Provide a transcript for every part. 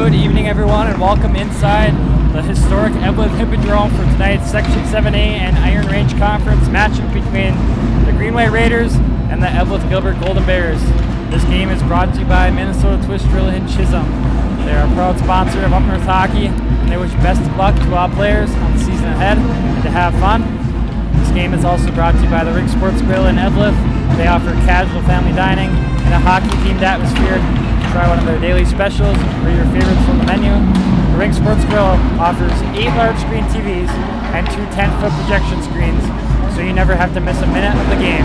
Good evening, everyone, and welcome inside the historic Eveleth-Gilbert for tonight's Section 7A and Iron Range Conference matchup between the Greenway Raiders and the Eveleth-Gilbert Golden Bears. This game is brought to you by Minnesota Twist Drill in Chisholm. They are a proud sponsor of Up North Hockey, and they wish best of luck to all players on the season ahead and to have fun. This game is also brought to you by the Ring Sports Grill in Eveleth. They offer casual family dining and a hockey-themed atmosphere. Try one of their daily specials or your favorites from the menu. The Ring Sports Grill offers 8 large screen TVs and 2 10-foot projection screens, so you never have to miss a minute of the game.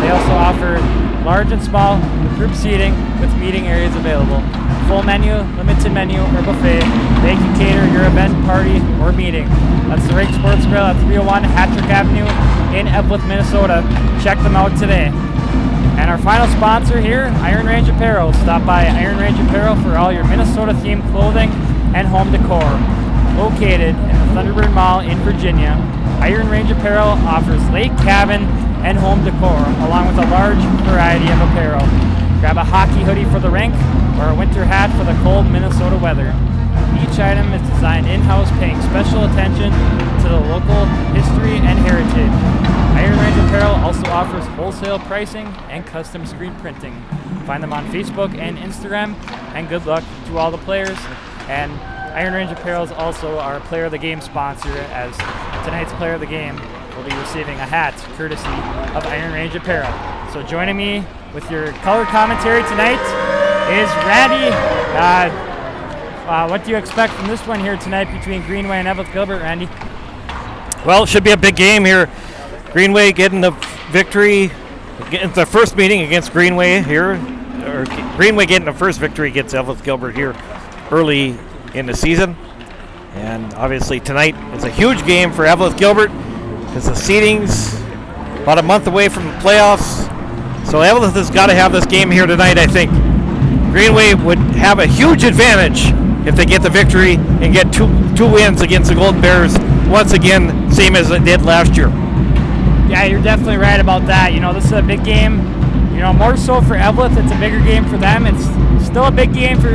They also offer large and small group seating with meeting areas available. Full menu, limited menu, or buffet. They can cater your event, party, or meeting. That's the Ring Sports Grill at 301 Hattrick Avenue in Eveleth, Minnesota. Check them out today. And our final sponsor here, Iron Range Apparel. Stop by Iron Range Apparel for all your Minnesota-themed clothing and home decor. Located in the Thunderbird Mall in Virginia, Iron Range Apparel offers lake cabin and home decor, along with a large variety of apparel. Grab a hockey hoodie for the rink or a winter hat for the cold Minnesota weather. Each item is designed in-house, paying special attention to the local history and heritage. Iron Range Apparel also offers wholesale pricing and custom screen printing. Find them on Facebook and Instagram, and good luck to all the players. And Iron Range Apparel is also our Player of the Game sponsor, as tonight's Player of the Game will be receiving a hat courtesy of Iron Range Apparel. So joining me with your color commentary tonight is Randy. What do you expect from this one here tonight between Greenway and Eveleth-Gilbert, Randy? Well, it should be a big game here. Greenway getting the victory, getting the first meeting against Greenway here, or Greenway getting the first victory against Eveleth-Gilbert here early in the season. And obviously tonight is a huge game for Eveleth-Gilbert because the seeding's about a month away from the playoffs. So Eveleth has got to have this game here tonight, I think. Greenway would have a huge advantage if they get the victory and get two wins against the Golden Bears once again, same as it did last year. Yeah, you're definitely right about that. You know, this is a big game. You know, more so for Eveleth, it's a bigger game for them. It's still a big game for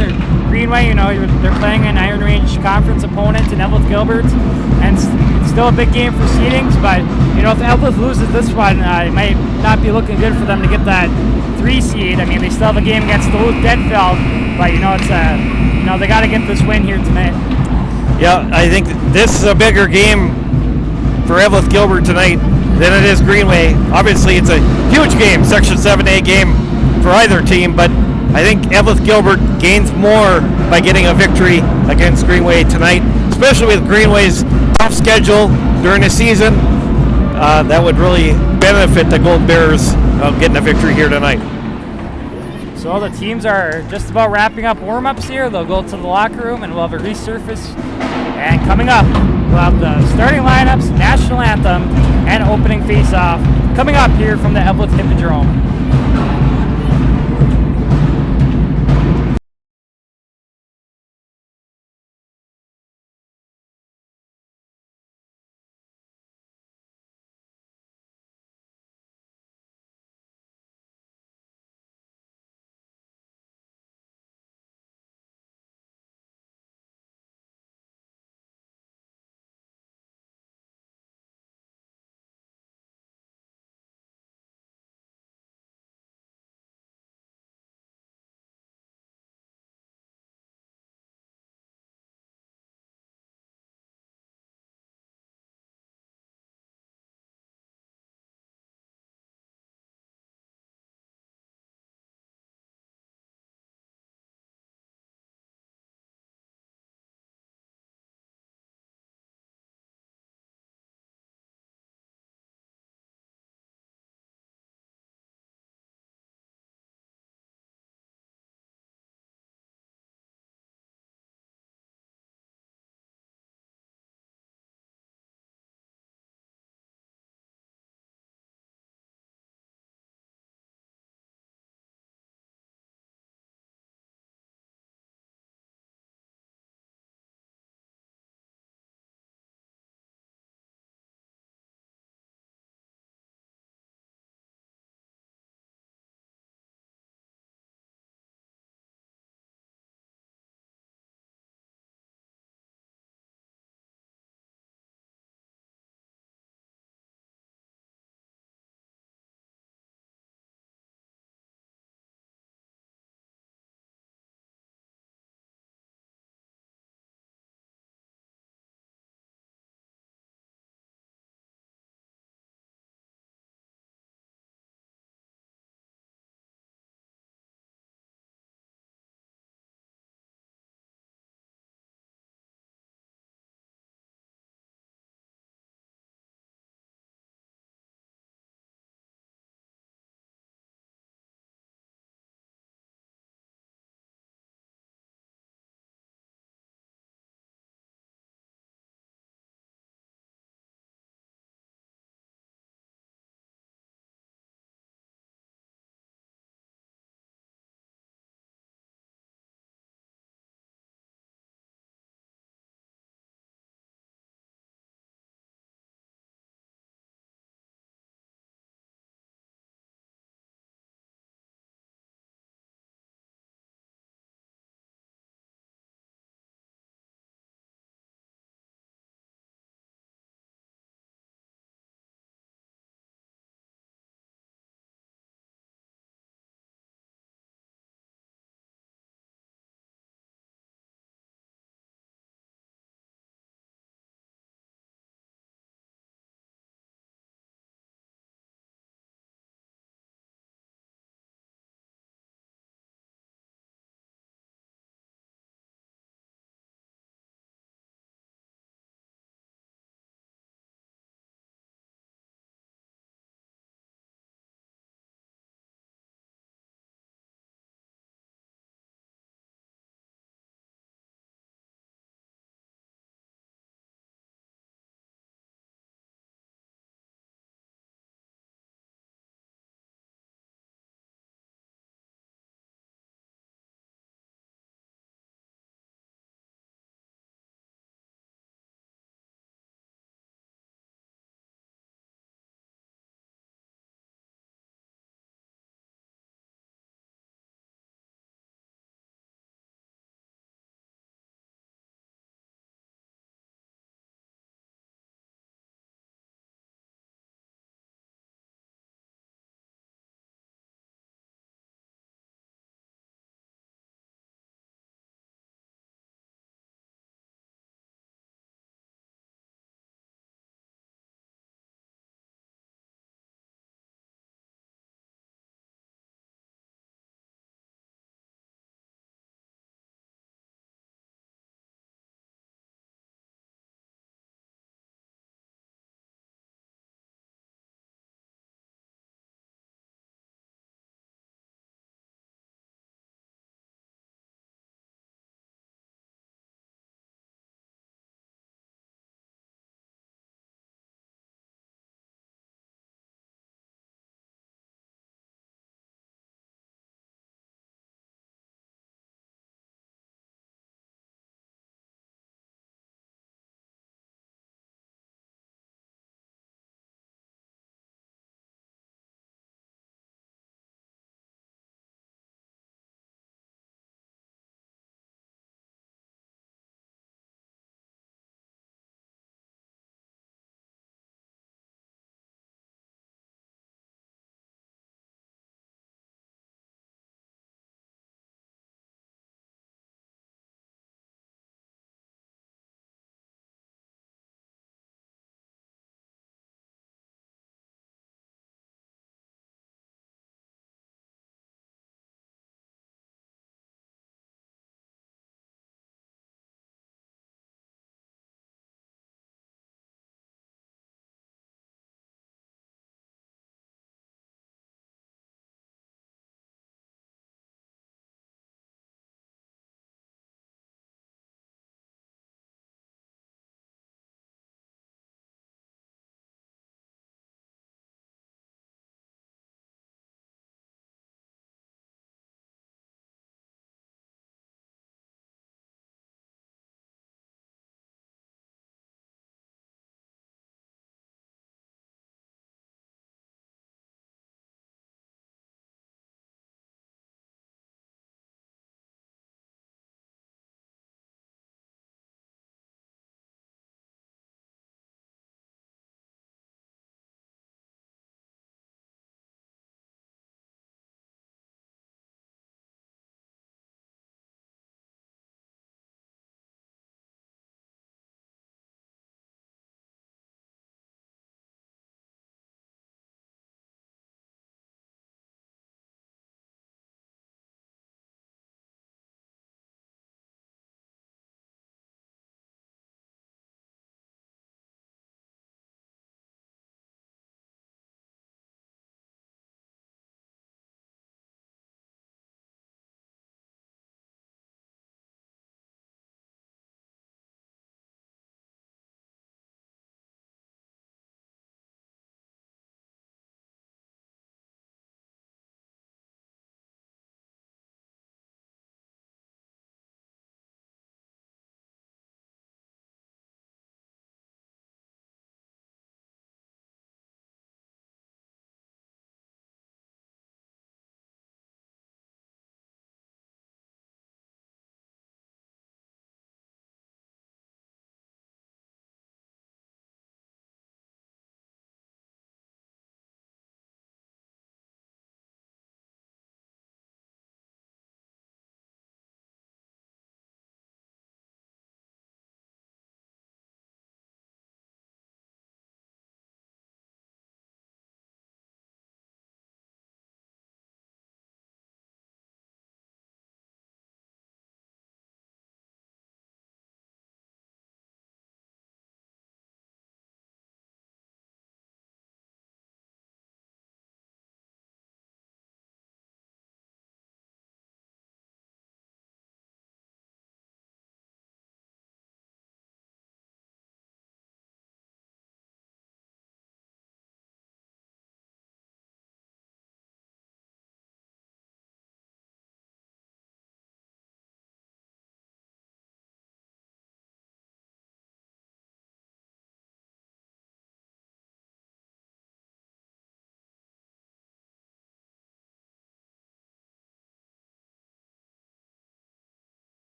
Greenway. You know, they're playing an Iron Range Conference opponent in Eveleth-Gilbert, and it's still a big game for seedings. But you know, if Eveleth loses this one, it might not be looking good for them to get that 3 seed. I mean, they still have a game against Duluth Denfeld, but you know, they got to get this win here tonight. Yeah, I think this is a bigger game for Eveleth-Gilbert tonight than it is Greenway. Obviously, it's a huge game, Section 7A game for either team, but I think Eveleth-Gilbert gains more by getting a victory against Greenway tonight, especially with Greenway's tough schedule during the season. That would really benefit the Golden Bears getting a victory here tonight. So the teams are just about wrapping up warm-ups here. They'll go to the locker room and we'll have a resurface. And coming up, we'll have the starting lineups, national anthem, and opening face-off coming up here from the Eveleth-Gilbert.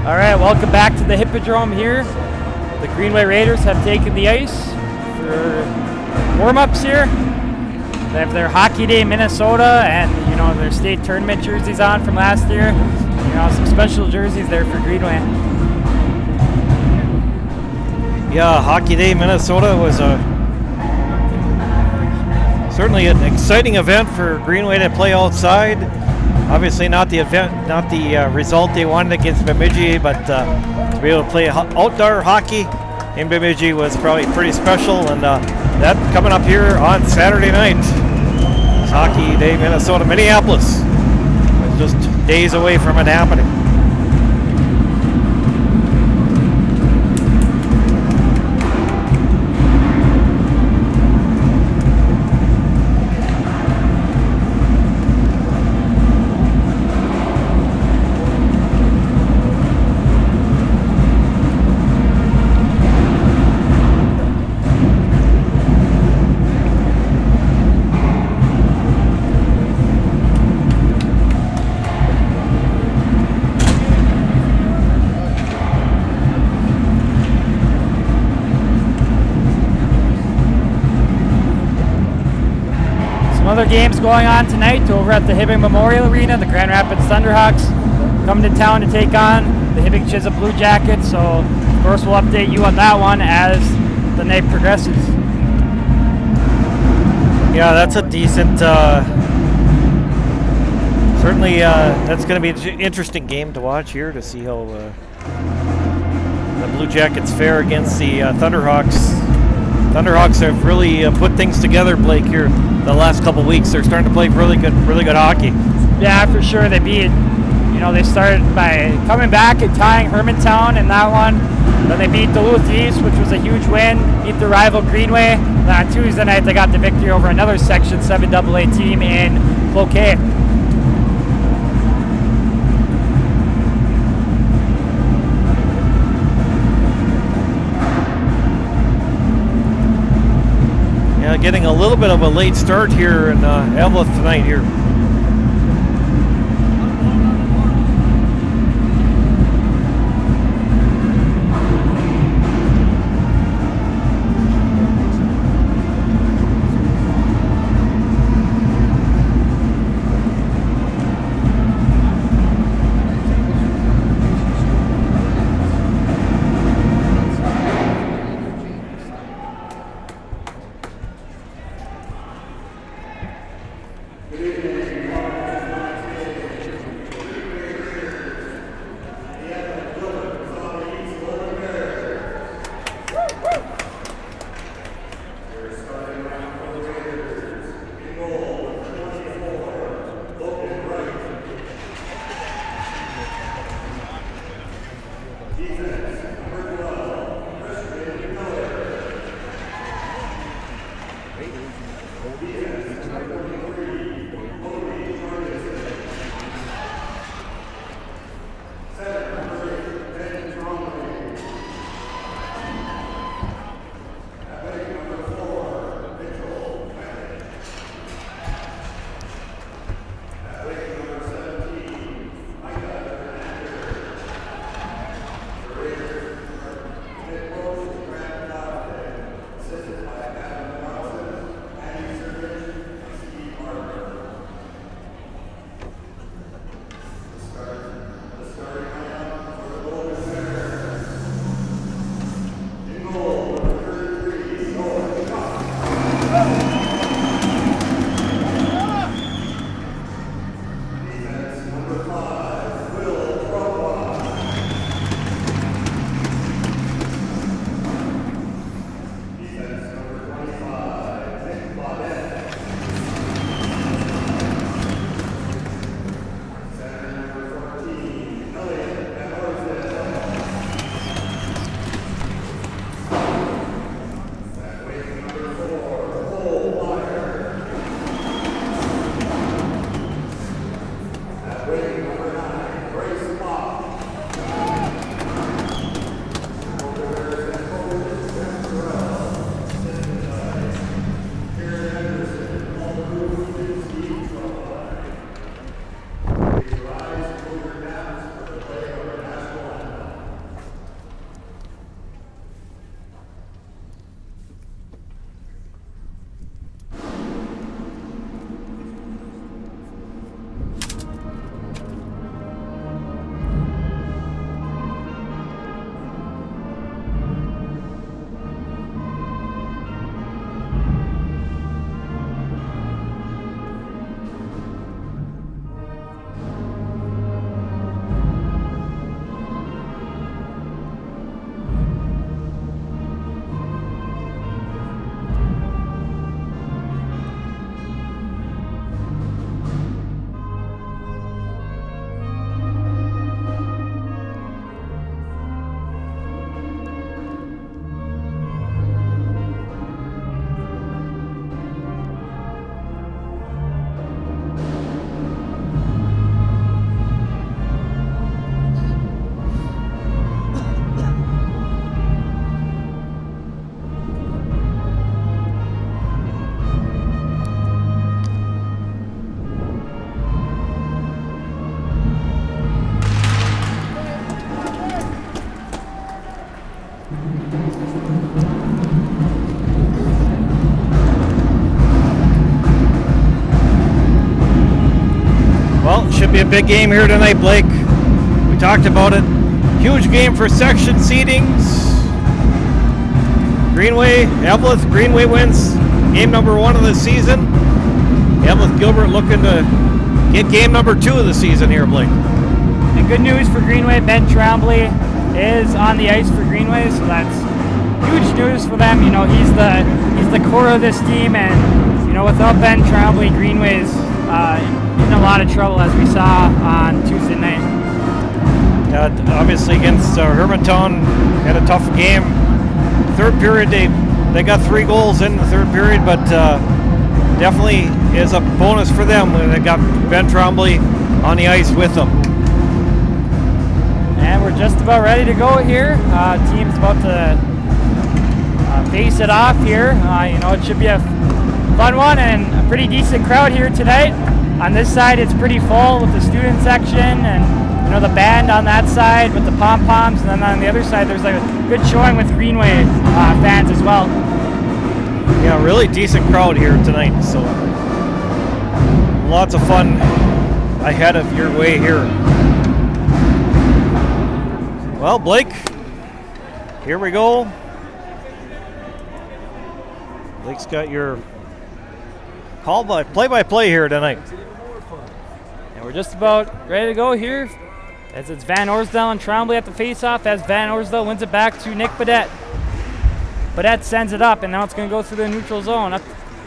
All right, welcome back to the Hippodrome here. The Greenway Raiders have taken the ice for warm-ups here. They have their Hockey Day Minnesota and, you know, their state tournament jerseys on from last year. You know, some special jerseys there for Greenway. Yeah, Hockey Day Minnesota was certainly an exciting event for Greenway to play outside. Obviously not the result they wanted against Bemidji, but to be able to play outdoor hockey in Bemidji was probably pretty special, and that coming up here on Saturday night. It's Hockey Day Minnesota, Minneapolis. It's just days away from it happening. Other games going on tonight over at the Hibbing Memorial Arena. The Grand Rapids Thunderhawks coming to town to take on the Hibbing Chisholm Blue Jackets. So, of course, we'll update you on that one as the night progresses. Yeah, that's a decent, certainly that's going to be an interesting game to watch here to see how the Blue Jackets fare against the Thunderhawks. Thunderhawks have really put things together, Blake, here the last couple weeks. They're starting to play really good hockey. Yeah, for sure. They started by coming back and tying Hermantown in that one. Then they beat Duluth East, which was a huge win. Beat the rival Greenway. Then on Tuesday night, they got the victory over another Section 7 AA team in Cloquet. Getting a little bit of a late start here in Eveleth tonight here. a big game here tonight, Blake. We talked about it. Huge game for section seedings. Greenway, Eveleth, Greenway wins game number 1 of the season. Eveleth-Gilbert looking to get game number 2 of the season here, Blake. And good news for Greenway, Ben Trombley is on the ice for Greenway, so that's huge news for them. You know, he's the core of this team, and you know, without Ben Trombley, Greenway's in a lot of trouble, as we saw on Tuesday night. Yeah, obviously against Hermantown, had a tough game. Third period, they got 3 goals in the third period, but definitely is a bonus for them when they got Ben Trombley on the ice with them. And we're just about ready to go here. Team's about to face it off here. You know, it should be a fun one and a pretty decent crowd here tonight. On this side, it's pretty full with the student section and you know, the band on that side with the pom-poms, and then on the other side there's like a good showing with Greenway fans as well. Yeah, really decent crowd here tonight, so lots of fun ahead of your way here. Well, Blake, here we go. Blake's got your play-by-play here tonight. And we're just about ready to go here, as it's Van Orsdale and Trombley at the face-off, as Van Orsdale wins it back to Nick Badette. Badette sends it up, and now it's going to go through the neutral zone. Up,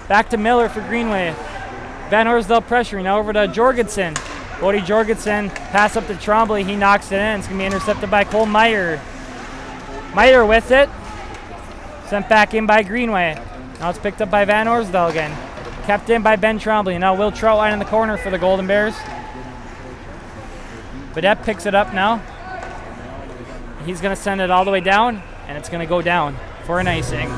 back to Miller for Greenway. Van Orsdale pressuring, now over to Jorgensen. Bodie Jorgensen, pass up to Trombley, he knocks it in. It's going to be intercepted by Cole Meyer. Meyer with it, sent back in by Greenway. Now it's picked up by Van Orsdale again. Kept in by Ben Trombley. Now Will Troutline in the corner for the Golden Bears. Badette picks it up now. He's going to send it all the way down, and it's going to go down for an icing.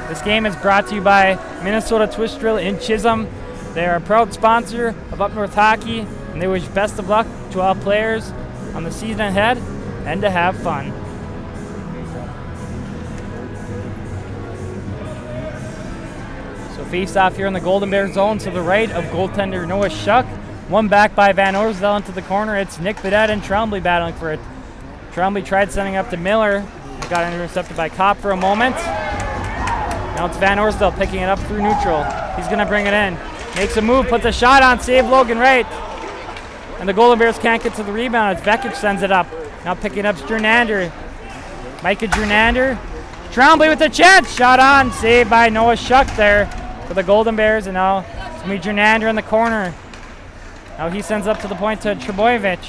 This game is brought to you by Minnesota Twist Drill in Chisholm. They are a proud sponsor of Up North Hockey, and they wish best of luck to all players on the season ahead and to have fun. So face off here in the Golden Bear zone to the right of goaltender Noah Shuck. One back by Van Orsdale into the corner. It's Nick Badette and Trombley battling for it. Trombley tried sending up to Miller. It got intercepted by Kopp for a moment. Now it's Van Orsdale picking it up through neutral. He's going to bring it in. Makes a move, puts a shot on, save Logan Wright. And the Golden Bears can't get to the rebound as Vekic sends it up. Now picking up Jernander. Micah Jernander. Trombley with a chance. Shot on, saved by Noah Shuck there for the Golden Bears. And now it's going to be Jernander in the corner. Now he sends up to the point to Trebojevic.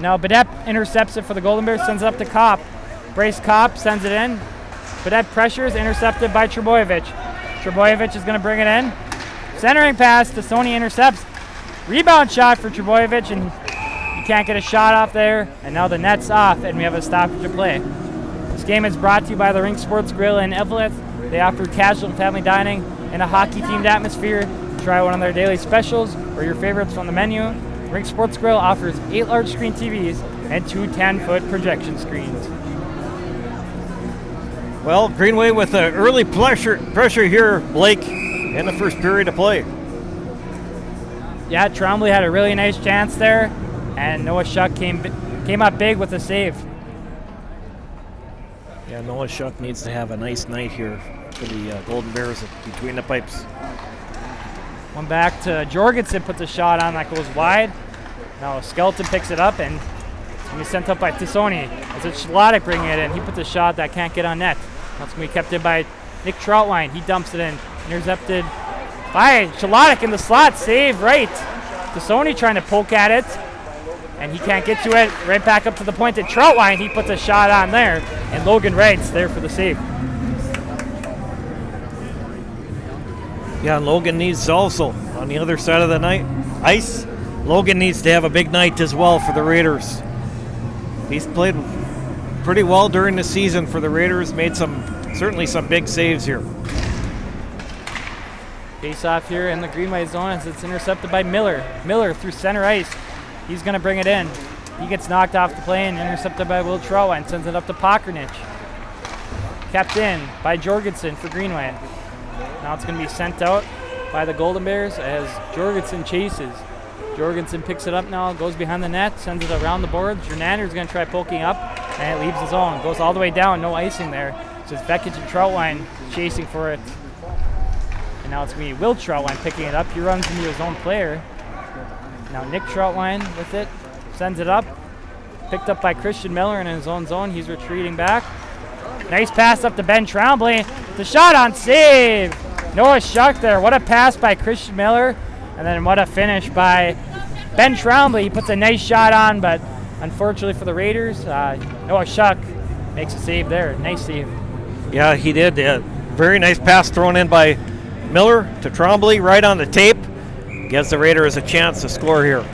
Now Badette intercepts it for the Golden Bears, sends it up to Kopp. Brace Kopp sends it in. Badette pressures, intercepted by Trebojevic. Trebojevic is going to bring it in. Centering pass to Sony, intercepts. Rebound shot for Trebojevic, and he can't get a shot off there. And now the net's off, and we have a stoppage of play. This game is brought to you by the Rink Sports Grill in Eveleth. They offer casual and family dining in a hockey-themed atmosphere. Try one of their daily specials or your favorites from the menu. Rink Sports Grill offers 8 large screen TVs and 2 10-foot projection screens. Well, Greenway with an early pressure here, Blake, in the first period of play. Yeah, Trombley had a really nice chance there, and Noah Shuck came up big with a save. Yeah, Noah Shuck needs to have a nice night here for the Golden Bears between the pipes. One back to Jorgensen, puts a shot on that goes wide. Now Skeleton picks it up, and it's going to be sent up by Tassoni. It's Schlottic bringing it in. He puts a shot that can't get on net. That's going to be kept in by Nick Troutline. He dumps it in. Intercepted by Schlottic in the slot. Save right. Tassoni trying to poke at it, and he can't get to it. Right back up to the point at Troutline. He puts a shot on there, and Logan Wright's there for the save. Yeah, Logan needs also, on the other side of the ice, Logan needs to have a big night as well for the Raiders. He's played pretty well during the season for the Raiders, made certainly some big saves here. Face off here in the Greenway zone as it's intercepted by Miller. Miller through center ice. He's going to bring it in. He gets knocked off the play and intercepted by Will Troutline. Sends it up to Pokernich. Kept in by Jorgensen for Greenway. Now it's going to be sent out by the Golden Bears as Jorgensen chases. Jorgensen picks it up now, goes behind the net, sends it around the boards. Jernander's going to try poking up, and it leaves his own. Goes all the way down, no icing there. So it's Vekic and Troutwine chasing for it. And now it's going to be Will Troutwine picking it up. He runs into his own player. Now Nick Troutwine with it, sends it up. Picked up by Christian Miller in his own zone. He's retreating back. Nice pass up to Ben Tremblay. The shot on save. Noah Shuck there. What a pass by Christian Miller. And then what a finish by Ben Tremblay. He puts a nice shot on, but unfortunately for the Raiders, Noah Shuck makes a save there. Nice save. Yeah, he did. Very nice pass thrown in by Miller to Tremblay right on the tape. Gives the Raiders a chance to score here.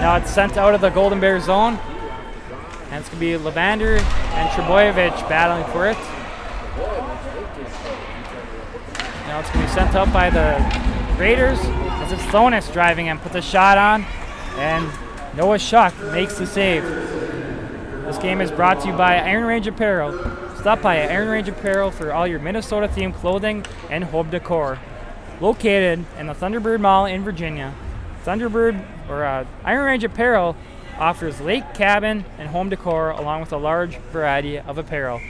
Now it's sent out of the Golden Bear zone. And it's going to be Levander and Trebojevic battling for it. Now it's going to be sent out by the Raiders as it's Thonis driving in, puts a shot on, and Noah Shuck makes the save. This game is brought to you by Iron Range Apparel. Stop by Iron Range Apparel for all your Minnesota-themed clothing and home decor. Located in the Thunderbird Mall in Virginia, Iron Range Apparel offers lake cabin and home decor along with a large variety of apparel.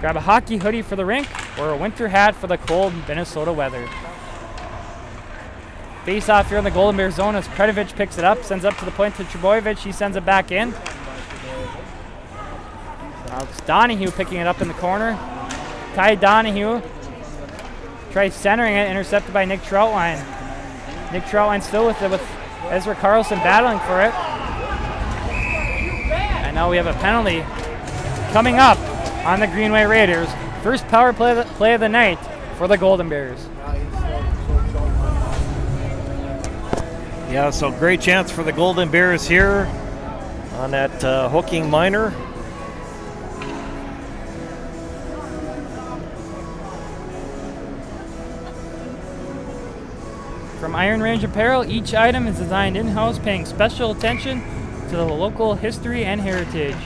Grab a hockey hoodie for the rink or a winter hat for the cold Minnesota weather. Face off here in the Golden Bear zone as Predovic picks it up, sends up to the point to Trebojevic. He sends it back in. Now it's Donahue picking it up in the corner. Ty Donahue tries centering it, intercepted by Nick Troutwine. Nick Troutwine still with it with Ezra Carlson battling for it. And now we have a penalty coming up on the Greenway Raiders. First power play of the night for the Golden Bears. Yeah, so great chance for the Golden Bears here on that hooking minor. From Iron Range Apparel, each item is designed in-house, paying special attention to the local history and heritage.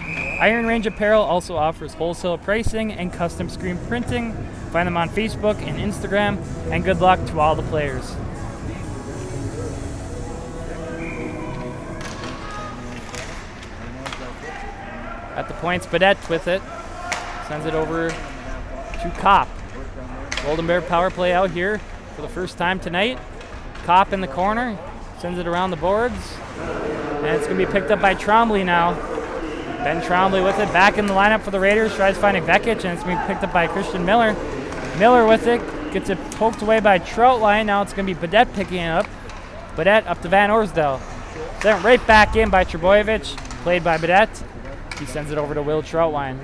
Iron Range Apparel also offers wholesale pricing and custom screen printing. Find them on Facebook and Instagram, and good luck to all the players. At the points, Badette with it. Sends it over to Kopp. Golden Bear power play out here for the first time tonight. Kopp in the corner, sends it around the boards, and it's going to be picked up by Trombley now. Ben Trombley with it, back in the lineup for the Raiders, tries finding Vekic, and it's going to be picked up by Christian Miller. Miller with it, gets it poked away by Troutwine. Now it's going to be Badette picking it up. Badette up to Van Orsdale. Sent right back in by Trebojevic, played by Badette. He sends it over to Will Troutwine.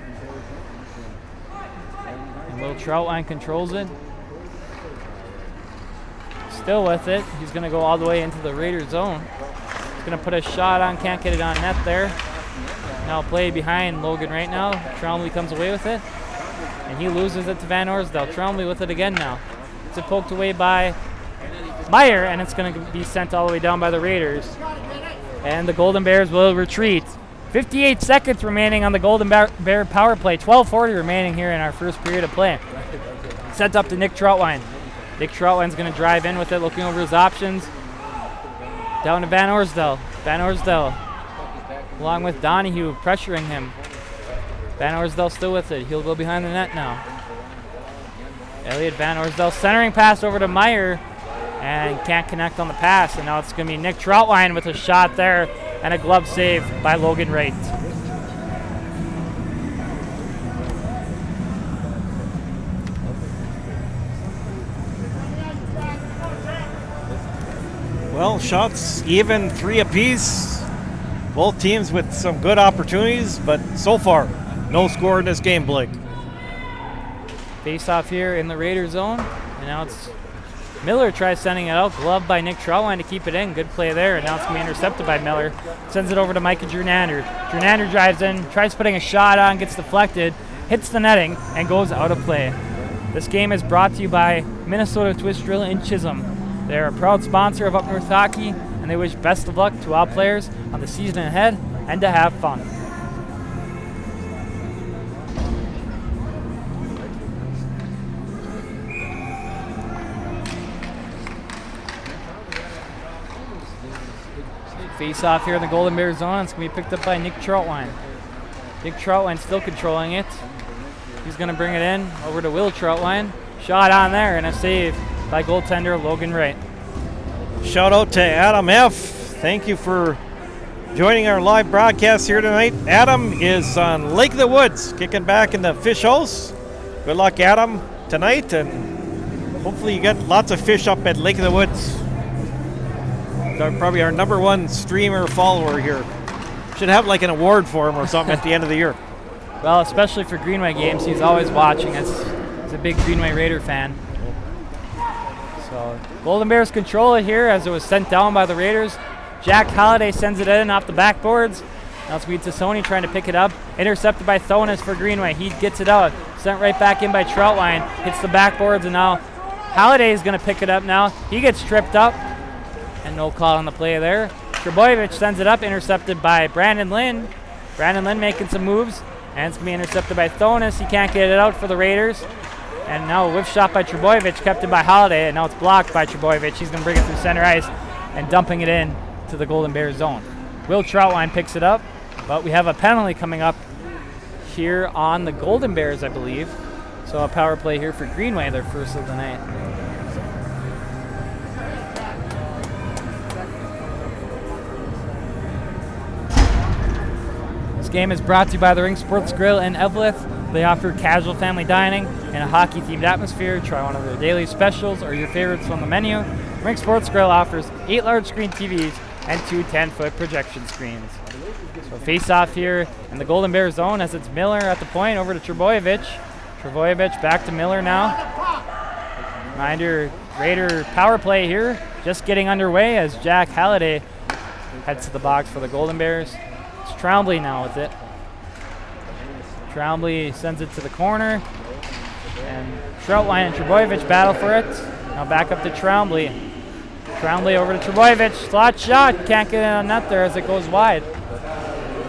And Will Troutwine controls it. Still with it. He's going to go all the way into the Raiders zone. He's going to put a shot on, can't get it on net there. Now play behind Logan right now. Trombley comes away with it. And he loses it to Van Orsdale. Trombley with it again now. It's poked away by Meyer, and it's going to be sent all the way down by the Raiders. And the Golden Bears will retreat. 58 seconds remaining on the Golden Bear power play. 12:40 remaining here in our first period of play. Sent up to Nick Troutwine. Nick Troutwine's going to drive in with it, looking over his options. Down to Van Orsdale. Van Orsdale, along with Donahue, pressuring him. Van Orsdale still with it. He'll go behind the net now. Elliot Van Orsdale centering pass over to Meyer, and can't connect on the pass. And now it's going to be Nick Troutwine with a shot there, and a glove save by Logan Wright. Well, shots even, 3 apiece. Both teams with some good opportunities, but so far, no score in this game, Blake. Face off here in the Raider zone, and now it's Miller tries sending it out, gloved by Nick Troutwine to keep it in. Good play there, and now it's going to be intercepted by Miller. Sends it over to Micah Jernander. Jernander drives in, tries putting a shot on, gets deflected, hits the netting, and goes out of play. This game is brought to you by Minnesota Twist Drill in Chisholm. They're a proud sponsor of Up North Hockey, and they wish best of luck to all players on the season ahead and to have fun. Face off here in the Golden Bear zone. It's going to be picked up by Nick Troutwine. Nick Troutwine still controlling it. He's going to bring it in over to Will Troutwine. Shot on there and a save by goaltender Logan Wright. Shout out to Adam F. Thank you for joining our live broadcast here tonight. Adam is on Lake of the Woods, kicking back in the fish house. Good luck, Adam, tonight, and hopefully you get lots of fish up at Lake of the Woods. Probably our #1 streamer follower here. Should have like an award for him or something at the end of the year. Well, especially for Greenway games, he's always watching. He's a big Greenway Raider fan. So Golden Bears control it here as it was sent down by the Raiders. Jack Halliday sends it in off the backboards. Now it's Sony trying to pick it up. Intercepted by Thonis for Greenway. He gets it out. Sent right back in by Troutwine. Hits the backboards, and now Halliday is going to pick it up now. He gets tripped up. And no call on the play there. Trebojevic sends it up, intercepted by Brandon Lynn. Brandon Lynn making some moves. And it's going to be intercepted by Thonis. He can't get it out for the Raiders. And now a whiff shot by Trebojevic, kept in by Halliday. And now it's blocked by Trebojevic. He's going to bring it through center ice and dumping it in to the Golden Bears zone. Will Troutwine picks it up. But we have a penalty coming up here on the Golden Bears, I believe. So a power play here for Greenway, their first of the night. This game is brought to you by the Ring Sports Grill in Eveleth. They offer casual family dining and a hockey-themed atmosphere. Try one of their daily specials or your favorites on the menu. Ring Sports Grill offers 8 large-screen TVs and 2 10-foot projection screens. So face-off here in the Golden Bear zone as it's Miller at the point over to Trebojevic. Trebojevic back to Miller now. Reminder, Raider power play here, just getting underway as Jack Halliday heads to the box for the Golden Bears. It's Trombley now with it. Trombley sends it to the corner. And Troutwine and Trebojevic battle for it. Now back up to Trombley. Trombley over to Trebojevic. Slot shot. Can't get it on net there as it goes wide.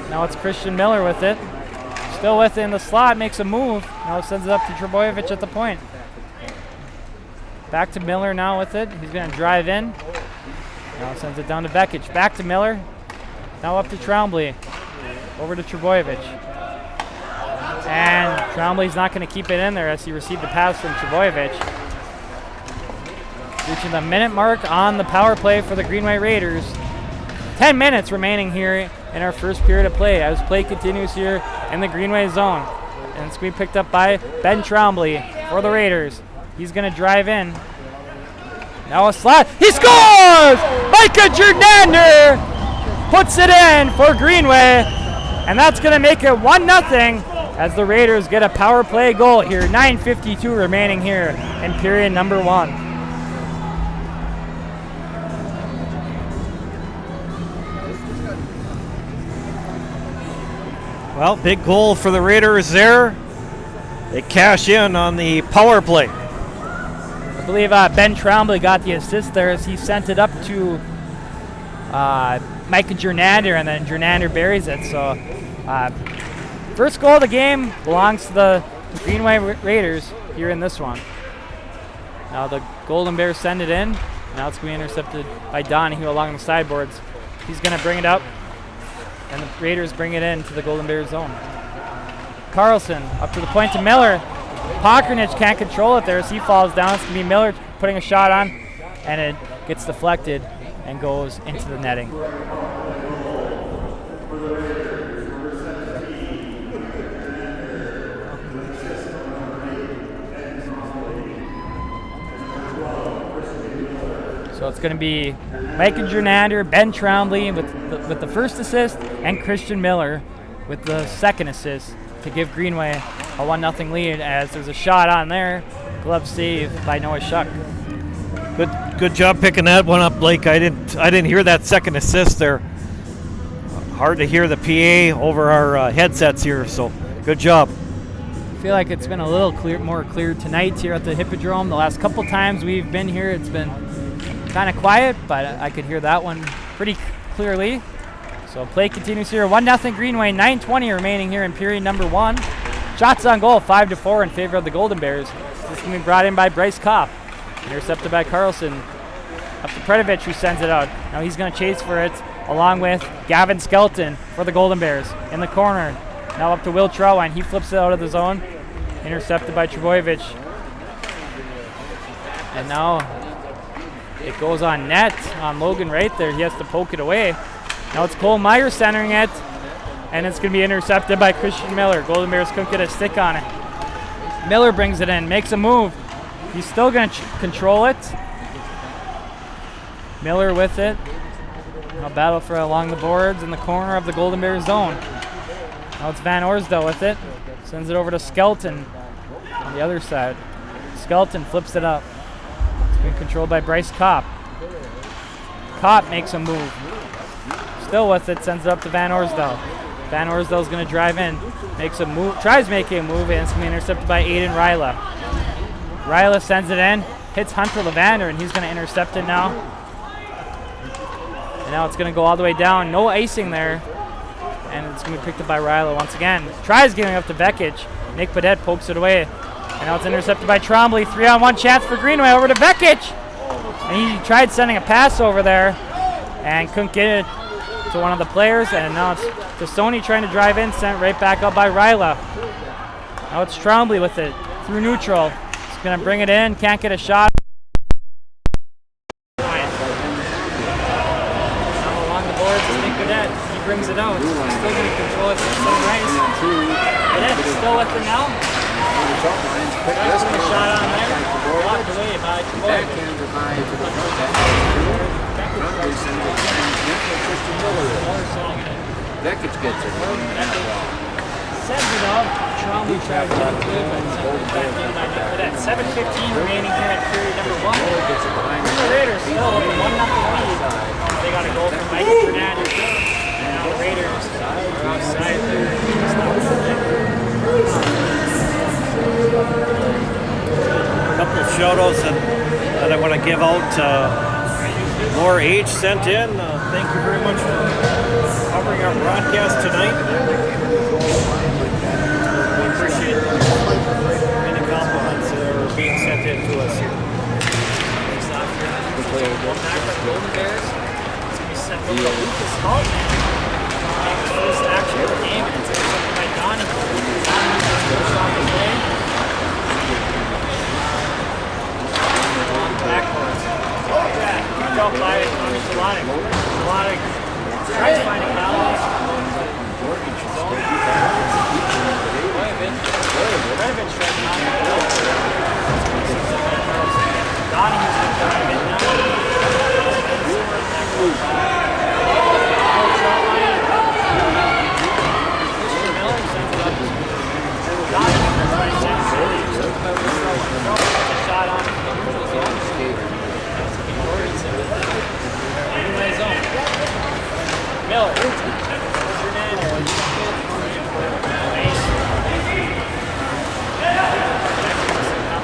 Now it's Christian Miller with it. Still with it in the slot. Makes a move. Now sends it up to Trebojevic at the point. Back to Miller now with it. He's going to drive in. Now sends it down to Vekic. Back to Miller. Now up to Trombley. Over to Trebojevic. And Trombley's not going to keep it in there as he received the pass from Trebojevic. Reaching the minute mark on the power play for the Greenway Raiders. 10 minutes remaining here in our first period of play as play continues here in the Greenway zone. And it's going to be picked up by Ben Trombley for the Raiders. He's going to drive in. Now a slot. He scores! Micah Jordander puts it in for Greenway. And that's going to make it 1-0 as the Raiders get a power play goal here. 9:52 remaining here in period number 1. Well, big goal for the Raiders there. They cash in on the power play. I believe Ben Trombley got the assist there as he sent it up to Micah Jordander, and then Jordander buries it. So first goal of the game belongs to the Greenway Raiders here in this one. Now the Golden Bears send it in. Now it's going to be intercepted by Donahue along the sideboards. He's going to bring it up, and the Raiders bring it in to the Golden Bears zone. Carlson up to the point to Miller. Pokernich can't control it there as he falls down. It's going to be Miller putting a shot on, and it gets deflected and goes into the netting. So it's going to be Micah Jordander, Ben Trombley with the first assist, and Christian Miller with the second assist to give Greenway a 1-0 lead as there's a shot on there. Glove save by Noah Shuck. Good job picking that one up, Blake. I didn't hear that second assist there. Hard to hear the PA over our headsets here, so good job. I feel like it's been a little more clear tonight here at the Hippodrome. The last couple times we've been here, it's been kind of quiet, but I could hear that one pretty clearly. So play continues here. 1-0 Greenway, 9:20 remaining here in period number 1. Shots on goal, 5-4 in favor of the Golden Bears. This is going to be brought in by Bryce Kopp. Intercepted by Carlson. Up to Predovic, who sends it out. Now he's going to chase for it. along with Gavin Skelton for the Golden Bears. In the corner, now up to Will Trotwine. He flips it out of the zone, intercepted by Trebojevic. And now it goes on net on Logan right there. He has to poke it away. Now it's Cole Meyer centering it, and it's going to be intercepted by Christian Miller. Golden Bears couldn't get a stick on it. Miller brings it in, makes a move. He's still going to control it. Miller with it. A battle for along the boards in the corner of the Golden Bears zone. Now it's Van Orsdale with it. Sends it over to Skelton on the other side. Skelton flips it up. It's being controlled by Bryce Kopp. Kopp makes a move. Still with it, sends it up to Van Orsdale. Van Orsdale's going to drive in, makes a move, tries making a move, and it's going to be intercepted by Aiden Ryla. Ryla sends it in, hits Hunter Levander, and he's going to intercept it now. And now it's going to go all the way down. No icing there. And it's going to be picked up by Ryla once again. Tries giving up to Vekic. Nick Padet pokes it away. And now it's intercepted by Trombley. 3-on-1 chance for Greenway over to Vekic. And he tried sending a pass over there and couldn't get it to one of the players. And now it's Tassoni trying to drive in, sent right back up by Ryla. Now it's Trombley with it through neutral. He's going to bring it in. Can't get a shot. Brings it out. Still going to control it from Sunrise. It's still with it now. Tries to a shot on there. Blocked away by Trebojevic. Vekic gets it. Sends it up. Trombley tried to jump through, but sends it back in by Nick Padet. 7:15 remaining here at period number 1. The Raiders still with a 1-0 lead. They got a goal from Mike Fernandez. Now the Raiders are outside there. A couple of shout-outs that I want to give out. Laura H. sent in. Thank you very much for covering our broadcast tonight. We appreciate any compliments that are being sent in to us here. Golden Bears. It's going to be sent over to Lucas Haltman. First action of the game, and it's intercepted by Donnie. Donnie goes off the play. Backwards. Picked up by Tommy Solonic. Solonic tries finding balance. Redovic trying to knock it out. Donnie has been driving it now. Shot on Miller.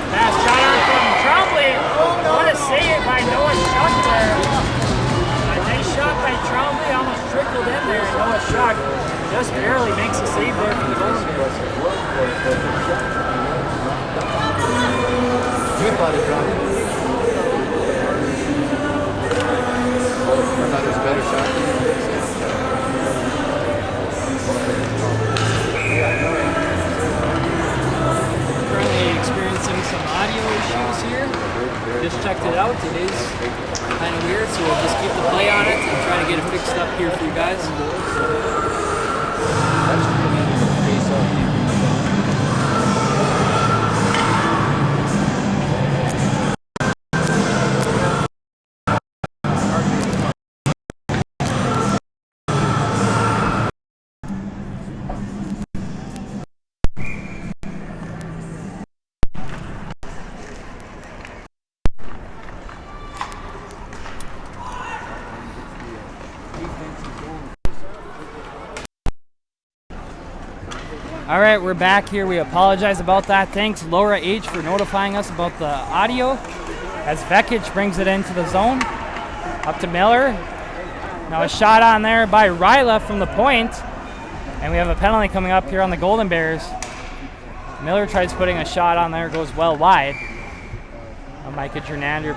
Pass shot on from Trombley. What a save by Noah Schuck there. A nice shot by Trombley, almost trickled in there. Noah Schuck just barely makes a save there for the Golden Bears. You thought it dropped. I thought it was a better shot. Currently experiencing some audio issues here. Just checked it out. It is kind of weird, so we'll just keep the play on it and try to get it fixed up here for you guys. All right, we're back here. We apologize about that. Thanks, Laura H., for notifying us about the audio. As Vekic brings it into the zone. Up to Miller. Now a shot on there by Ryla from the point. And we have a penalty coming up here on the Golden Bears. Miller tries putting a shot on there, goes well wide. Micah Jernander.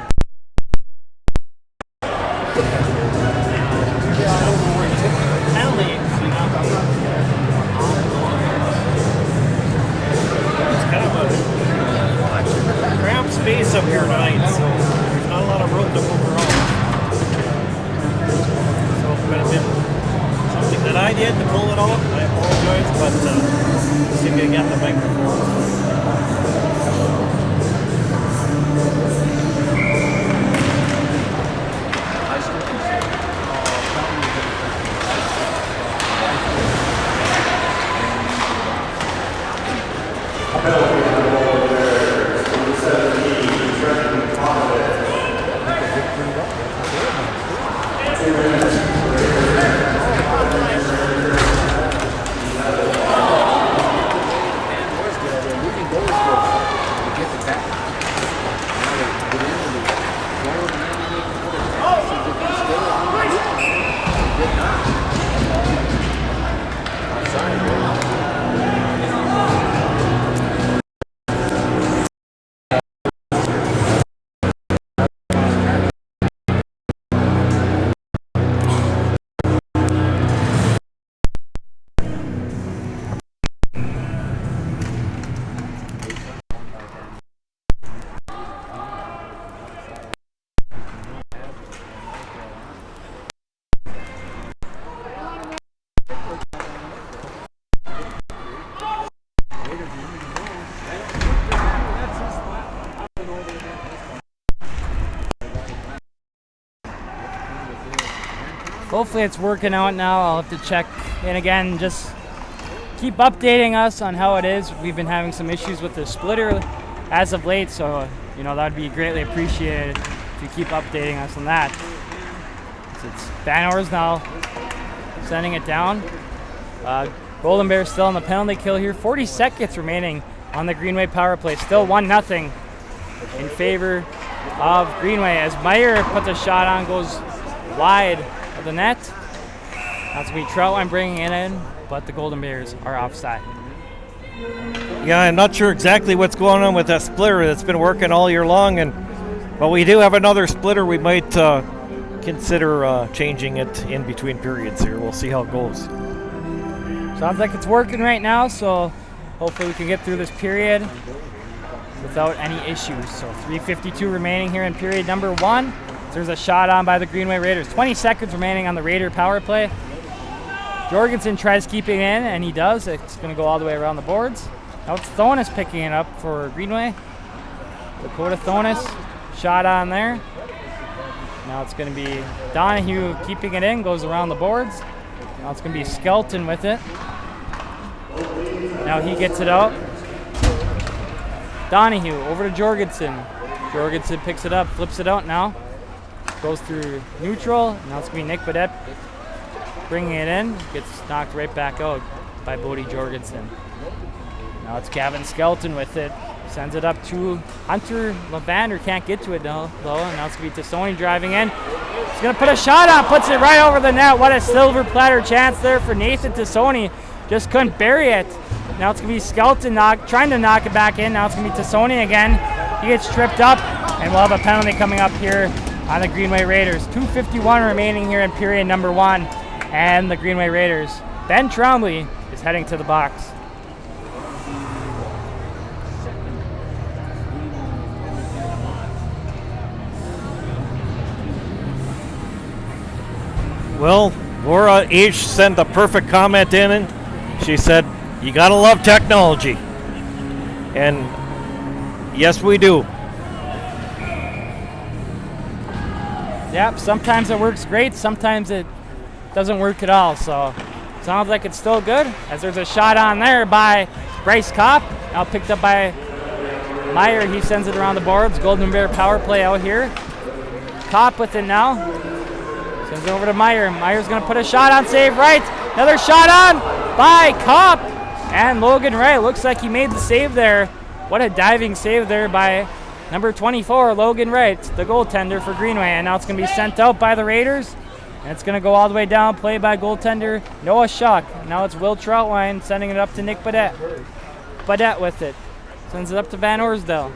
idea to pull it out. I apologize, but let's see if we can get the microphone. Hopefully it's working out now. I'll have to check in again. Just keep updating us on how it is. We've been having some issues with the splitter as of late, so that would be greatly appreciated if you keep updating us on that. So it's Van Ors now sending it down. Golden Bears still on the penalty kill here. 40 seconds remaining on the Greenway power play. Still 1-0 in favor of Greenway as Meyer puts a shot on, goes wide of the net. That's going to be Troutwine bringing it in, but the Golden Bears are offside. Yeah, I'm not sure exactly what's going on with that splitter that's been working all year long, but we do have another splitter. We might consider changing it in between periods here. We'll see how it goes. Sounds like it's working right now, so hopefully we can get through this period without any issues. So 3:52 remaining here in period number 1. There's a shot on by the Greenway Raiders. 20 seconds remaining on the Raider power play. Jorgensen tries keeping it in, and he does. It's going to go all the way around the boards. Now it's Thonis picking it up for Greenway. Dakota Thonis, shot on there. Now it's going to be Donahue keeping it in, goes around the boards. Now it's going to be Skelton with it. Now he gets it out. Donahue over to Jorgensen. Jorgensen picks it up, flips it out now. Goes through neutral. Now it's going to be Nick Badette bringing it in. Gets knocked right back out by Bodie Jorgensen. Now it's Gavin Skelton with it. Sends it up to Hunter Levander. Can't get to it though. And now it's going to be Tassoni driving in. He's going to put a shot on. Puts it right over the net. What a silver platter chance there for Nathan Tassoni. Just couldn't bury it. Now it's going to be Skelton trying to knock it back in. Now it's going to be Tassoni again. He gets tripped up. And we'll have a penalty coming up here on the Greenway Raiders. 2:51 remaining here in period number 1. And the Greenway Raiders. Ben Trombley is heading to the box. Well, Laura H. sent a perfect comment in, and she said, "You gotta love technology." And yes, we do. Yep, sometimes it works great, sometimes it doesn't work at all. So sounds like it's still good, as there's a shot on there by Bryce Kopp. Now picked up by Meyer. He sends it around the boards. Golden Bear power play out here. Kopp with it now. Sends it over to Meyer. Meyer's going to put a shot on, save right. Another shot on by Kopp. And Logan Wright. Looks like he made the save there. What a diving save there by number 24, Logan Wright, the goaltender for Greenway. And now it's going to be sent out by the Raiders. And it's going to go all the way down, played by goaltender Noah Schuck. Now it's Will Troutwine sending it up to Nick Badette. Badette with it. Sends it up to Van Orsdale.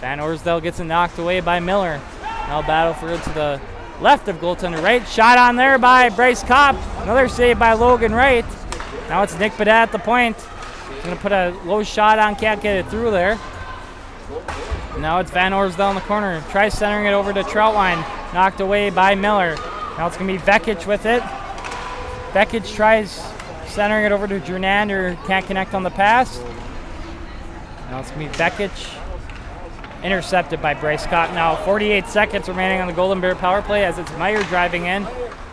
Van Orsdale gets it knocked away by Miller. Now battle for it to the left of goaltender Wright. Shot on there by Bryce Kopp. Another save by Logan Wright. Now it's Nick Badette at the point. He's going to put a low shot on, can't get it through there. Now it's Van Orsdale in the corner. Tries centering it over to Troutwine. Knocked away by Miller. Now it's going to be Vekic with it. Beckich tries centering it over to Jernander, can't connect on the pass. Now it's going to be Beckich, intercepted by Bryce Cock. Now 48 seconds remaining on the Golden Bear power play as it's Meyer driving in.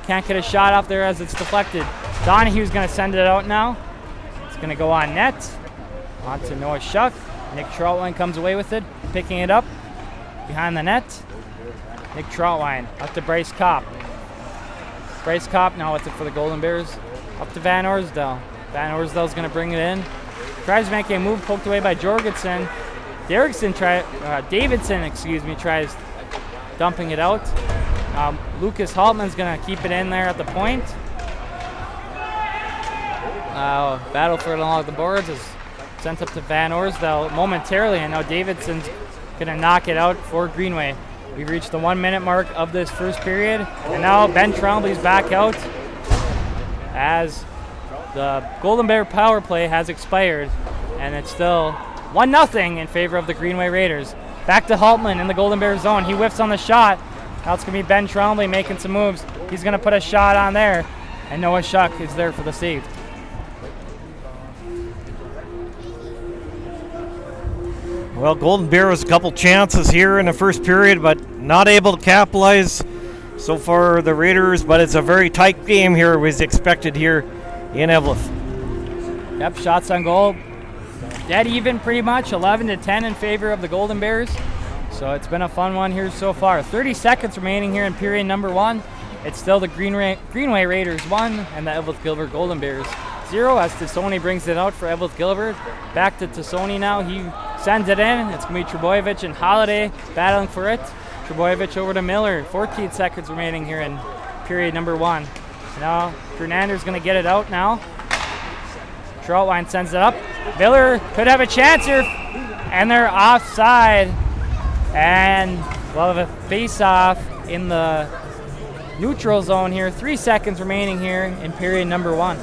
Can't get a shot off there as it's deflected. Donahue's going to send it out now. It's going to go on net. On to Noah Shuck. Nick Troutwine comes away with it, picking it up behind the net. Nick Troutwine up to Bryce Kopp. Bryce Kopp now with it for the Golden Bears. Up to Van Orsdale. Van Orsdale's going to bring it in. Tries to make a move, poked away by Jorgensen. Davidson tries dumping it out. Lucas Haltman's going to keep it in there at the point. Battle for it along the boards is sent up to Van Orsdale momentarily, and now Davidson's going to knock it out for Greenway. We've reached the 1 minute mark of this first period, and now Ben Trombley's back out as the Golden Bear power play has expired, and it's still 1-0 in favor of the Greenway Raiders. Back to Haltman in the Golden Bear zone. He whiffs on the shot. Now it's going to be Ben Trombley making some moves. He's going to put a shot on there, and Noah Shuck is there for the save. Well, Golden Bear has a couple chances here in the first period, but not able to capitalize so far the Raiders, but it's a very tight game here was expected here in Eveleth. Yep, shots on goal. Dead even pretty much, 11-10 in favor of the Golden Bears. So it's been a fun one here so far. 30 seconds remaining here in period number 1. It's still the Greenway Raiders 1 and the Eveleth-Gilbert Golden Bears 0 as Tassoni brings it out for Eveleth-Gilbert. Back to Tassoni now. He sends it in. It's going to be Trebojevic and Holiday battling for it. Trebojevic over to Miller. 14 seconds remaining here in period number 1. Now Fernander's going to get it out now. Troutwine sends it up. Miller could have a chance here, and they're offside. And we'll have a face-off in the neutral zone here. 3 seconds remaining here in period number 1.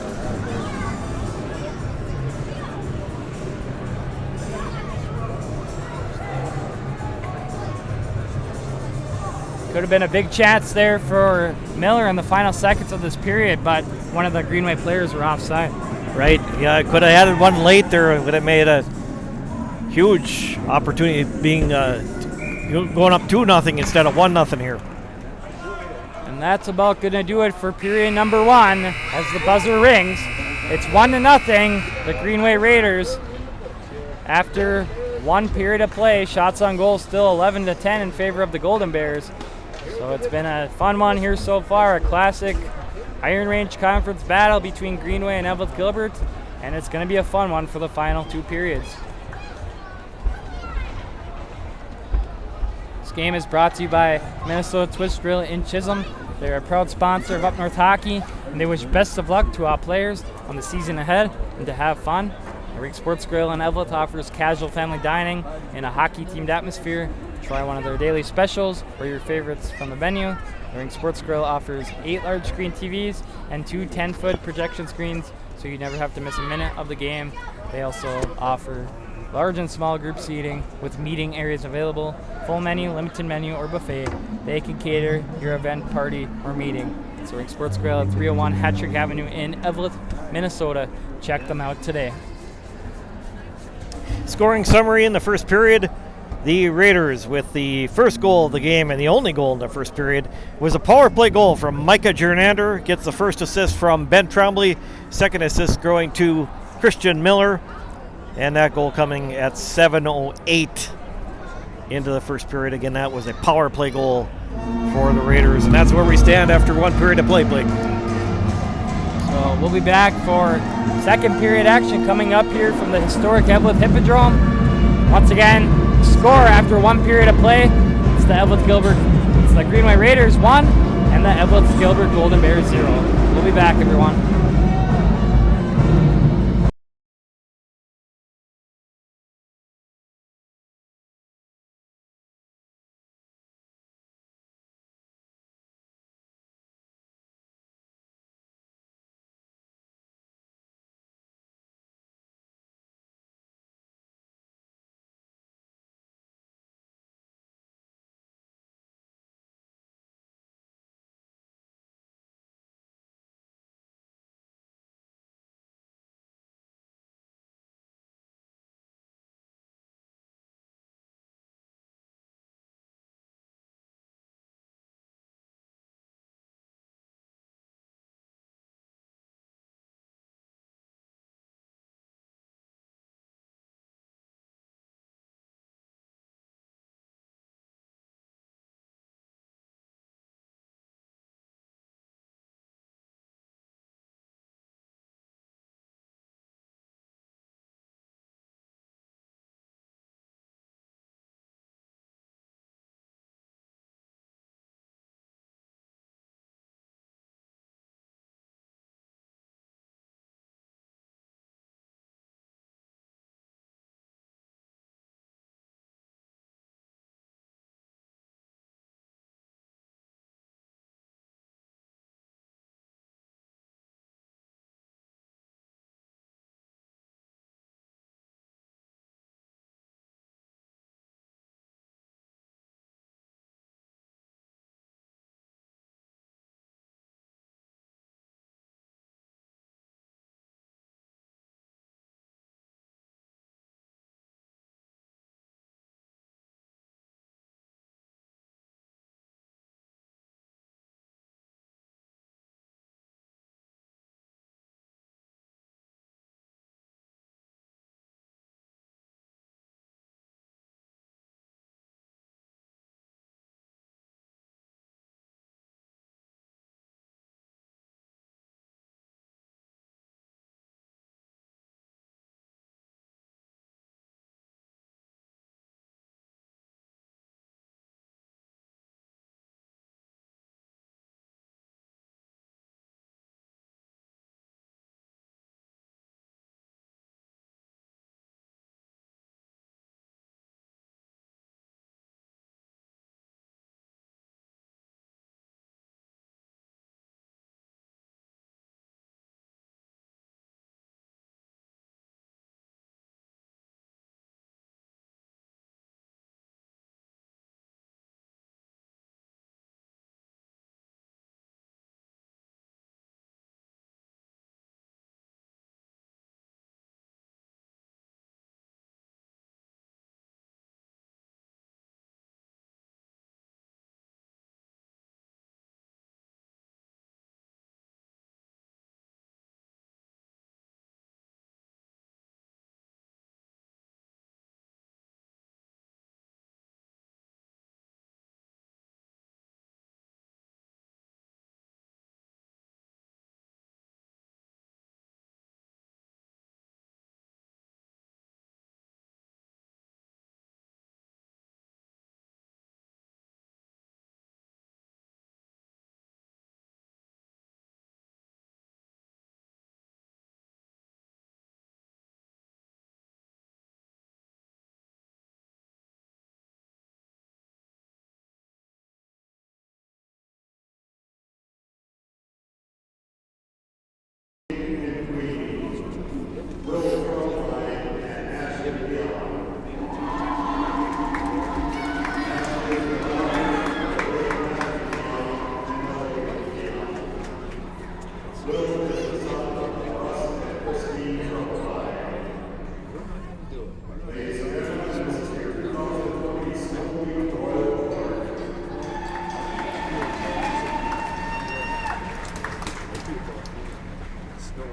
Could have been a big chance there for Miller in the final seconds of this period, but one of the Greenway players were offside. Right, yeah, could have added one late there. Would have made a huge opportunity being going up 2-0 instead of 1-0 here. And that's about going to do it for period number 1 as the buzzer rings. It's 1-0, the Greenway Raiders. After 1 period of play, shots on goal still 11-10 in favor of the Golden Bears. So it's been a fun one here so far, a classic Iron Range Conference battle between Greenway and Eveleth-Gilbert, and it's going to be a fun one for the final 2 periods. This game is brought to you by Minnesota Twist Grill in Chisholm. They're a proud sponsor of Up North Hockey, and they wish best of luck to all players on the season ahead and to have fun. The Rink Sports Grill in Eveleth offers casual family dining in a hockey-themed atmosphere. Try one of their daily specials or your favorites from the menu. The Rink Sports Grill offers 8 large screen TVs and 2 10-foot projection screens, so you never have to miss a minute of the game. They also offer large and small group seating with meeting areas available, full menu, limited menu, or buffet. They can cater your event, party, or meeting. It's the Rink Sports Grill at 301 Hattrick Avenue in Eveleth, Minnesota. Check them out today. Scoring summary in the first period. The Raiders with the first goal of the game and the only goal in the first period was a power play goal from Micah Jernander. Gets the first assist from Ben Trombley. Second assist going to Christian Miller. And that goal coming at 7:08 into the first period. Again, that was a power play goal for the Raiders. And that's where we stand after 1 period of play, Blake. So we'll be back for second period action coming up here from the historic Eveleth Hippodrome. Once again, score after 1 period of play. It's the Greenway Raiders 1 and the Eveleth-Gilbert Golden Bears 0. We'll be back, everyone.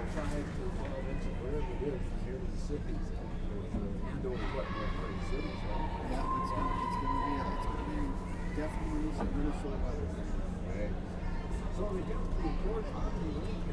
5 to 12 inches, whatever it is, from here to the cities. Indoor, what, the cities, right? Yeah, it's gonna be definitely some Minnesota weather. Right. So they got to report on the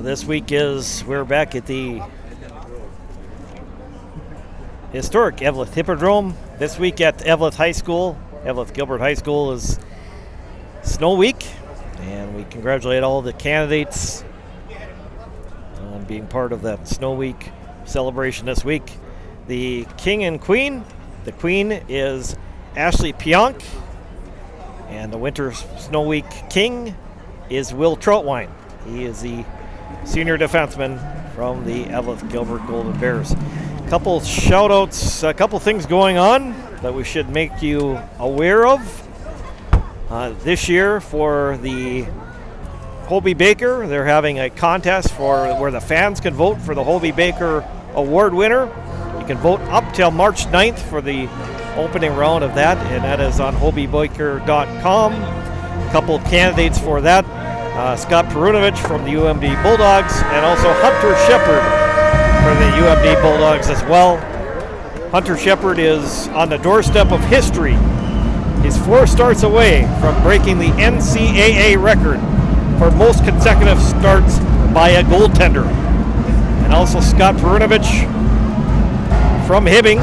This week we're back at the historic Eveleth Hippodrome. This week at Eveleth High School, Eveleth-Gilbert High School, is Snow Week, and we congratulate all the candidates on being part of that Snow Week celebration this week. The King and Queen. The Queen is Ashley Pionk, and the Winter Snow Week King is Will Troutwine. He is the senior defenseman from the Eveleth-Gilbert Golden Bears. A couple shout outs, a couple things going on that we should make you aware of. This year for the Hobie Baker, they're having a contest for where the fans can vote for the Hobie Baker Award winner. You can vote up till March 9th for the opening round of that, and that is on hobiebaker.com. A couple of candidates for that. Scott Perunovich from the UMD Bulldogs, and also Hunter Shepard for the UMD Bulldogs as well. Hunter Shepard is on the doorstep of history. He's 4 starts away from breaking the NCAA record for most consecutive starts by a goaltender. And also Scott Perunovich from Hibbing.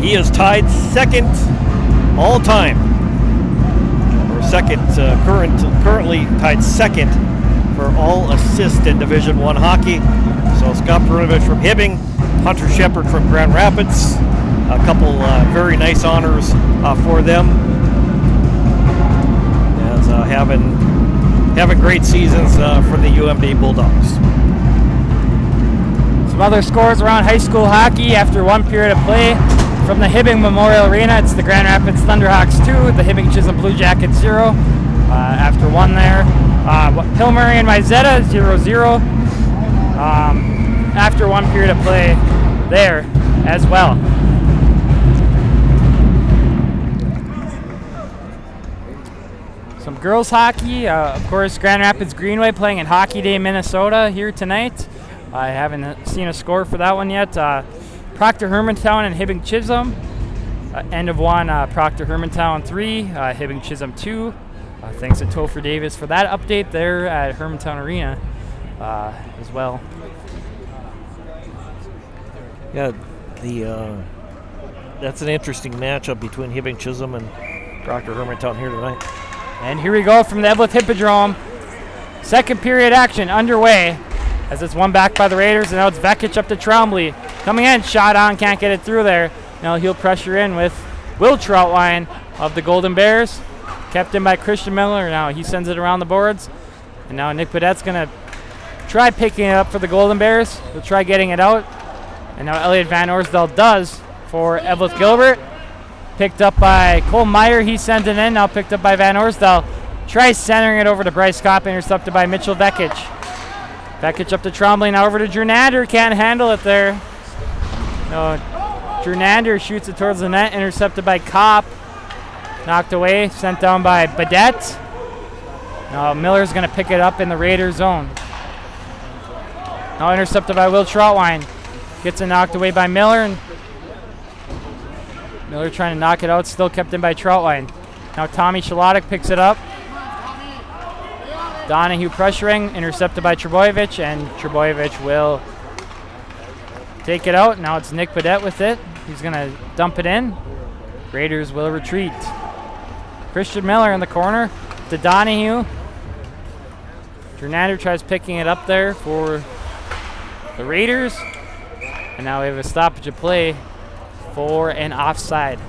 He is tied second all time. Currently tied second for all assists in Division I hockey. So Scott Perunovich from Hibbing, Hunter Shepard from Grand Rapids. A couple very nice honors for them, as having great seasons for the UMD Bulldogs. Some other scores around high school hockey after one period of play. From the Hibbing Memorial Arena, it's the Grand Rapids Thunderhawks 2, the Hibbing Chisholm Blue Jackets 0. After one there, Hill Murray and Myzetta 0-0. After one period of play there as well. Some girls hockey, of course, Grand Rapids Greenway playing in Hockey Day, Minnesota here tonight. I haven't seen a score for that one yet. Proctor Hermantown and Hibbing Chisholm. End of one, Proctor Hermantown 3, Hibbing Chisholm 2. Thanks to Topher Davis for that update there at Hermantown Arena as well. Yeah, that's an interesting matchup between Hibbing Chisholm and Proctor Hermantown here tonight. And here we go from the Eveleth Hippodrome. Second period action underway as it's won back by the Raiders, and now it's Vekic up to Trombley. Coming in, shot on, can't get it through there. Now he'll pressure in with Will Troutwine of the Golden Bears. Kept in by Christian Miller. Now he sends it around the boards. And now Nick Badette's going to try picking it up for the Golden Bears. He'll try getting it out. And now Elliot Van Orsdal does for Eveleth-Gilbert. Picked up by Cole Meyer. He sent it in. Now picked up by Van Orsdal. Tries centering it over to Bryce Kopp. Intercepted by Mitchell Vekic. Vekic up to Trombley. Now over to Jernander. Can't handle it there. No, Jernander shoots it towards the net. Intercepted by Kopp. Knocked away. Sent down by Badette. Now Miller's going to pick it up in the Raider zone. Now intercepted by Will Troutwine. Gets it knocked away by Miller. And Miller trying to knock it out. Still kept in by Troutwine. Now Tommy Shalotic picks it up. Donahue pressuring. Intercepted by Trebojevic. And Trebojevic will take it out. Now it's Nick Badette with it. He's going to dump it in. Raiders will retreat. Christian Miller in the corner to Donahue. Jernander tries picking it up there for the Raiders. And now we have a stoppage of play for an offside.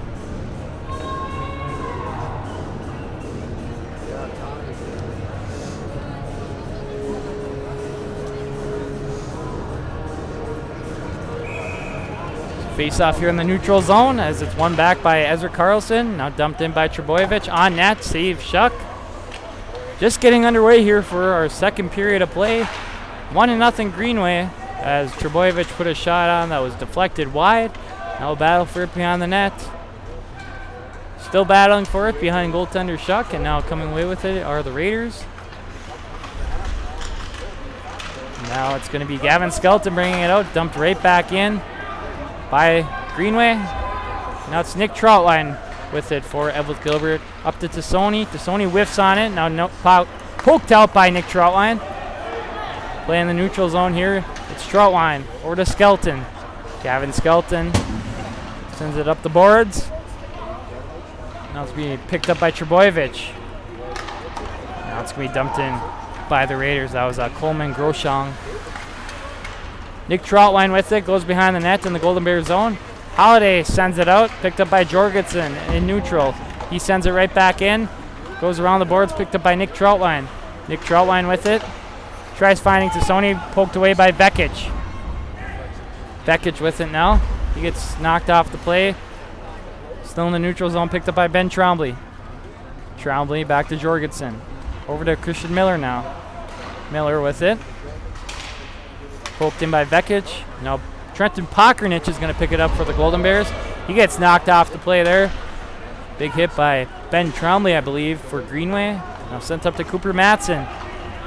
Face off here in the neutral zone as it's won back by Ezra Carlson. Now dumped in by Trebojevic. On net, save Shuck. Just getting underway here for our second period of play. 1-0 Greenway as Trebojevic put a shot on that was deflected wide. Now a battle for it behind the net. Still battling for it behind goaltender Shuck, and now coming away with it are the Raiders. Now it's going to be Gavin Skelton bringing it out. Dumped right back in by Greenway. Now it's Nick Troutwine with it for Eveleth-Gilbert. Up to Tassoni. Tassoni whiffs on it. Now no, poked out by Nick Troutwine. Playing the neutral zone here. It's Troutwine over to Skelton. Gavin Skelton sends it up the boards. Now it's being picked up by Trebojevic. Now it's going to be dumped in by the Raiders. That was Coleman Groshong. Nick Troutwine with it, goes behind the net in the Golden Bears zone. Holiday sends it out, picked up by Jorgensen in neutral. He sends it right back in, goes around the boards, picked up by Nick Troutwine. Nick Troutwine with it, tries finding Tassoni, poked away by Vekic. Vekic with it now. He gets knocked off the play. Still in the neutral zone, picked up by Ben Trombley. Trombley back to Jorgensen. Over to Christian Miller now. Miller with it. Poked in by Vekic. Now Trenton Pokernich is going to pick it up for the Golden Bears. He gets knocked off the play there. Big hit by Ben Trombley, I believe, for Greenway. Now sent up to Cooper Matson.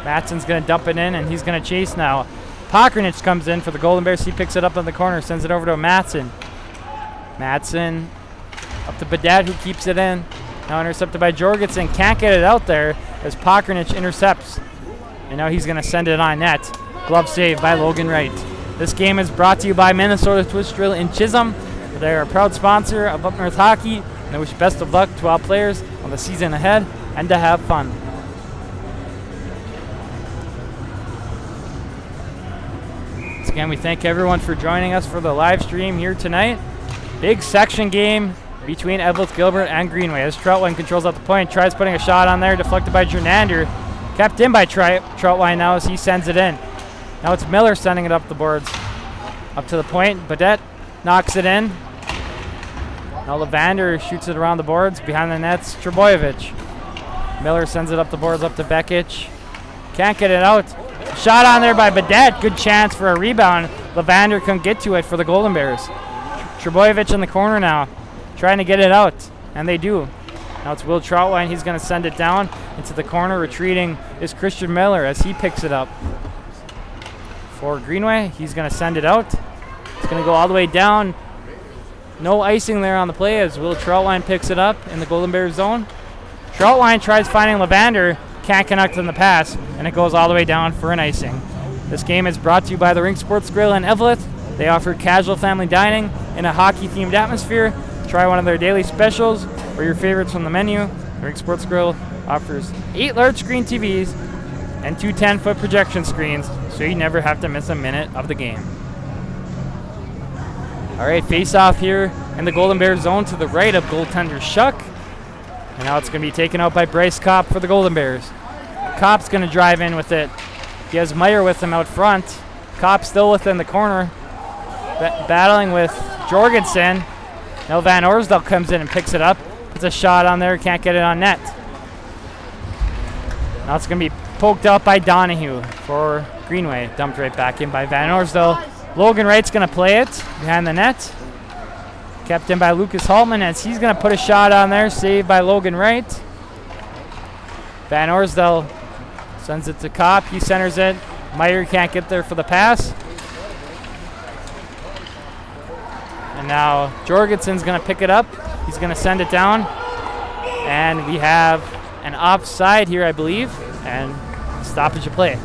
Matson's going to dump it in, and he's going to chase now. Pokernich comes in for the Golden Bears. He picks it up in the corner, sends it over to Matson. Matson up to Badet, who keeps it in. Now intercepted by Jorgensen. Can't get it out there as Pokernich intercepts. And now he's going to send it on net. Glove save by Logan Wright. This game is brought to you by Minnesota Twist Drill in Chisholm. They're a proud sponsor of Up North Hockey, and I wish best of luck to all players on the season ahead and to have fun. Once again, we thank everyone for joining us for the live stream here tonight. Big section game between Eveleth-Gilbert and Greenway. As Troutwine controls out the point, tries putting a shot on there, deflected by Jernander. Kept in by Troutwine now as he sends it in. Now it's Miller sending it up the boards. Up to the point. Badet knocks it in. Now Levander shoots it around the boards. Behind the nets, Trebojevic. Miller sends it up the boards up to Vekic. Can't get it out. Shot on there by Badet. Good chance for a rebound. Levander couldn't get to it for the Golden Bears. Trebojevic in the corner now, trying to get it out. And they do. Now it's Will Troutwine. He's going to send it down into the corner. Retreating is Christian Miller as he picks it up. For Greenway, he's going to send it out. It's going to go all the way down. No icing there on the play as Will Troutwine picks it up in the Golden Bears zone. Troutwine tries finding Levander, can't connect on the pass, and it goes all the way down for an icing. This game is brought to you by the Rink Sports Grill in Eveleth. They offer casual family dining in a hockey-themed atmosphere. Try one of their daily specials or your favorites from the menu. The Rink Sports Grill offers 8 large screen TVs and 2 10-foot projection screens, so you never have to miss a minute of the game. All right, face-off here in the Golden Bears zone to the right of goaltender Shuck. And now it's going to be taken out by Bryce Kopp for the Golden Bears. Kopp's going to drive in with it. He has Meyer with him out front. Kopp still within the corner, battling with Jorgensen. Now Van Orsdal comes in and picks it up. Puts a shot on there, can't get it on net. Now it's going to be poked out by Donahue for Greenway. Dumped right back in by Van Orsdal. Logan Wright's going to play it behind the net. Kept in by Lucas Haltman as he's going to put a shot on there. Saved by Logan Wright. Van Orsdal sends it to Kopp. He centers it. Meyer can't get there for the pass. And now Jorgensen's going to pick it up. He's going to send it down. And we have an offside here, I believe. And stoppage of play.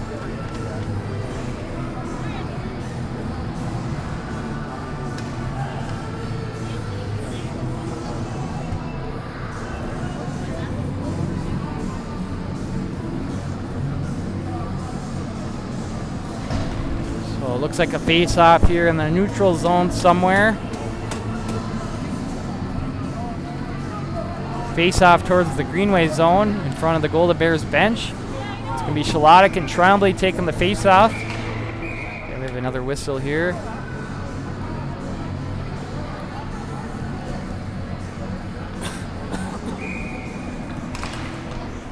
So it looks like a face-off here in the neutral zone somewhere. Face-off towards the Greenway zone in front of the Golden Bears bench. It's going to be Shalodic and Trombley taking the face-off. Okay, we have another whistle here.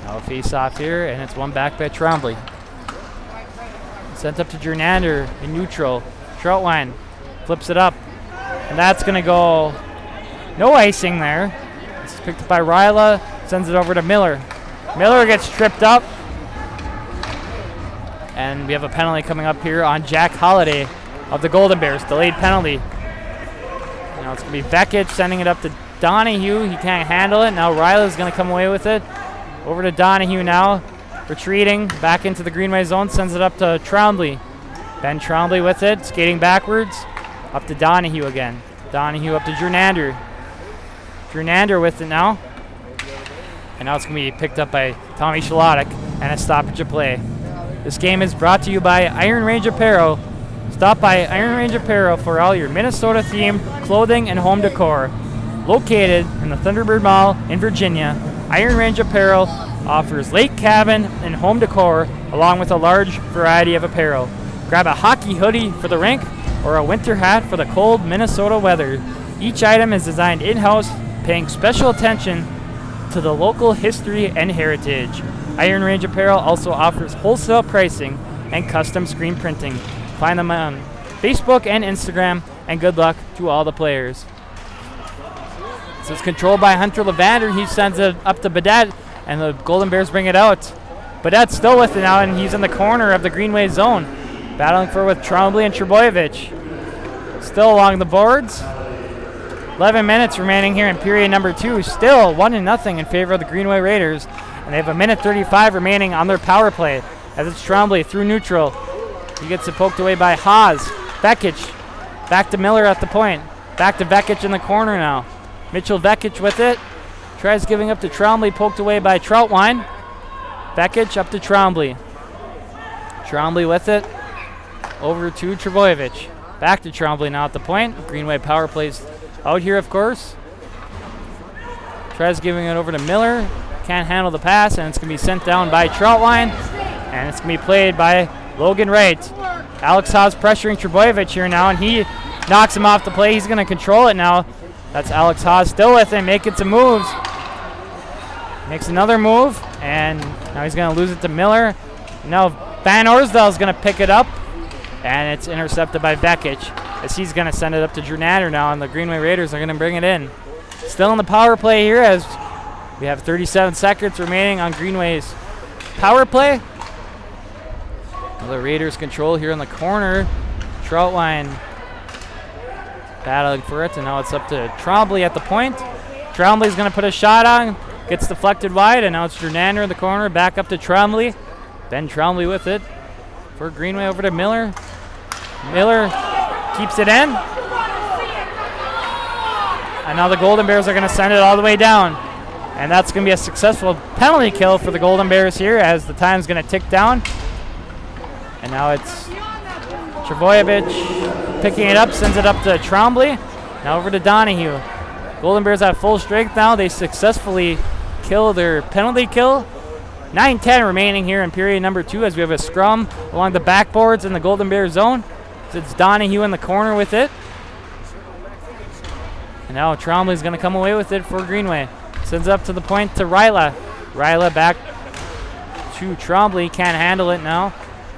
Now a face-off here, and it's one back by Trombley. Sent up to Jernander in neutral. Troutwine flips it up, and that's going to go no icing there. It's picked up by Ryla, sends it over to Miller. Miller gets tripped up. And we have a penalty coming up here on Jack Holliday of the Golden Bears. Delayed penalty. Now it's going to be Vekic sending it up to Donahue. He can't handle it. Now Ryla's going to come away with it. Over to Donahue now. retreating back into the Greenway zone, sends it up to Trombley. Ben Trombley with it, skating backwards, up to Donahue again. Donahue up to Jernander. Jernander with it now. And now it's going to be picked up by Tommy Shalotic and a stoppage of play. This game is brought to you by Iron Range Apparel. Stop by Iron Range Apparel for all your Minnesota-themed clothing and home decor. Located in the Thunderbird Mall in Virginia, Iron Range Apparel offers lake cabin and home decor along with a large variety of apparel. Grab a hockey hoodie for the rink or a winter hat for the cold Minnesota weather. Each item is designed in-house, paying special attention to the local history and heritage. Iron Range Apparel also offers wholesale pricing and custom screen printing. Find them on Facebook and Instagram, and good luck to all the players. So it's controlled by Hunter Levander. He sends it up to Badette, and the Golden Bears bring it out. Badette's still with it now, and he's in the corner of the Greenway zone, battling for it with Trombley and Trebojevic. Still along the boards. 11 minutes remaining here in period number 2. Still 1-0 in favor of the Greenway Raiders. And they have 1:35 remaining on their power play as it's Trombley through neutral. He gets it poked away by Haas. Vekic back to Miller at the point. Back to Vekic in the corner now. Mitchell Vekic with it. Tries giving up to Trombley, poked away by Troutwine. Vekic up to Trombley. Trombley with it. Over to Trebojevic. Back to Trombley now at the point. Greenway power plays out here, of course. Tries giving it over to Miller. Can't handle the pass, and it's going to be sent down by Troutwine. And it's going to be played by Logan Wright. Alex Haas pressuring Trebojevic here now, and he knocks him off the play. He's going to control it now. That's Alex Haas still with him, making some moves. Makes another move, and now he's going to lose it to Miller. Now Van Orsdale is going to pick it up, and it's intercepted by Vekic, as he's going to send it up to Jernander now, and the Greenway Raiders are going to bring it in. Still in the power play here as we have 37 seconds remaining on Greenway's power play. The Raiders control here in the corner. Troutwine battling for it, and now it's up to Trombley at the point. Trombley's going to put a shot on, gets deflected wide, and now it's Jernander in the corner, back up to Trombley. Ben Trombley with it for Greenway over to Miller. Miller keeps it in. And now the Golden Bears are going to send it all the way down. And that's going to be a successful penalty kill for the Golden Bears here as the time's going to tick down. And now it's Trebojevic picking it up, sends it up to Trombley. Now over to Donahue. Golden Bears at full strength now. They successfully kill their penalty kill. 9:10 remaining here in period number 2 as we have a scrum along the backboards in the Golden Bears zone. So it's Donahue in the corner with it. And now Trombley's going to come away with it for Greenway. Sends up to the point to Ryla. Ryla back to Trombley. Can't handle it now.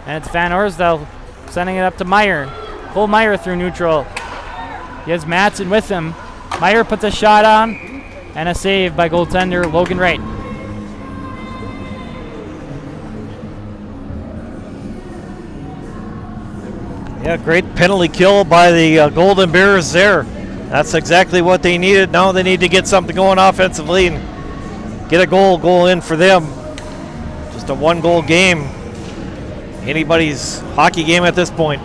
And it's Van Orsdale sending it up to Meyer. Pull Meyer through neutral. He has Madsen with him. Meyer puts a shot on. And a save by goaltender Logan Wright. Yeah, great penalty kill by the Golden Bears there. That's exactly what they needed. Now they need to get something going offensively and get a goal in for them. Just a one-goal game. Anybody's hockey game at this point.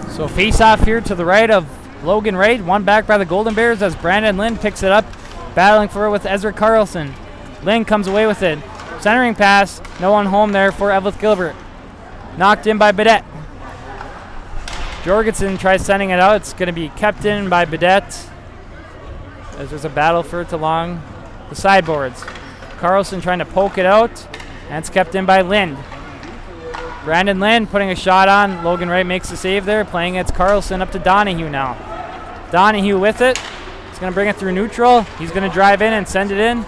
So face-off here to the right of Logan Wright. One back by the Golden Bears as Brandon Lynn picks it up, battling for it with Ezra Carlson. Lynn comes away with it. Centering pass. No one home there for Eveleth-Gilbert. Knocked in by Badette. Jorgensen tries sending it out. It's going to be kept in by Badette as there's a battle for it along the sideboards. Carlson trying to poke it out, and it's kept in by Lind. Brandon Lind putting a shot on. Logan Wright makes the save there, playing against Carlson up to Donahue now. Donahue with it. He's going to bring it through neutral. He's going to drive in and send it in.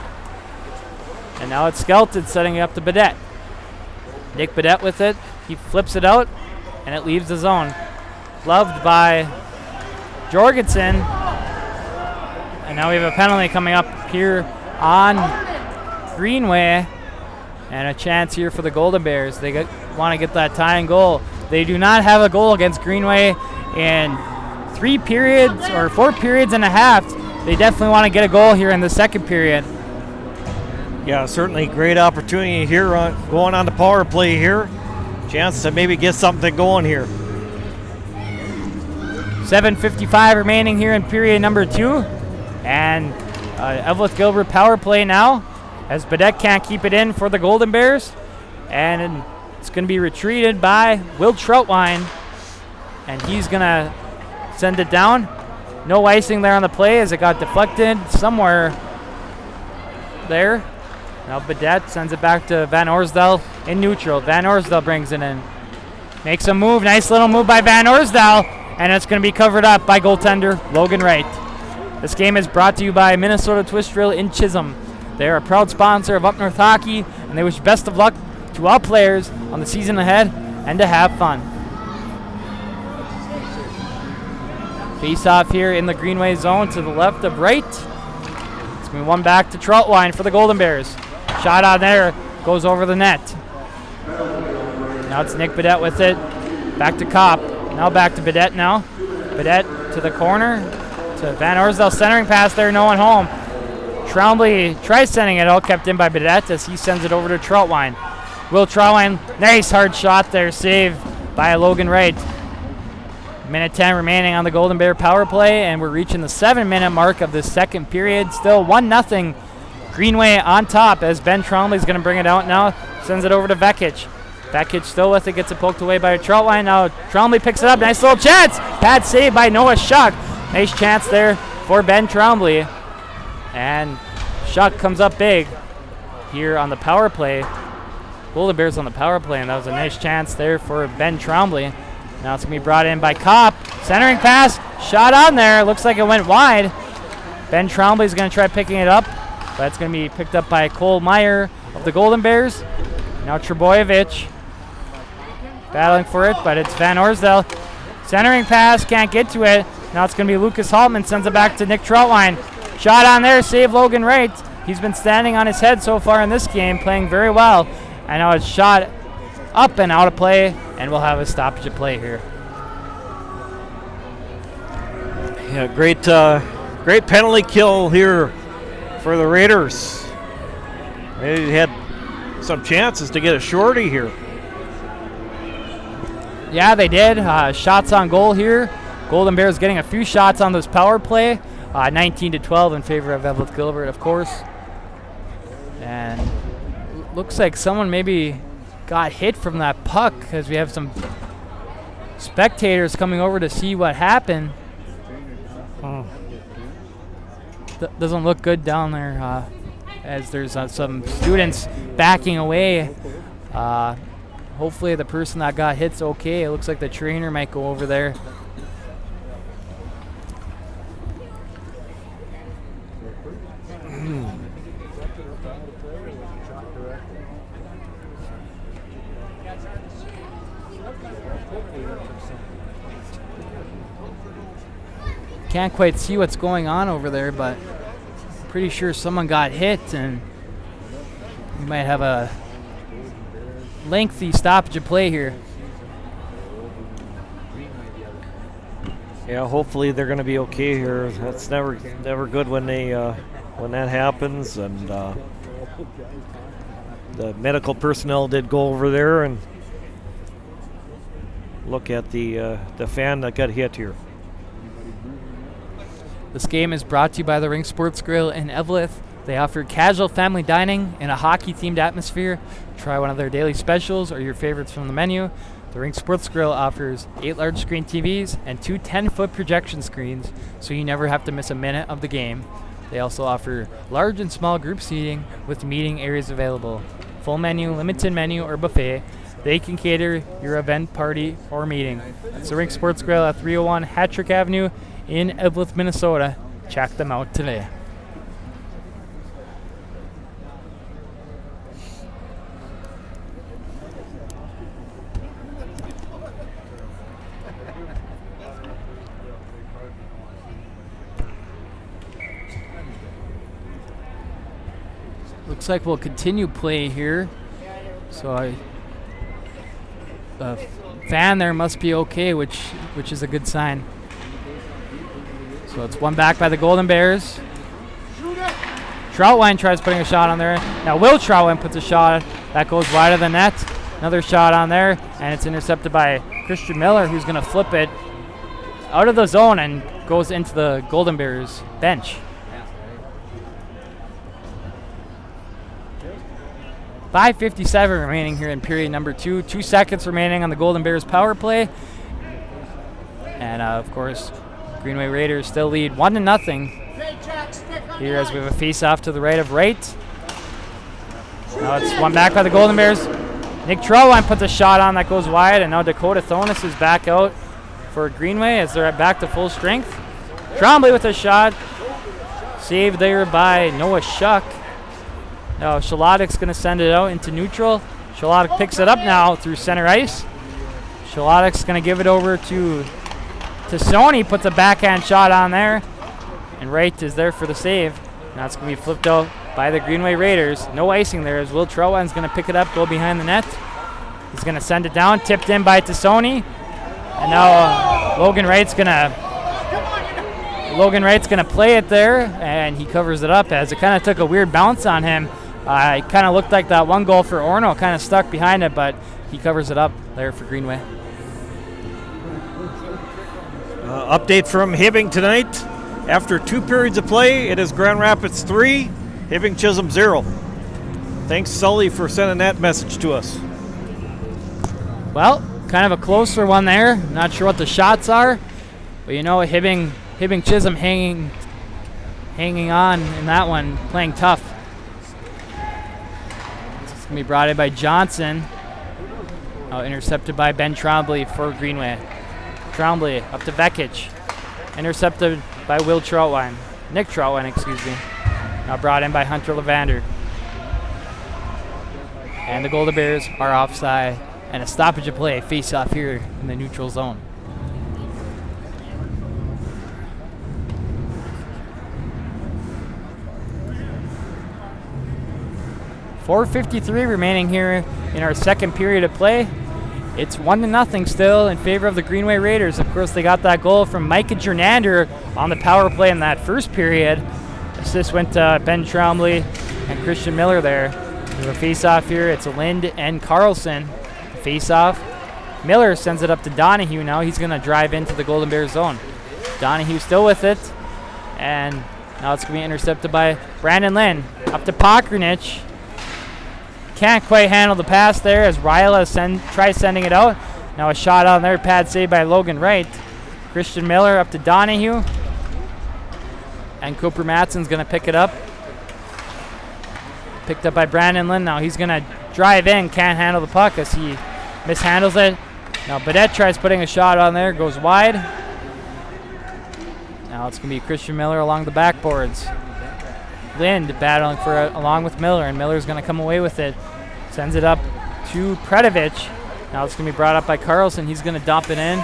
And now it's Skelton setting it up to Badette. Nick Badette with it. He flips it out, and it leaves the zone. Loved by Jorgensen. And now we have a penalty coming up here on Greenway. And a chance here for the Golden Bears. They want to get that tying goal. They do not have a goal against Greenway in 3 periods or 4 periods and a half. They definitely want to get a goal here in the second period. Yeah, certainly great opportunity here going on the power play here. Chance to maybe get something going here. 7:55 remaining here in period number 2. And Eveleth-Gilbert power play now as Badette can't keep it in for the Golden Bears. And it's going to be retreated by Will Troutwine. And he's going to send it down. No icing there on the play as it got deflected somewhere there. Now Badette sends it back to Van Orsdal in neutral. Van Orsdal brings it in. Makes a move. Nice little move by Van Orsdal. And it's going to be covered up by goaltender Logan Wright. This game is brought to you by Minnesota Twist Drill in Chisholm. They are a proud sponsor of Up North Hockey, and they wish best of luck to all players on the season ahead and to have fun. Face off here in the Greenway zone to the left of Wright. It's going to be one back to Troutwine for the Golden Bears. Shot on there, goes over the net. Now it's Nick Badette with it. Back to Kopp. Now back to Badette now. Badette to the corner. To Van Orsdal centering pass there, no one home. Trombley tries sending it out, kept in by Badette as he sends it over to Troutwine. Will Troutwine, nice hard shot there, saved by Logan Wright. Minute 10 remaining on the Golden Bear power play, and we're reaching the 7-minute mark of the second period. Still 1-0 Greenway on top as Ben Trombley's going to bring it out now. Sends it over to Vekic. Vekic still with it, gets it poked away by Troutwine. Now Trombley picks it up, nice little chance. Bad save by Noah Schuck. Nice chance there for Ben Trombley. And Schuck comes up big here on the power play. Golden Bears on the power play, and that was a nice chance there for Ben Trombley. Now it's going to be brought in by Kopp. Centering pass, shot on there. Looks like it went wide. Ben Trombley's going to try picking it up, but it's going to be picked up by Cole Meyer of the Golden Bears. Now Trebojevic battling for it, but it's Van Orsdal. Centering pass, can't get to it. Now it's going to be Lucas Haltman, sends it back to Nick Troutwine. Shot on there, save Logan Wright. He's been standing on his head so far in this game, playing very well. And now it's shot up and out of play, and we'll have a stoppage of play here. Yeah, great penalty kill here for the Raiders. They had some chances to get a shorty here. Yeah, they did. Shots on goal here. Golden Bears getting a few shots on this power play. 19-12 in favor of Eveleth-Gilbert, of course. And looks like someone maybe got hit from that puck because we have some spectators coming over to see what happened. Doesn't look good down there as there's some students backing away. Hopefully the person that got hit's okay. It looks like the trainer might go over there. Can't quite see what's going on over there, but pretty sure someone got hit, and we might have a lengthy stoppage of play here. Yeah, hopefully they're going to be okay here. That's never good when they when that happens, and the medical personnel did go over there and look at the fan that got hit here. This game is brought to you by the Ring Sports Grill in Eveleth. They offer casual family dining in a hockey-themed atmosphere. Try one of their daily specials or your favorites from the menu. The Ring Sports Grill offers 8 large screen TVs and 2 10-foot projection screens, so you never have to miss a minute of the game. They also offer large and small group seating with meeting areas available. Full menu, limited menu, or buffet. They can cater your event, party, or meeting. It's the Ring Sports Grill at 301 Hattrick Avenue in Eveleth, Minnesota. Check them out today. Looks like we'll continue play here. So the fan there must be okay, which is a good sign. So it's one back by the Golden Bears. Troutwine tries putting a shot on there. Now Will Troutwine puts a shot that goes wide of the net. Another shot on there, and it's intercepted by Christian Miller, who's going to flip it out of the zone and goes into the Golden Bears bench. 5:57 remaining here in period number 2. 2 seconds remaining on the Golden Bears power play. And of course, Greenway Raiders still lead 1-0 here as we have a face-off to the right of right. Now it's one back by the Golden Bears. Nick Troutwine puts a shot on that goes wide, and now Dakota Thonis is back out for Greenway as they're back to full strength. Trombley with a shot. Saved there by Noah Shuck. Now Shalodik's going to send it out into neutral. Shalodik picks it up now through center ice. Shalodik's going to give it over to Sony, puts a backhand shot on there. And Wright is there for the save. Now it's going to be flipped out by the Greenway Raiders. No icing there as Will Troutwine's going to pick it up, go behind the net. He's going to send it down, tipped in by Tassoni. And now Logan Wright's going to play it there, and he covers it up as it kind of took a weird bounce on him. It kind of looked like that one goal for Orno, kind of stuck behind it, but he covers it up there for Greenway. Update from Hibbing tonight. After 2 periods of play, it is Grand Rapids 3, Hibbing Chisholm 0. Thanks, Sully, for sending that message to us. Well, kind of a closer one there. Not sure what the shots are, but you know, Hibbing Chisholm hanging on in that one, playing tough. It's going to be brought in by Johnson. Intercepted by Ben Trombley for Greenway. Trombley up to Vekic. Intercepted by Will Troutwine. Nick Troutwine, excuse me. Now brought in by Hunter Levander. And the Golden Bears are offside. And a stoppage of play, face off here in the neutral zone. .453 remaining here in our second period of play. It's 1-0 still in favor of the Greenway Raiders. Of course, they got that goal from Micah Jernander on the power play in that first period. Assist went to Ben Trombley and Christian Miller there. There's a face-off here. It's Lind and Carlson. Face-off. Miller sends it up to Donahue now. He's going to drive into the Golden Bears zone. Donahue still with it. And now it's going to be intercepted by Brandon Lind. Up to Pokernich. Can't quite handle the pass there as Ryla tries sending it out. Now a shot on there, pad save by Logan Wright. Christian Miller up to Donahue. And Cooper Matson's going to pick it up. Picked up by Brandon Lind now. He's going to drive in, can't handle the puck as he mishandles it. Now Badette tries putting a shot on there, goes wide. Now it's going to be Christian Miller along the backboards. Lind battling for it along with Miller, and Miller's going to come away with it. Sends it up to Predovic. Now it's going to be brought up by Carlson. He's going to dump it in,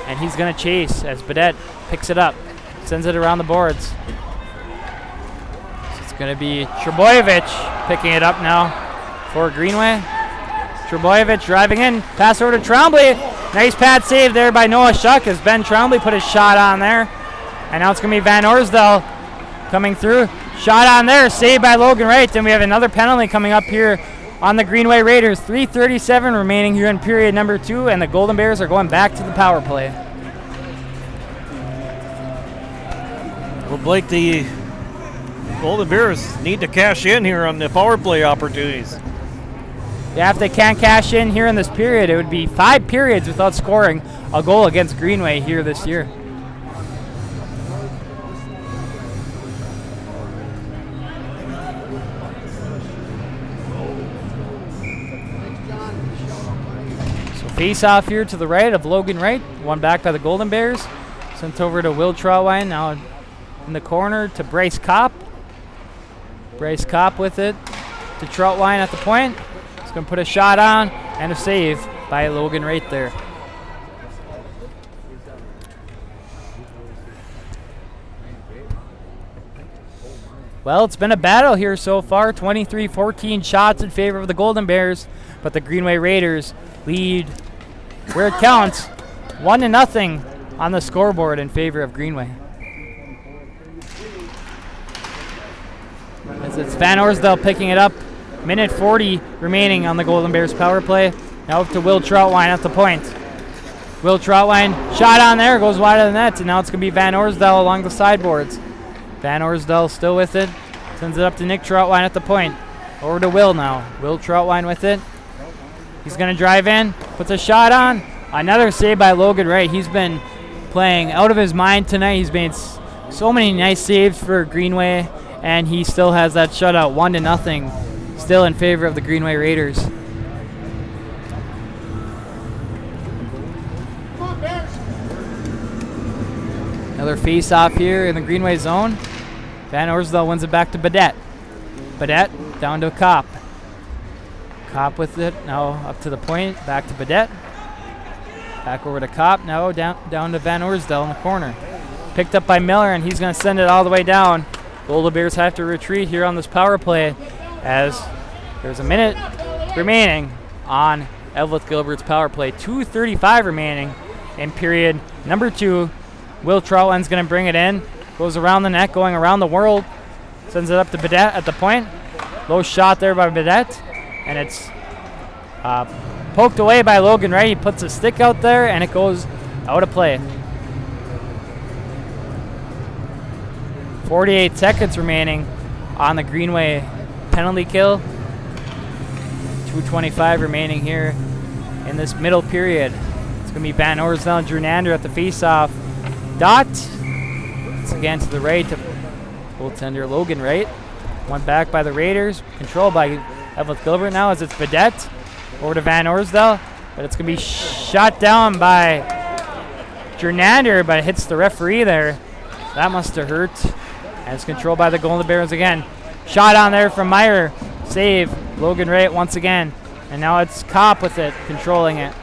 and he's going to chase as Badette picks it up. Sends it around the boards. So it's going to be Trebojevic picking it up now for Greenway. Trebojevic driving in. Pass over to Trombley. Nice pad save there by Noah Shuck as Ben Trombley put his shot on there. And now it's going to be Van Orsdal coming through. Shot on there, saved by Logan Wright. And we have another penalty coming up here on the Greenway Raiders. 3:37 remaining here in period number 2, and the Golden Bears are going back to the power play. Well, Blake, the Golden Bears need to cash in here on the power play opportunities. Yeah, if they can't cash in here in this period, it would be 5 periods without scoring a goal against Greenway here this year. Face off here to the right of Logan Wright. One back by the Golden Bears. Sent over to Will Trowine. Now in the corner to Bryce Kopp. Bryce Kopp with it to Troutwine at the point. He's going to put a shot on and a save by Logan Wright there. Well, it's been a battle here so far. 23-14 shots in favor of the Golden Bears, but the Greenway Raiders lead where it counts, 1-0 on the scoreboard in favor of Greenway. So it's Van Orsdale picking it up. Minute 40 remaining on the Golden Bears power play. Now up to Will Troutwine at the point. Will Troutwine, shot on there, goes wide of the net, and now it's going to be Van Orsdale along the sideboards. Van Orsdale still with it. Sends it up to Nick Troutwine at the point. Over to Will now. Will Troutwine with it. He's going to drive in, puts a shot on. Another save by Logan Wright. He's been playing out of his mind tonight. He's made so many nice saves for Greenway, and he still has that shutout 1-0, still in favor of the Greenway Raiders. Another face-off here in the Greenway zone. Van Orsdale wins it back to Badette. Badette down to Kopp. Kopp with it, now up to the point, back to Badette. Back over to Kopp, now down to Van Orsdale in the corner. Picked up by Miller, and he's going to send it all the way down. Golden Bears have to retreat here on this power play as there's a minute remaining on Eveleth-Gilbert's power play. 2:35 remaining in period number 2. Will Troutwine's going to bring it in. Goes around the net, going around the world. Sends it up to Badette at the point. Low shot there by Badette. And it's poked away by Logan Wright. He puts a stick out there, and it goes out of play. 48 seconds remaining on the Greenway penalty kill. 2:25 remaining here in this middle period. It's going to be Van Orsdale and Drew Nander at the face-off dot. It's again to the right to goaltender Logan Wright. One back by the Raiders, controlled by Eveleth-Gilbert now as it's Badette. Over to Van Orsdale, but it's going to be shot down by Jernander, but it hits the referee there. That must have hurt. And it's controlled by the Golden Bears again. Shot on there from Meyer. Save. Logan Wright once again. And now it's Kopp with it, controlling it.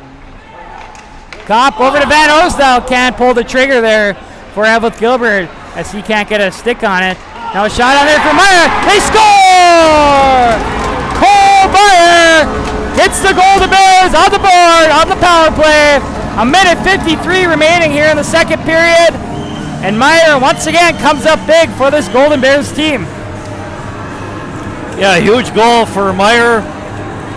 Kopp over to Van Orsdale. Can't pull the trigger there for Eveleth-Gilbert as he can't get a stick on it. Now a shot on there from Meyer. They score! Cole Meyer hits the Golden Bears on the board on the power play. A minute 53 remaining here in the second period. And Meyer once again comes up big for this Golden Bears team. Yeah, huge goal for Meyer.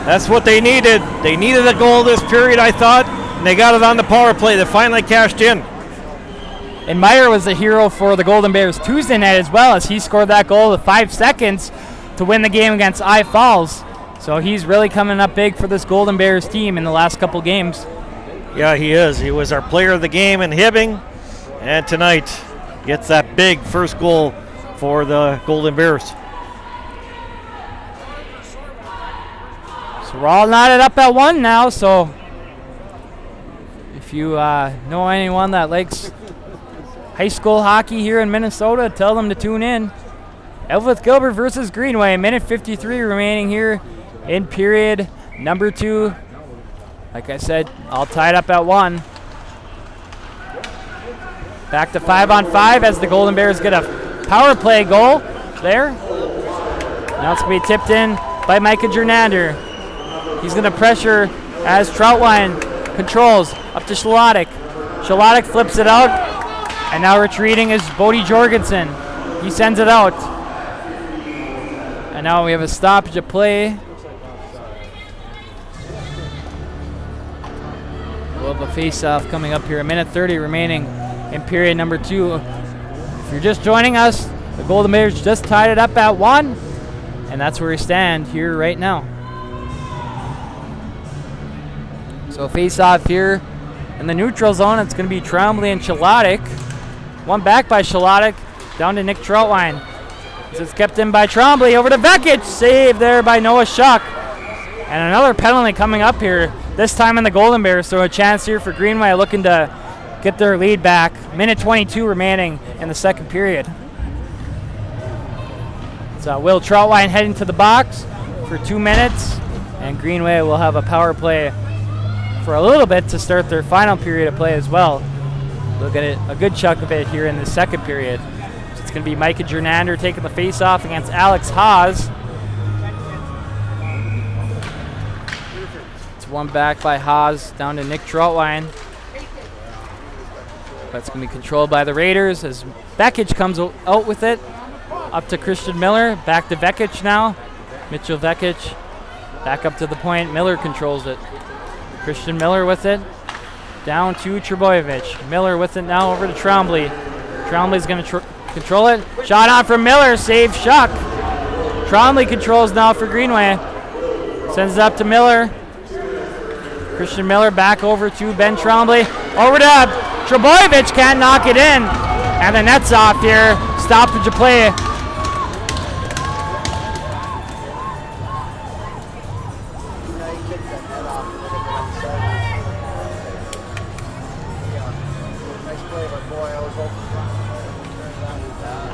That's what they needed. They needed a goal this period, I thought, and they got it on the power play. They finally cashed in. And Meyer was the hero for the Golden Bears Tuesday night as well, as he scored that goal with 5 seconds to win the game against I Falls. So he's really coming up big for this Golden Bears team in the last couple games. Yeah, he is. He was our player of the game in Hibbing, and tonight gets that big first goal for the Golden Bears. So we're all knotted up at 1 now, so if you know anyone that likes high school hockey here in Minnesota, tell them to tune in. Eveleth-Gilbert versus Greenway, minute 53 remaining here in period number 2. Like I said, all tied up at 1. Back to 5-on-5 as the Golden Bears get a power play goal there. Now it's going to be tipped in by Micah Jernander. He's going to pressure as Troutwine controls up to Shalotic. Shalotic flips it out, and now retreating is Bodie Jorgensen. He sends it out. And now we have a stoppage of play. We'll have a face-off coming up here. A minute 30 remaining in period number 2. If you're just joining us, the Golden Bears just tied it up at 1, and that's where we stand here right now. So face-off here in the neutral zone. It's going to be Trombley and Shalotic. One back by Shalotic, down to Nick Troutwine. It's kept in by Trombley, over to Vekic. Save there by Noah Schuck. And another penalty coming up here, this time in the Golden Bears. So a chance here for Greenway looking to get their lead back. Minute 22 remaining in the second period. So Will Troutwine heading to the box for 2 minutes. And Greenway will have a power play for a little bit to start their final period of play as well. Look at it, a good chunk of it here in the second period. So it's going to be Micah Jernander taking the face-off against Alex Haas. It's one back by Haas down to Nick Troutwine. That's going to be controlled by the Raiders as Vekic comes out with it. up to Christian Miller. Back to Vekic now. Mitchell Vekic back up to the point. Miller controls it. Christian Miller with it. Down to Trebojevic. Miller with it now over to Trombley. Trombley's going to control it. Shot on from Miller. Save Shuck. Trombley controls now for Greenway. Sends it up to Miller. Christian Miller back over to Ben Trombley. Over to Trebojevic. Can't knock it in. And the net's off here. Stoppage of play.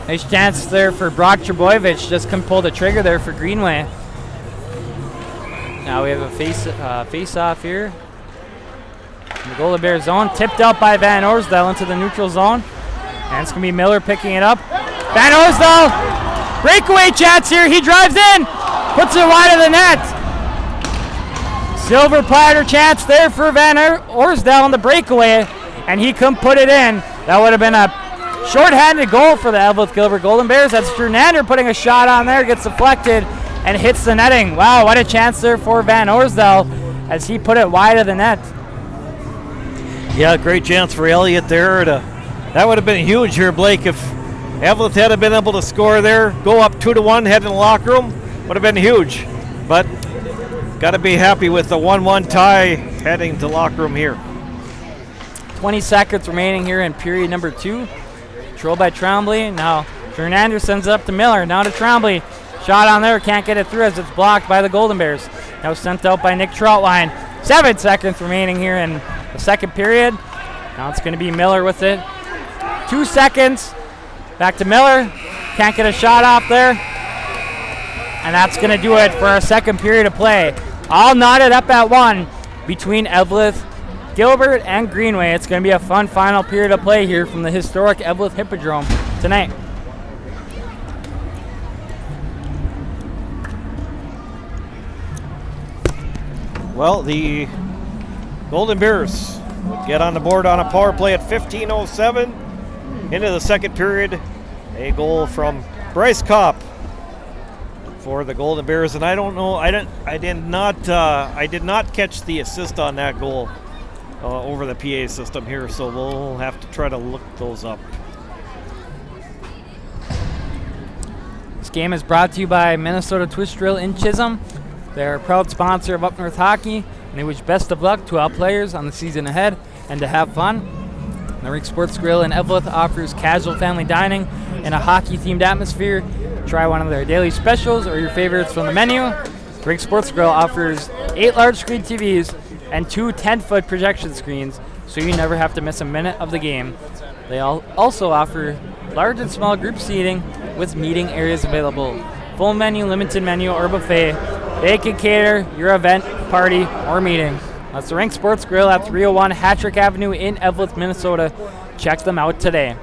Nice chance there for Brock Trebojevic. Just couldn't pull the trigger there for Greenway. Now we have a face-off here. In the Golden Bear zone. Tipped up by Van Orsdale into the neutral zone. And it's going to be Miller picking it up. Van Orsdale! Breakaway chance here. He drives in. Puts it wide of the net. Silver platter chance there for Van Orsdale on the breakaway. And he couldn't put it in. That would have been a short-handed goal for the Eveleth-Gilbert Golden Bears. That's Jernander putting a shot on there, gets deflected, and hits the netting. Wow, what a chance there for Van Orsdale as he put it wide of the net. Yeah, great chance for Elliott there. That would have been huge here, Blake, if Eveleth had been able to score there, go up 2-1, head in the locker room, would have been huge. But got to be happy with the 1-1 tie heading to locker room here. 20 seconds remaining here in period number 2. Controlled by Trombley. Now Jernander sends it up to Miller. Now to Trombley. Shot on there. Can't get it through as it's blocked by the Golden Bears. Now sent out by Nick Troutline. 7 seconds remaining here in the second period. Now it's going to be Miller with it. 2 seconds. Back to Miller. Can't get a shot off there. And that's going to do it for our second period of play. All knotted up at 1 between Eveleth-Gilbert and Greenway. It's going to be a fun final period of play here from the historic Eveleth Hippodrome tonight. Well, the Golden Bears would get on the board on a power play at 15:07 into the second period. A goal from Bryce Kopp for the Golden Bears, and I don't know. I did not catch the assist on that goal over the PA system here, so we'll have to try to look those up. This game is brought to you by Minnesota Twist Drill in Chisholm. They're a proud sponsor of Up North Hockey, and they wish best of luck to all players on the season ahead and to have fun. The Rink Sports Grill in Eveleth offers casual family dining in a hockey-themed atmosphere. Try one of their daily specials or your favorites from the menu. The Rink Sports Grill offers 8 large-screen TVs and 2 10-foot projection screens, so you never have to miss a minute of the game. They also offer large and small group seating with meeting areas available. Full menu, limited menu, or buffet. They can cater your event, party, or meeting. That's the Rink Sports Grill at 301 Hattrick Avenue in Eveleth, Minnesota. Check them out today.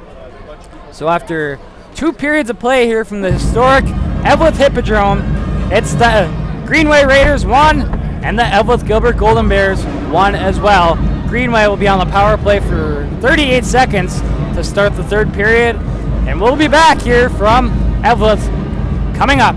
So after 2 periods of play here from the historic Eveleth Hippodrome, it's the Greenway Raiders 1 and the Eveleth-Gilbert Golden Bears 1 as well. Greenway will be on the power play for 38 seconds to start the third period, and we'll be back here from Eveleth coming up.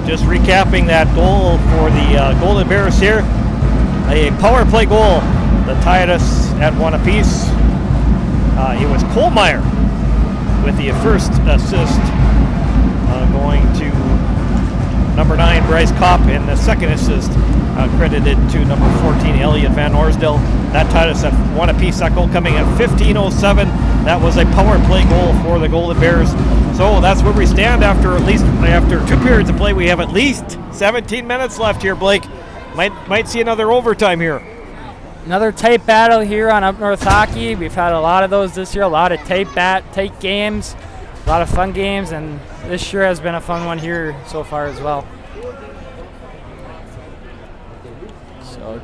just recapping that goal for the Golden Bears here. A power play goal that tied us at 1 apiece. It was Kohlmeyer with the first assist, going to number 9, Bryce Kopp, and the second assist credited to number 14, Elliot Van Orsdale. That tied us at 1 apiece. That goal coming at 15:07. That was a power play goal for the Golden Bears. So that's where we stand after 2 periods of play. We have at least 17 minutes left here, Blake. Might see another overtime here. Another tight battle here on Up North Hockey. We've had a lot of those this year, a lot of tight games, a lot of fun games, and this sure has been a fun one here so far as well. So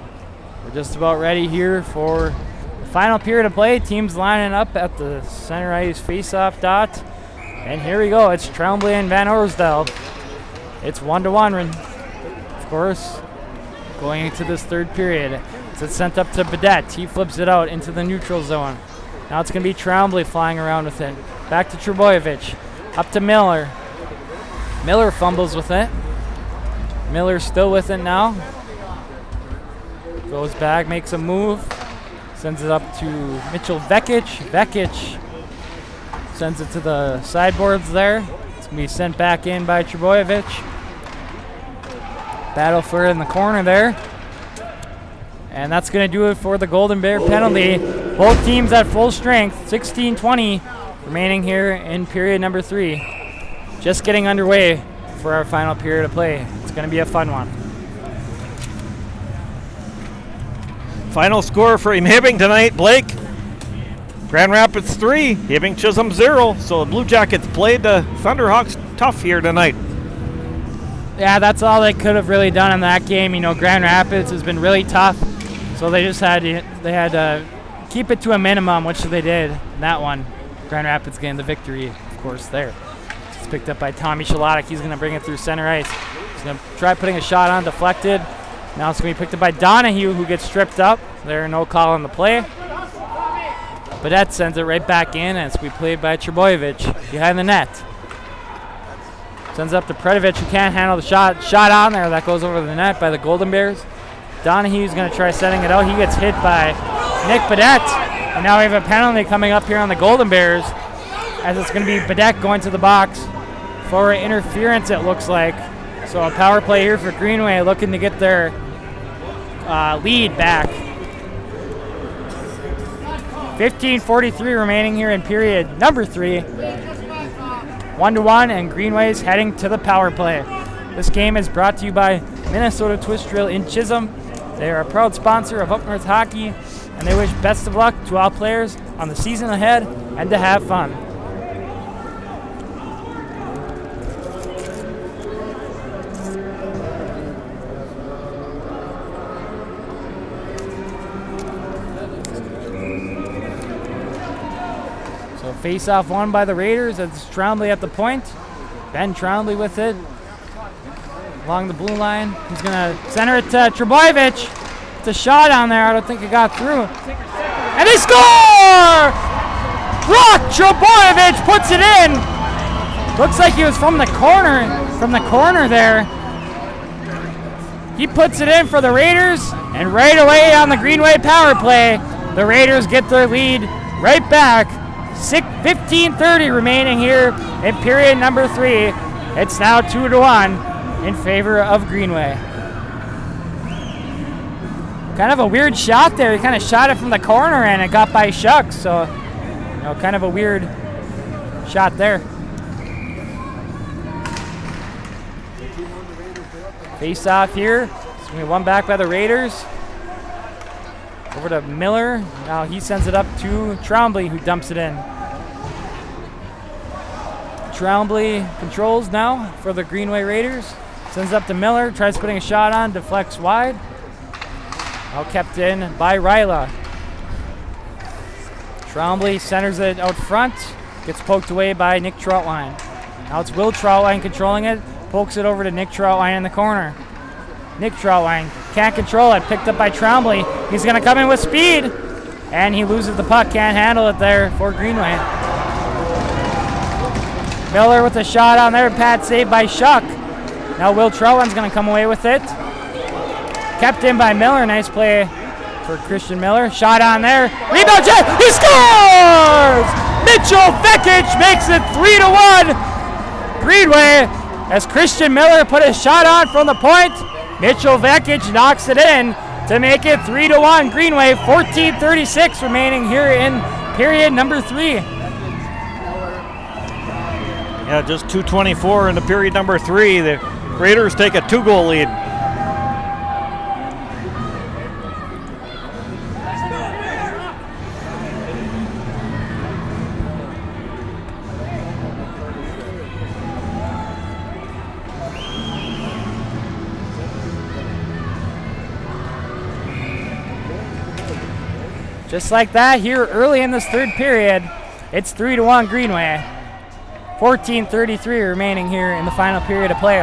we're just about ready here for the final period of play. Teams lining up at the center ice face-off dot. And here we go. It's Tremblay and Van Orsdale. It's 1-1, of course, going into this third period. It's sent up to Badette. He flips it out into the neutral zone. Now it's going to be Tremblay flying around with it. Back to Trebojevic. Up to Miller. Miller fumbles with it. Miller still with it now. Goes back, makes a move. Sends it up to Mitchell Vekic. Vekic sends it to the sideboards there. It's going to be sent back in by Trebojevic. Battle for it in the corner there. And that's going to do it for the Golden Bear penalty. Both teams at full strength. 16:20 remaining here in period number 3. Just getting underway for our final period of play. It's going to be a fun one. Final score for Hibbing tonight, Blake. Grand Rapids 3, Hibbing Chisholm 0. So the Blue Jackets played the Thunderhawks tough here tonight. Yeah, that's all they could have really done in that game. You know, Grand Rapids has been really tough. So they just had to keep it to a minimum, which they did in that one. Grand Rapids getting the victory, of course, there. It's picked up by Tommy Shalotic. He's going to bring it through center ice. He's going to try putting a shot on, deflected. Now it's going to be picked up by Donahue, who gets stripped up. There, no call on the play. Badette sends it right back in, and it's going to be played by Trebojevic behind the net. Sends up to Predovic, who can't handle the shot. Shot on there. That goes over the net by the Golden Bears. Donahue's going to try setting it out. He gets hit by Nick Badette. And now we have a penalty coming up here on the Golden Bears, as it's going to be Badette going to the box for interference, it looks like. So a power play here for Greenway, looking to get their lead back. 15:43 remaining here in period number 3. 1-1, and Greenway's heading to the power play. This game is brought to you by Minnesota Twist Drill in Chisholm. They are a proud sponsor of Up North Hockey, and they wish best of luck to all players on the season ahead and to have fun. So face-off won by the Raiders. It's Tremblay at the point. Ben Tremblay with it along the blue line. He's going to center it to Trebojevic. It's a shot on there. I don't think it got through. And they score! Brock Trebojevic puts it in. Looks like he was from the corner there. He puts it in for the Raiders, and right away on the Greenway power play, the Raiders get their lead right back. 15:30 remaining here in period number 3. It's now 2-1 in favor of Greenway. Kind of a weird shot there. He kind of shot it from the corner and it got by Shucks. So, you know, kind of a weird shot there. Face off here. It's going to be won back by the Raiders. Over to Miller. Now he sends it up to Tremblay, who dumps it in. Tremblay controls now for the Greenway Raiders. Sends up to Miller. Tries putting a shot on. Deflects wide. All kept in by Ryla. Tremblay centers it out front. Gets poked away by Nick Troutwine. Now it's Will Troutwine controlling it. Pokes it over to Nick Troutwine in the corner. Nick Troutwine can't control it. Picked up by Tremblay. He's going to come in with speed. And he loses the puck. Can't handle it there for Greenway. Miller with a shot on there. Pat saved by Shuck. Now Will Troutman's going to come away with it. Kept in by Miller. Nice play for Christian Miller. Shot on there. Rebound check. He scores! Mitchell Vekic makes it 3-1. Greenway, as Christian Miller put a shot on from the point. Mitchell Vekic knocks it in to make it 3-1. Greenway, 14:36 remaining here in period number 3. Yeah, just 2:24 in the period number 3. The Raiders take a 2-goal lead. Just like that, here early in this third period, it's 3-1 Greenway. 14:33 remaining here in the final period of play.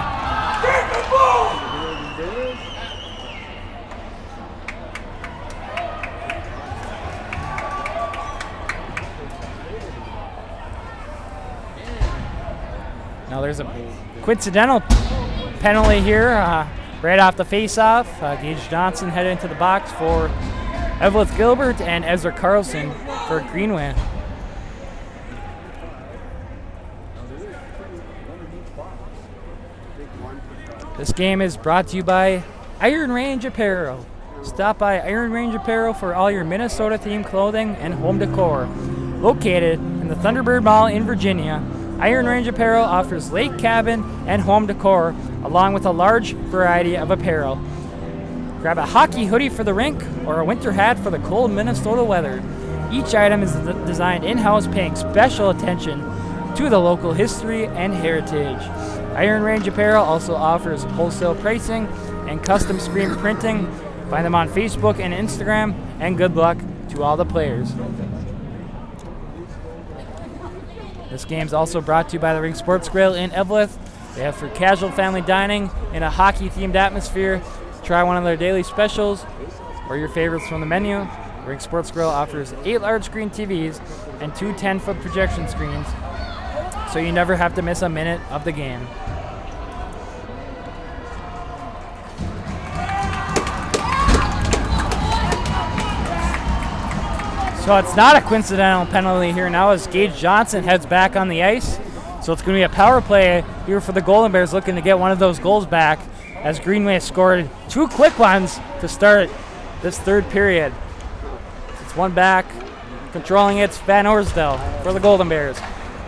Now there's a coincidental penalty here right off the face-off. Gage Johnson headed into the box for Eveleth-Gilbert and Ezra Carlson for Greenway. This game is brought to you by Iron Range Apparel. Stop by Iron Range Apparel for all your Minnesota-themed clothing and home decor. Located in the Thunderbird Mall in Virginia, Iron Range Apparel offers lake cabin and home decor, along with a large variety of apparel. Grab a hockey hoodie for the rink or a winter hat for the cold Minnesota weather. Each item is designed in-house, paying special attention to the local history and heritage. Iron Range Apparel also offers wholesale pricing and custom screen printing. Find them on Facebook and Instagram, and good luck to all the players. This game is also brought to you by the Ring Sports Grill in Eveleth. They have for casual family dining in a hockey-themed atmosphere. Try one of their daily specials or your favorites from the menu. Ring Sports Grill offers 8 large screen TVs and 2 10-foot projection screens, so you never have to miss a minute of the game. So it's not a coincidental penalty here now as Gage Johnson heads back on the ice. So it's going to be a power play here for the Golden Bears, looking to get one of those goals back, as Greenway scored 2 quick ones to start this third period. It's one back, controlling it's Van Orsdale for the Golden Bears.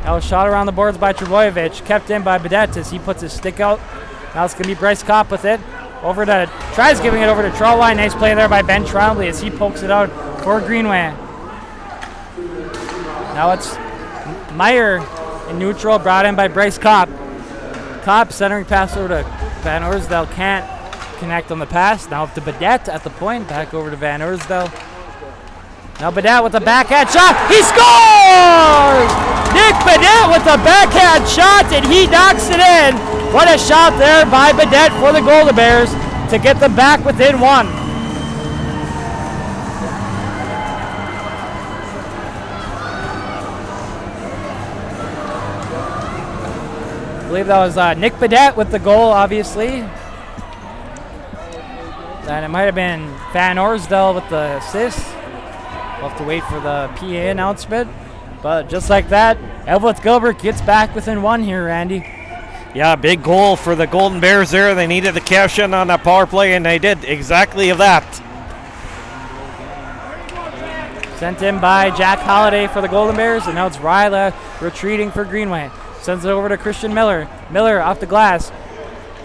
Now a shot around the boards by Trebojevic, kept in by Bedette as he puts his stick out. Now it's going to be Bryce Kopp with it. Tries giving it over to Trollwine. Nice play there by Ben Trombley as he pokes it out for Greenway. Now it's Meyer in neutral, brought in by Bryce Kopp. Kopp centering pass over to Van Orsdale, can't connect on the pass. Now to Bedette at the point, back over to Van Orsdale. Now Bedette with a backhand shot, he scores! Nick Bedette with a backhand shot, and he knocks it in. What a shot there by Bedette for the Golden Bears to get them back within 1. I believe that was Nick Bedette with the goal, obviously. And it might have been Van Orsdale with the assist. We'll have to wait for the PA announcement. But just like that, Eveleth-Gilbert gets back within 1 here, Randy. Yeah, big goal for the Golden Bears there. They needed to cash in on that power play, and they did exactly that. Sent in by Jack Holliday for the Golden Bears, and now it's Ryla retreating for Greenway. Sends it over to Christian Miller. Miller off the glass.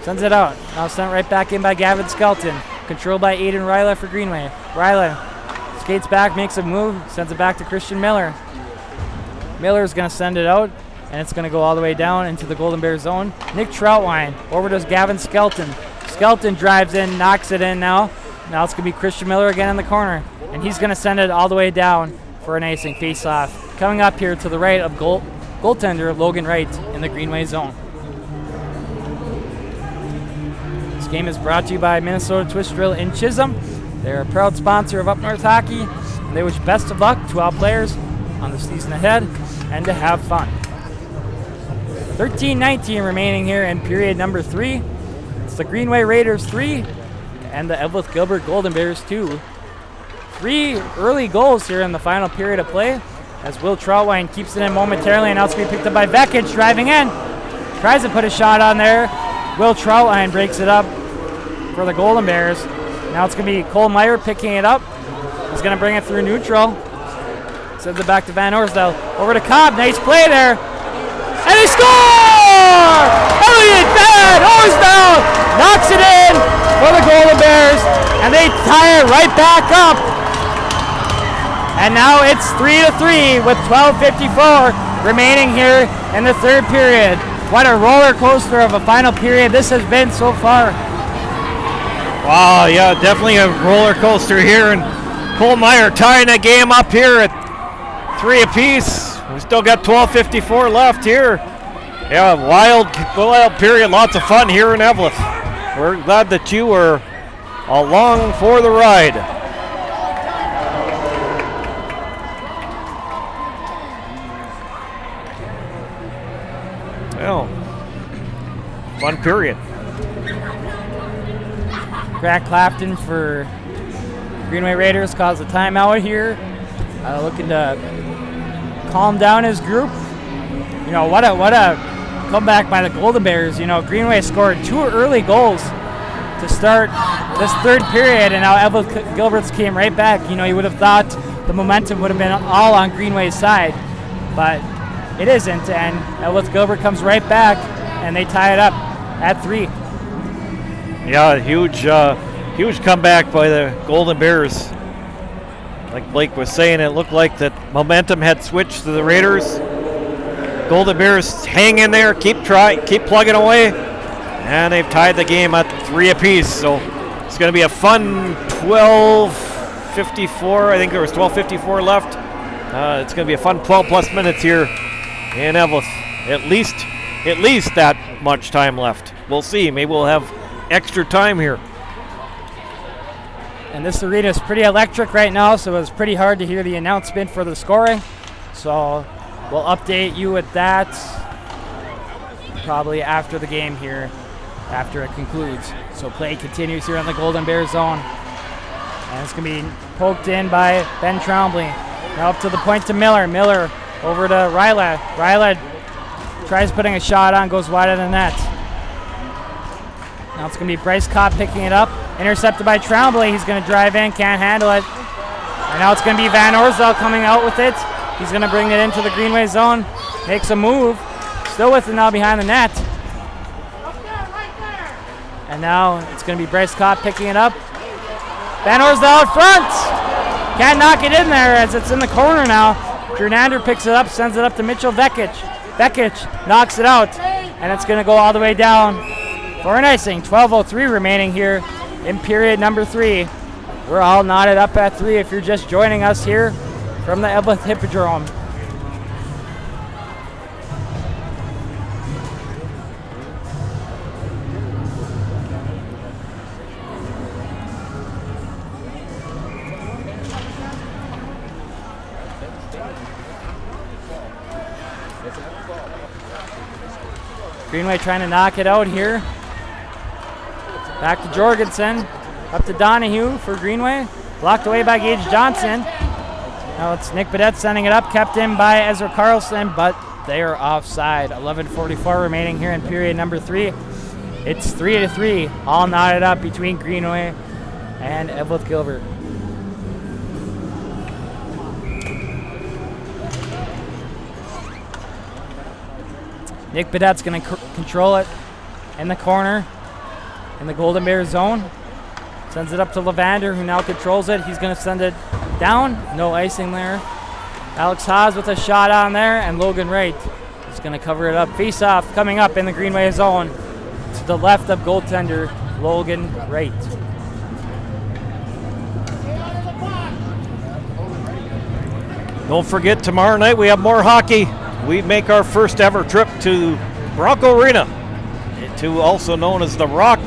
Sends it out. Now sent right back in by Gavin Skelton. Controlled by Aiden Ryla for Greenway. Ryla skates back, makes a move, sends it back to Christian Miller. Miller's going to send it out, and it's going to go all the way down into the Golden Bears zone. Nick Troutwine over to Gavin Skelton. Skelton drives in, knocks it in now. Now it's going to be Christian Miller again in the corner, and he's going to send it all the way down for an icing face-off. Coming up here to the right of goaltender Logan Wright in the Greenway zone. This game is brought to you by Minnesota Twist Drill in Chisholm. They're a proud sponsor of Up North Hockey, and they wish best of luck to all players on the season ahead and to have fun. 13-19 remaining here in period number 3. the Greenway Raiders 3 and the Eveleth-Gilbert Golden Bears 2. 3 early goals here in the final period of play as Will Troutwine keeps it in momentarily, and now it's going to be picked up by Vekic, driving in. Tries to put a shot on there. Will Troutwine breaks it up for the Golden Bears. Now it's going to be Cole Meyer picking it up. He's going to bring it through neutral. Sends it back to Van Orsdale. Over to Cobb. Nice play there. And they score! Elliot Van Orsdale knocks it in for the Golden Bears, and they tie it right back up. And now it's 3-3 with 12:54 remaining here in the third period. What a roller coaster of a final period this has been so far. Wow, yeah, definitely a roller coaster here, and Cole Meyer tying the game up here at 3 apiece. We still got 12:54 left here. Yeah, wild period, lots of fun here in Eveleth. We're glad that you were along for the ride. Well, fun period. Grant Clapton for Greenway Raiders calls a timeout here, looking to calm down his group. You know, what a comeback by the Golden Bears. You know, Greenway scored 2 early goals to start this third period, and now Eveleth-Gilbert's came right back. You know, you would have thought the momentum would have been all on Greenway's side, but it isn't, and Eveleth-Gilbert comes right back, and they tie it up at 3. Yeah, huge comeback by the Golden Bears. Like Blake was saying, it looked like that momentum had switched to the Raiders. Golden Bears hang in there, keep plugging away, and they've tied the game at 3 apiece. So it's going to be a fun 12:54. I think there was 12:54 left. It's going to be a fun 12 plus minutes here in Eveleth. At least that much time left. We'll see. Maybe we'll have extra time here. And this arena is pretty electric right now, so it was pretty hard to hear the announcement for the scoring. So we'll update you with that probably after the game here, after it concludes. So play continues here in the Golden Bears zone. And it's going to be poked in by Ben Trombley. Now up to the point to Miller. Miller over to Ryla. Ryla tries putting a shot on, goes wide of the net. Now it's going to be Bryce Kopp picking it up. Intercepted by Trombley. He's going to drive in, can't handle it. And now it's going to be Van Orsdale coming out with it. He's going to bring it into the Greenway zone. Makes a move. Still with it now behind the net. And now it's going to be Bryce Kopp picking it up. Van Orsdale out front. Can't knock it in there as it's in the corner now. Gernander picks it up, sends it up to Mitchell Vekic. Vekic knocks it out. And it's going to go all the way down for an icing. 12:03 remaining here in period number 3. We're all knotted up at 3 if you're just joining us here from the Eveleth Hippodrome. Greenway trying to knock it out here. Back to Jorgensen. Up to Donahue for Greenway. Blocked away by Gage Johnson. Now it's Nick Bedette sending it up. Kept in by Ezra Carlson, but they are offside. 11:44 remaining here in period number 3. It's 3-3. All knotted up between Greenway and Eveleth-Gilbert. Nick Bedette's going to control it in the corner in the Golden Bears zone. Sends it up to Levander, who now controls it. He's going to send it down. No icing there. Alex Haas with a shot on there, and Logan Wright is going to cover it up. Face-off coming up in the Greenway zone to the left of goaltender Logan Wright. Don't forget, tomorrow night we have more hockey. We make our first ever trip to Bronco Arena, to also known as The Rock,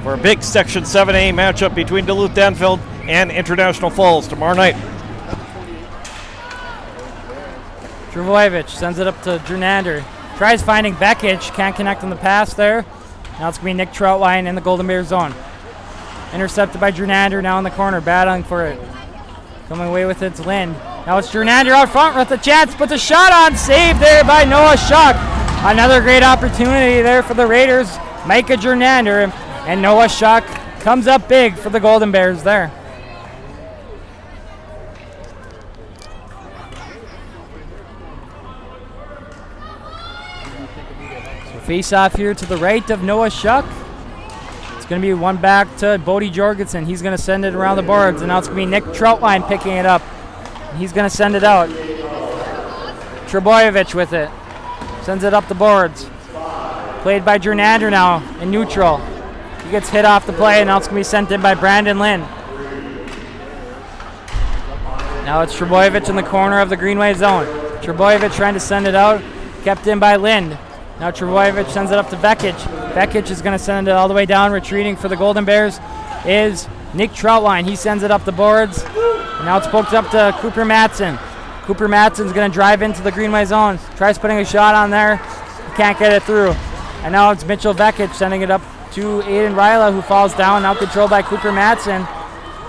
for a big Section 7A matchup between Duluth-Danville and International Falls tomorrow night. Travojevic sends it up to Gernander. Tries finding Vekic, can't connect on the pass there. Now it's going to be Nick Troutwine in the Golden Bear zone. Intercepted by Jernander now in the corner, battling for it. Coming away with it to Lind. Now it's Jernander out front with a chance, puts a shot on, saved there by Noah Schuck. Another great opportunity there for the Raiders. Micah Jernander and Noah Schuck comes up big for the Golden Bears there. So face off here to the right of Noah Schuck. It's going to be one back to Bodie Jorgensen. He's going to send it around the boards, and now it's going to be Nick Troutwine picking it up. He's going to send it out. Trebojevic with it. Sends it up the boards. Played by Jernander now in neutral. He gets hit off the play, and now it's going to be sent in by Brandon Lind. Now it's Trebojevic in the corner of the Greenway zone. Trebojevic trying to send it out. Kept in by Lind. Now Trebojevic sends it up to Vekic. Vekic is going to send it all the way down. Retreating for the Golden Bears is Nick Troutwine. He sends it up the boards. And now it's poked up to Cooper Matson. Cooper Matson's going to drive into the Greenway zone. Tries putting a shot on there. Can't get it through. And now it's Mitchell Vekic sending it up to Aiden Ryla, who falls down. Now controlled by Cooper Matson.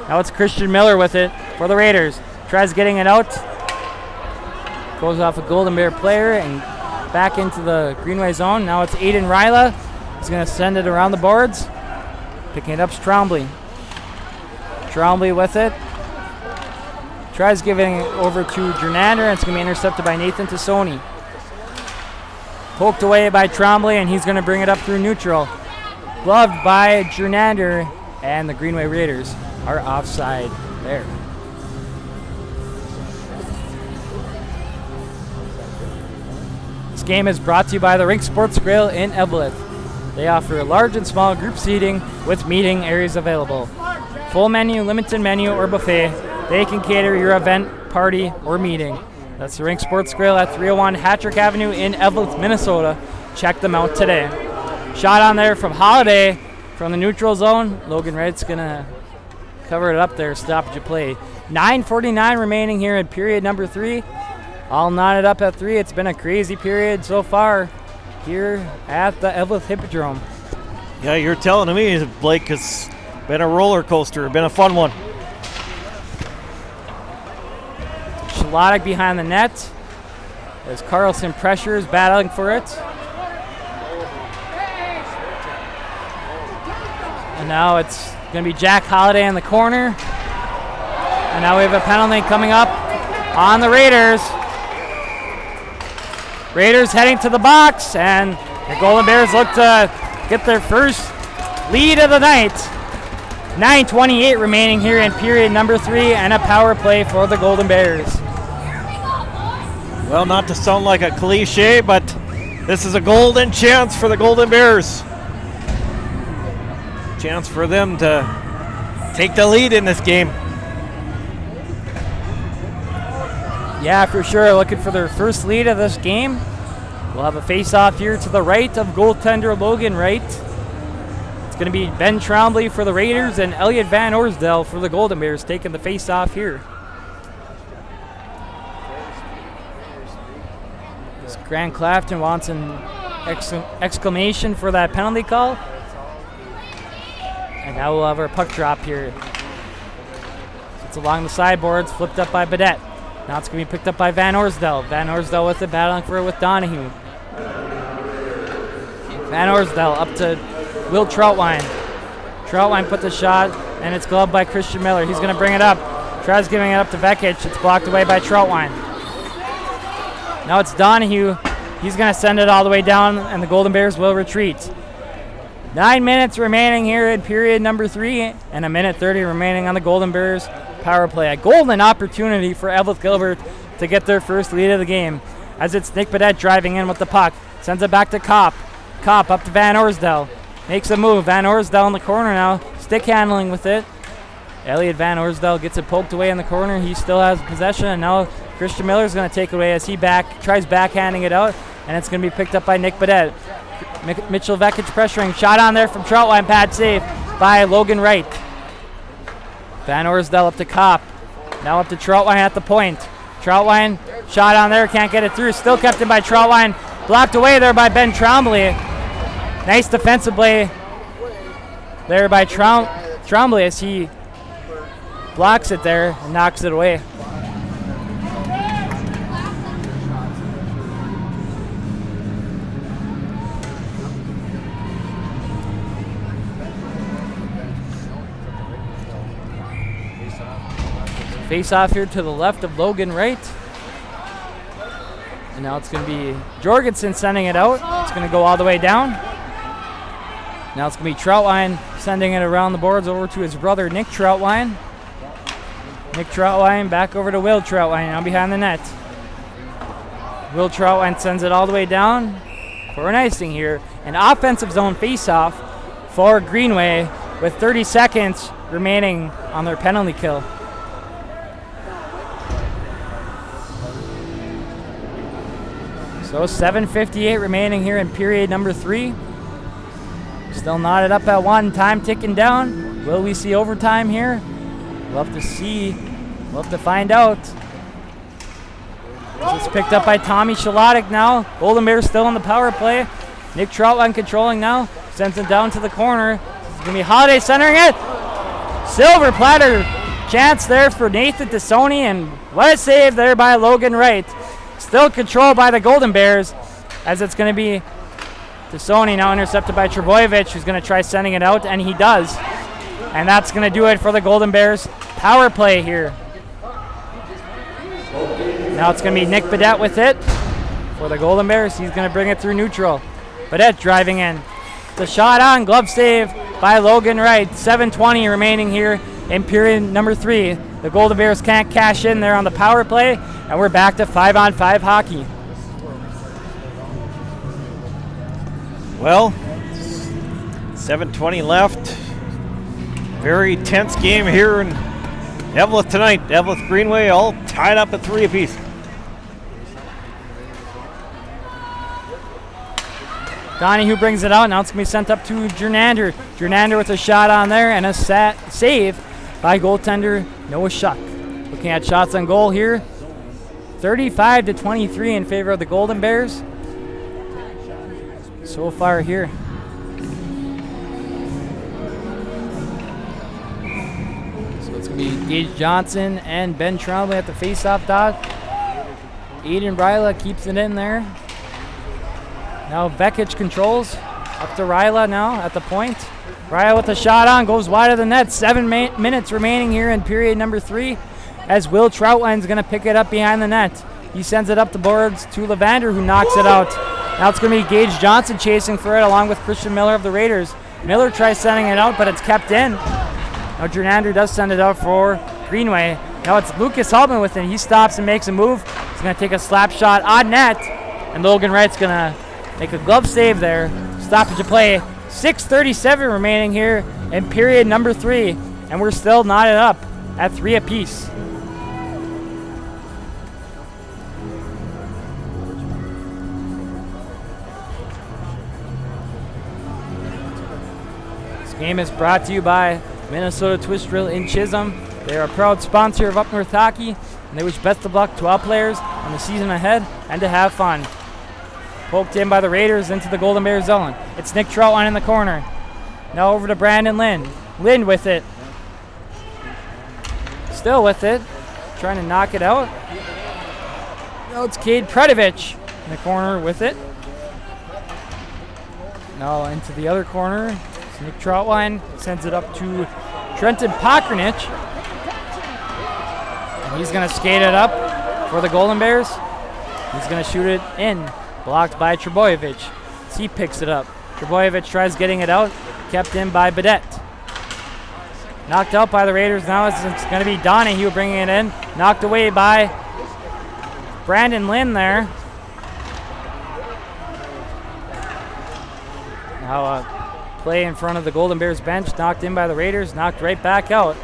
Now it's Christian Miller with it for the Raiders. Tries getting it out. Goes off a Golden Bear player and back into the Greenway zone. Now it's Aiden Ryla. He's going to send it around the boards. Picking it up is Trombley. Trombley with it. Tries giving it over to Jernander, and it's going to be intercepted by Nathan Tassoni. Poked away by Trombley, and he's going to bring it up through neutral. Gloved by Jernander, and the Greenway Raiders are offside there. This game is brought to you by the Rink Sports Grill in Eveleth. They offer large and small group seating with meeting areas available. Full menu, limited menu, or buffet. They can cater your event, party, or meeting. That's the Rink Sports Grill at 301 Hattrick Avenue in Eveleth, Minnesota. Check them out today. Shot on there from Holiday from the neutral zone. Logan Wright's going to cover it up there, stoppage of play. 9:49 remaining here in period number 3. All knotted up at 3. It's been a crazy period so far here at the Eveleth Hippodrome. Yeah, you're telling me, Blake, it's been a roller coaster, been a fun one. Shalodic behind the net as Carlson pressures, battling for it. And now it's going to be Jack Holiday in the corner. And now we have a penalty coming up on the Raiders. Raiders heading to the box, and the Golden Bears look to get their first lead of the night. 9:28 remaining here in period number 3, and a power play for the Golden Bears. Well, not to sound like a cliche, but this is a golden chance for the Golden Bears. Chance for them to take the lead in this game. Yeah, for sure. Looking for their first lead of this game. We'll have a face-off here to the right of goaltender Logan Wright. It's going to be Ben Trombley for the Raiders and Elliot Van Orsdale for the Golden Bears taking the face-off here. Grant Clafton wants an exclamation for that penalty call. And now we'll have our puck drop here. It's along the sideboards, flipped up by Badette. Now it's going to be picked up by Van Orsdale. Van Orsdale with it, battling for it with Donahue. Van Orsdale up to Will Troutwine. Troutwine put the shot, and it's gloved by Christian Miller. He's going to bring it up. Tries giving it up to Vekic. It's blocked away by Troutwine. Now it's Donahue. He's going to send it all the way down, and the Golden Bears will retreat. 9 minutes remaining here in period number 3, and 1:30 remaining on the Golden Bears power play. A golden opportunity for Eveleth-Gilbert to get their first lead of the game, as it's Nick Badette driving in with the puck. Sends it back to Kopp. Kopp up to Van Orsdale. Makes a move. Van Orsdale in the corner now. Stick handling with it. Elliot Van Orsdale gets it poked away in the corner. He still has possession, and now Christian Miller's going to take it away as he tries backhanding it out, and it's going to be picked up by Nick Badette. Mitchell Vekic pressuring. Shot on there from Troutwine. Pad save by Logan Wright. Van Orsdale up to Kopp. Now up to Troutwine at the point. Troutwine, shot on there, can't get it through. Still kept in by Troutwine. Blocked away there by Ben Trombley. Nice defensive play there by Trombley as he blocks it there and knocks it away. Face off here to the left of Logan Wright. And now it's going to be Jorgensen sending it out. It's going to go all the way down. Now it's going to be Troutwine sending it around the boards over to his brother, Nick Troutwine. Nick Troutwine back over to Will Troutwine, now behind the net. Will Troutwine sends it all the way down for an icing here. An offensive zone face-off for Greenway with 30 seconds remaining on their penalty kill. So 7:58 remaining here in period number 3. Still knotted up at 1, time ticking down. Will we see overtime here? We'll have to see. We'll have to find out. It's picked up by Tommy Shalotic now. Golden Bears still on the power play. Nick Troutwine controlling now. Sends it down to the corner. It's going to be Holiday centering it. Silver platter chance there for Nathan Tassoni, and what a save there by Logan Wright. Still controlled by the Golden Bears, as it's going to be Tassoni now intercepted by Trebojevic, who's going to try sending it out, and he does. And that's going to do it for the Golden Bears power play here. Now it's going to be Nick Badette with it for the Golden Bears. He's going to bring it through neutral. Badette driving in. It's a shot on, glove save by Logan Wright. 7:20 remaining here in period number 3. The Golden Bears can't cash in there on the power play, and we're back to 5-on-5 hockey. Well, 7:20 left. Very tense game here in Eveleth tonight. Eveleth Greenway all tied up at 3 apiece. Donahue brings it out. Now it's going to be sent up to Jernander. Jernander with a shot on there and a save by goaltender Noah Shuck. Looking at shots on goal here. 35-23 in favor of the Golden Bears so far here. So it's going to be Gage Johnson and Ben Trombley at the face-off dot. Aiden Ryla keeps it in there. Now Vekic controls. Up to Ryla now at the point. Ryla with a shot on, goes wide of the net. 7 minutes remaining here in period number 3 as Will Troutwine's going to pick it up behind the net. He sends it up the boards to Levander, who knocks it out. Now it's going to be Gage Johnson chasing for it along with Christian Miller of the Raiders. Miller tries sending it out, but it's kept in. Now Jernander does send it out for Greenway. Now it's Lucas Haltman with it. He stops and makes a move. He's going to take a slap shot on net, and Logan Wright's going to make a glove save there. Stoppage of play. 6:37 remaining here in period number 3, and we're still knotted up at 3 apiece. This game is brought to you by Minnesota Twist Drill in Chisholm. They are a proud sponsor of Up North Hockey, and they wish best of luck to all players on the season ahead and to have fun. Poked in by the Raiders into the Golden Bears zone. It's Nick Troutwine in the corner. Now over to Brandon Lind. Lind with it. Still with it. Trying to knock it out. Now it's Cade Predovich in the corner with it. Now into the other corner. It's Nick Troutwine. Sends it up to Trenton Pokernich. And he's going to skate it up for the Golden Bears. He's going to shoot it in. Blocked by Trebojevic. He picks it up. Trebojevic tries getting it out. Kept in by Badette. Knocked out by the Raiders. Now it's going to be Donahue bringing it in. Knocked away by Brandon Lind there. Now a play in front of the Golden Bears bench. Knocked in by the Raiders. Knocked right back out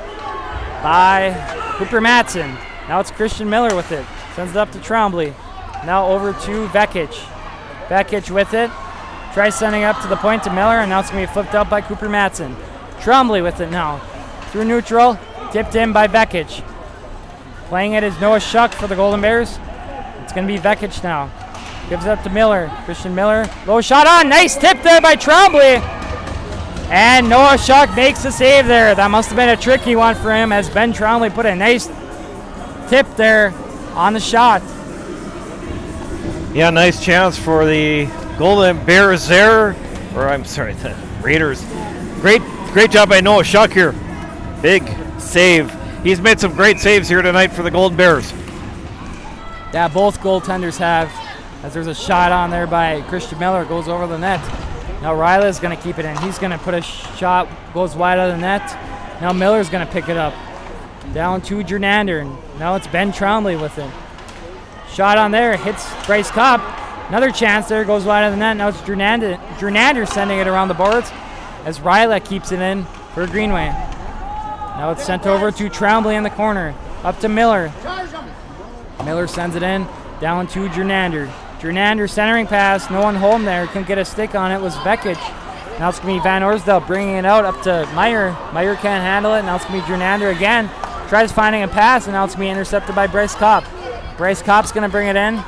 by Cooper Matson. Now it's Christian Miller with it. Sends it up to Trombley. Now over to Vekic. Vekic with it. Tries sending up to the point to Miller, and now it's going to be flipped out by Cooper Matson. Trombley with it now. Through neutral. Tipped in by Vekic. Playing it is Noah Shuck for the Golden Bears. It's going to be Vekic now. Gives it up to Miller. Christian Miller. Low shot on. Nice tip there by Trombley. And Noah Shuck makes the save there. That must have been a tricky one for him as Ben Trombley put a nice tip there on the shot. Yeah, nice chance for the Golden Bears there. Or I'm sorry, the Raiders. Great job by Noah Shuck here. Big save. He's made some great saves here tonight for the Golden Bears. Yeah, both goaltenders have. As there's a shot on there by Christian Miller, goes over the net. Now Riley's going to keep it in. He's going to put a shot, goes wide of the net. Now Miller's going to pick it up. Down to Jernander. Now it's Ben Trombley with it. Shot on there, hits Bryce Kopp. Another chance there, goes wide of the net. Now it's Jernander sending it around the boards as Riley keeps it in for Greenway. Now it's sent over to Trombley in the corner. Up to Miller. Miller sends it in, down to Jernander. Jernander centering pass, no one home there, couldn't get a stick on it, was Vekic. Now it's going to be Van Orsdale bringing it out up to Meyer. Meyer can't handle it, now it's going to be Jernander again. Tries finding a pass, and now it's going to be intercepted by Bryce Kopp. Bryce Kopp's going to bring it in.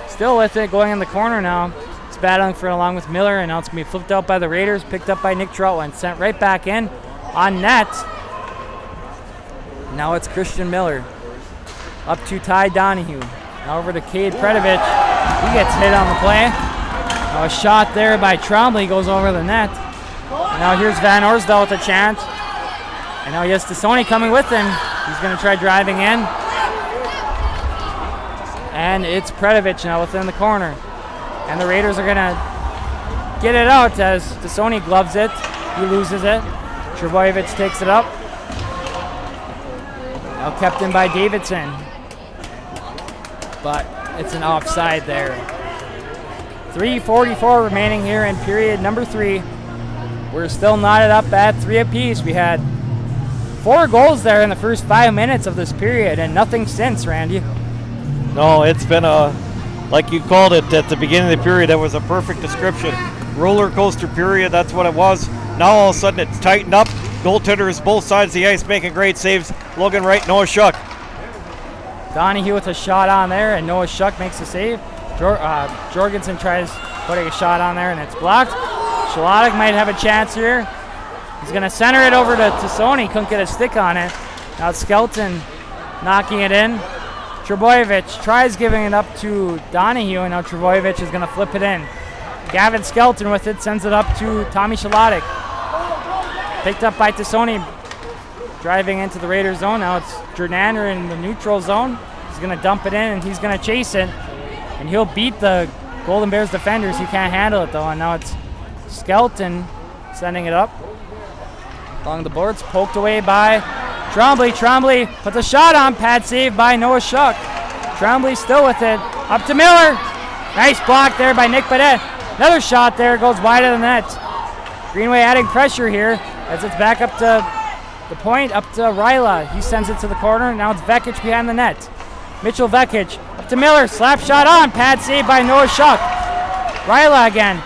Still with it, going in the corner now. It's battling for it along with Miller, and now it's going to be flipped out by the Raiders, picked up by Nick Troutwine, sent right back in on net. Now it's Christian Miller. Up to Ty Donahue. Now over to Cade Predovich. He gets hit on the play. Now a shot there by Trombley goes over the net. Now here's Van Orsdale with a chance. And now he has Tassoni coming with him. He's going to try driving in. And it's Predovich now within the corner. And the Raiders are going to get it out as Tassoni gloves it. He loses it. Trebojevic takes it up. Now kept in by Davidson. But it's an offside there. 3:44 remaining here in period number 3. We're still knotted up at 3 apiece. We had 4 goals there in the first 5 minutes of this period and nothing since, Randy. No, it's been like you called it at the beginning of the period, that was a perfect description. Roller coaster period, that's what it was. Now all of a sudden it's tightened up. Goaltenders both sides of the ice making great saves. Logan Wright, Noah Shuck. Donahue with a shot on there, and Noah Shuck makes a save. Jorgensen tries putting a shot on there, and it's blocked. Shalotic might have a chance here. He's going to center it over to Tassoni. Couldn't get a stick on it. Now Skelton knocking it in. Trebojevic tries giving it up to Donahue, and now Trebojevic is going to flip it in. Gavin Skelton with it, sends it up to Tommy Shalotic. Picked up by Tassoni. Driving into the Raiders zone. Now it's Jernander in the neutral zone. He's going to dump it in, and he's going to chase it. And he'll beat the Golden Bears defenders. He can't handle it, though. And now it's Skelton sending it up. Along the boards, poked away by Trombley. Trombley puts a shot on. Pad save by Noah Shuck. Trombley still with it. Up to Miller. Nice block there by Nick Badet. Another shot there. Goes wide of the net. Greenway adding pressure here as it's back up to the point, up to Ryla. He sends it to the corner. Now it's Vekic behind the net. Mitchell Vekic up to Miller. Slap shot on. Pad save by Noah Shuck. Ryla again.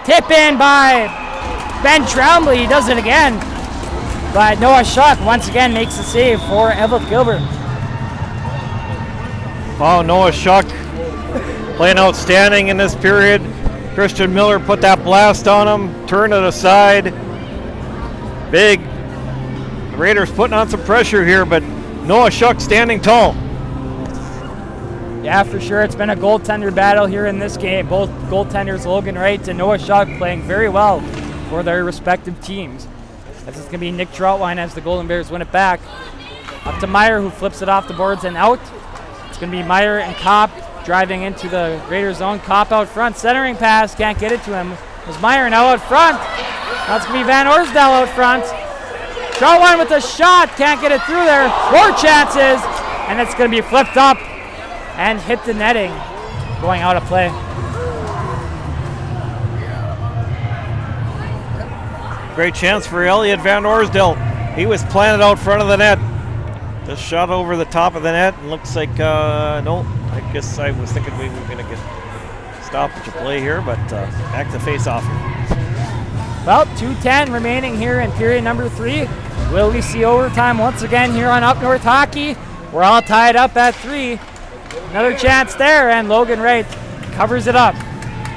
Tip in by Ben Trombley. He does it again. But Noah Shuck once again makes the save for Eveleth-Gilbert. Wow, Noah Shuck playing outstanding in this period. Christian Miller put that blast on him, turned it aside. Big. The Raiders putting on some pressure here, but Noah Shuck standing tall. Yeah, for sure. It's been a goaltender battle here in this game. Both goaltenders, Logan Wright and Noah Shuck, playing very well for their respective teams. This is going to be Nick Troutwine as the Golden Bears win it back. Up to Meyer, who flips it off the boards and out. It's going to be Meyer and Kopp driving into the Raiders zone. Kopp out front, centering pass, can't get it to him. There's Meyer now out front. Now it's going to be Van Orsdale out front. Troutwine with a shot, can't get it through there. More chances, and it's going to be flipped up and hit the netting, going out of play. Great chance for Elliot Van Orsdale. He was planted out front of the net. Just shot over the top of the net, and looks like, no, I guess I was thinking we were going to get stoppage of play here, but back to face-off. Well, 2:10 remaining here in period number 3. Will we see overtime once again here on Up North Hockey? We're all tied up at 3. Another chance there, and Logan Wright covers it up.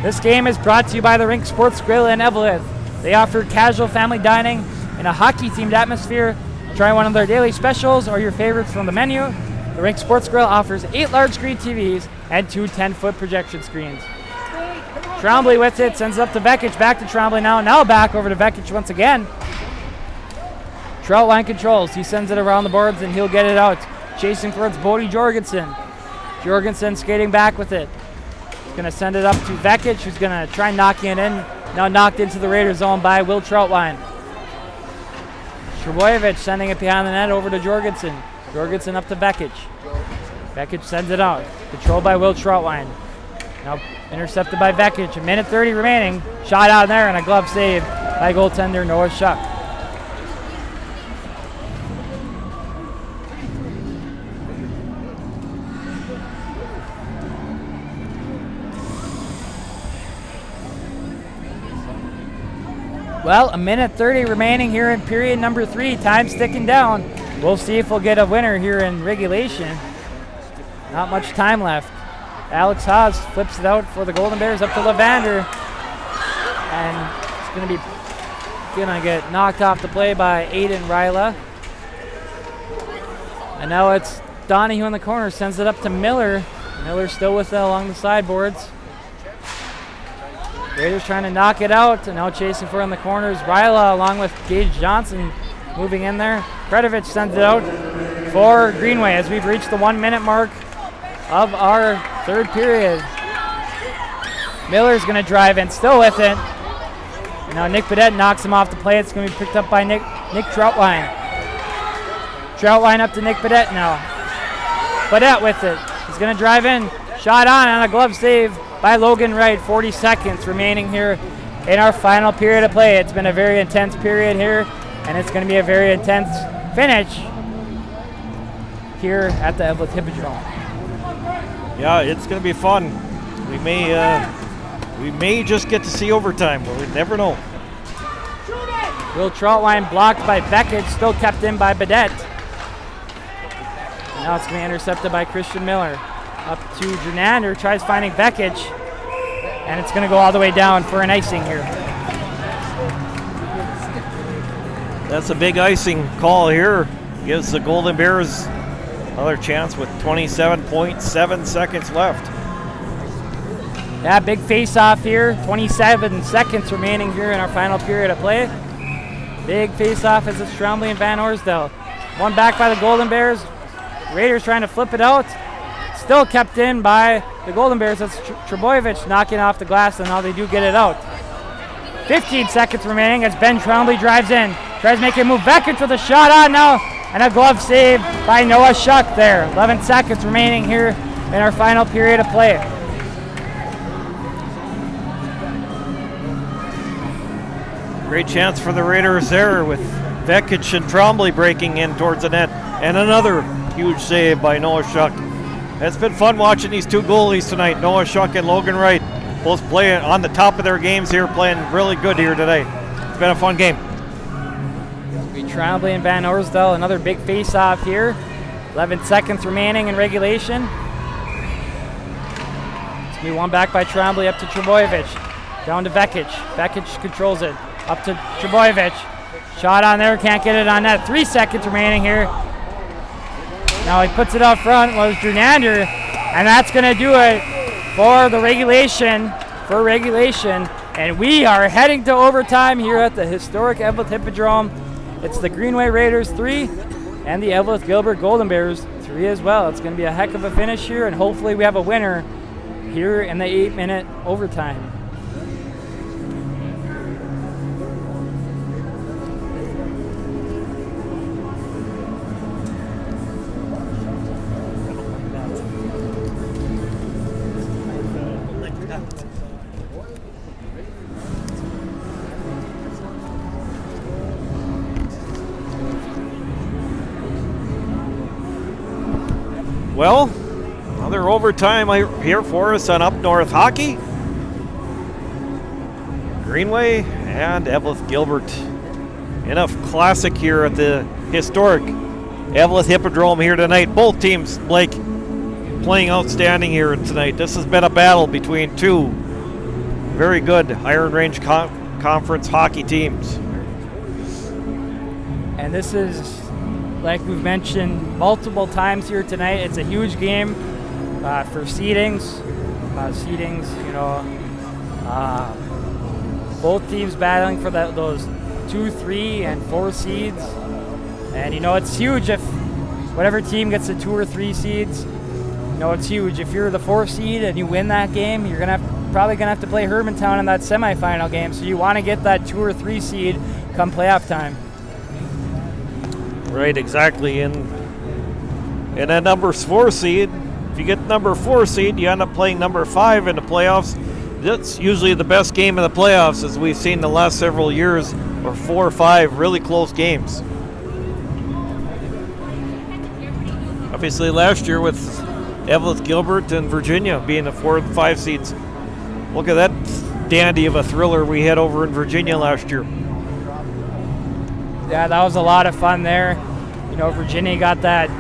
This game is brought to you by the Rink Sports Grill in Eveleth. They offer casual family dining in a hockey-themed atmosphere. Try one of their daily specials or your favorites from the menu. The Rink Sports Grill offers 8 large screen TVs and 2 10-foot projection screens. Trombley with it, sends it up to Vekic, back to Trombley now back over to Vekic once again. Troutwine controls, he sends it around the boards and he'll get it out. Chasing towards Bodie Jorgensen. Jorgensen skating back with it. He's going to send it up to Vekic, who's going to try knocking it in. Now knocked into the Raider zone by Will Troutwine. Trebojevic sending it behind the net over to Jorgensen. Jorgensen up to Vekic. Vekic sends it out. Controlled by Will Troutwine. Now intercepted by Vekic. 1:30 remaining. Shot out there and a glove save by goaltender Noah Shuck. Well, 1:30 remaining here in period number 3. Time sticking down. We'll see if we'll get a winner here in regulation. Not much time left. Alex Haas flips it out for the Golden Bears up to Levander. And it's gonna get knocked off the play by Aiden Ryla. And now it's Donahue in the corner, sends it up to Miller. Miller still with it along the sideboards. Raiders trying to knock it out, and now chasing for it in the corners. Ryla along with Gage Johnson moving in there. Kretovic sends it out for Greenway as we've reached the 1 minute mark of our third period. Miller's going to drive in, still with it. And now Nick Badette knocks him off the play. It's going to be picked up by Nick Troutwine. Troutwine up to Nick Badette now. Badette with it. He's going to drive in. Shot on a glove save by Logan Wright. 40 seconds remaining here in our final period of play. It's been a very intense period here, and it's going to be a very intense finish here at the Eveleth Hippodrome. Yeah, it's going to be fun. We may just get to see overtime, but we never know. Will Troutwine blocked by Vekic, still kept in by Badette. Now it's going to be intercepted by Christian Miller. Up to Jernander, tries finding Vekic, and it's going to go all the way down for an icing here. That's a big icing call here. Gives the Golden Bears another chance with 27.7 seconds left. Yeah, big face-off here. 27 seconds remaining here in our final period of play. Big face-off as it's Trombley and Van Orsdale. One back by the Golden Bears. Raiders trying to flip it out. Still kept in by the Golden Bears. That's Trebojevic knocking off the glass, and now they do get it out. 15 seconds remaining as Ben Trombley drives in. Tries to make it move. Vekic with a shot on now, and a glove save by Noah Shuck there. 11 seconds remaining here in our final period of play. Great chance for the Raiders there with Vekic and Trombley breaking in towards the net, and another huge save by Noah Shuck. It's been fun watching these two goalies tonight, Noah Shuck and Logan Wright, both playing on the top of their games here, playing really good here today. It's been a fun game. Trombley and Van Orsdale, another big face-off here. 11 seconds remaining in regulation. It's going to be one back by Trombley up to Trebojevic. Down to Vekic. Vekic controls it. Up to Trebojevic. Shot on there, can't get it on net. 3 seconds remaining here. Now he puts it out front, was Jernander, and that's going to do it for the regulation. And we are heading to overtime here at the historic Eveleth Hippodrome. It's the Greenway Raiders 3 and the Eveleth-Gilbert Golden Bears 3 as well. It's going to be a heck of a finish here, and hopefully we have a winner here in the 8-minute overtime. Well, another overtime here for us on Up North Hockey. Greenway and Eveleth-Gilbert in a classic here at the historic Eveleth Hippodrome here tonight. Both teams, Blake, playing outstanding here tonight. This has been a battle between two very good Iron Range Conference hockey teams. And this is, like we've mentioned multiple times here tonight, it's a huge game for seedings. Both teams battling for those 2, 3, and 4 seeds. And it's huge if whatever team gets the 2 or 3 seeds. It's huge. If you're the 4th seed and you win that game, you're probably gonna have to play Hermantown in that semifinal game. So you want to get that 2 or 3 seed come playoff time. Right, exactly. And a number 4 seed, if you get number 4 seed, you end up playing number 5 in the playoffs. That's usually the best game in the playoffs, as we've seen the last several years, or 4 or 5 really close games. Obviously last year with Eveleth-Gilbert and Virginia being the 4 and 5 seeds. Look at that dandy of a thriller we had over in Virginia last year. Yeah, that was a lot of fun there. Virginia got that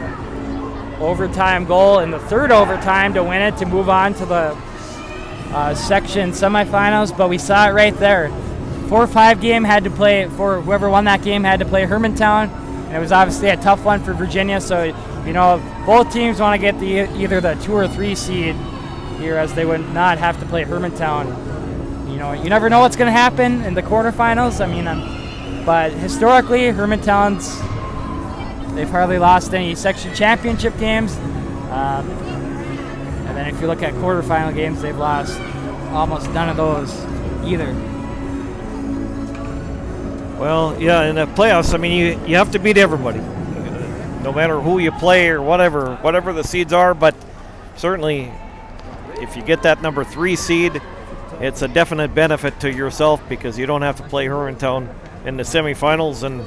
overtime goal in the 3rd overtime to win it, to move on to the section semifinals, but we saw it right there. 4-5 game had to play, for whoever won that game had to play Hermantown, and it was obviously a tough one for Virginia, so both teams want to get either the 2 or 3 seed here, as they would not have to play Hermantown. You never know what's going to happen in the quarterfinals. But historically, Hermantown's, they've hardly lost any section championship games. And then if you look at quarterfinal games, they've lost almost none of those either. Well, yeah, in the playoffs, you have to beat everybody, no matter who you play or whatever the seeds are. But certainly, if you get that number 3 seed, it's a definite benefit to yourself, because you don't have to play Hermantown in the semifinals, and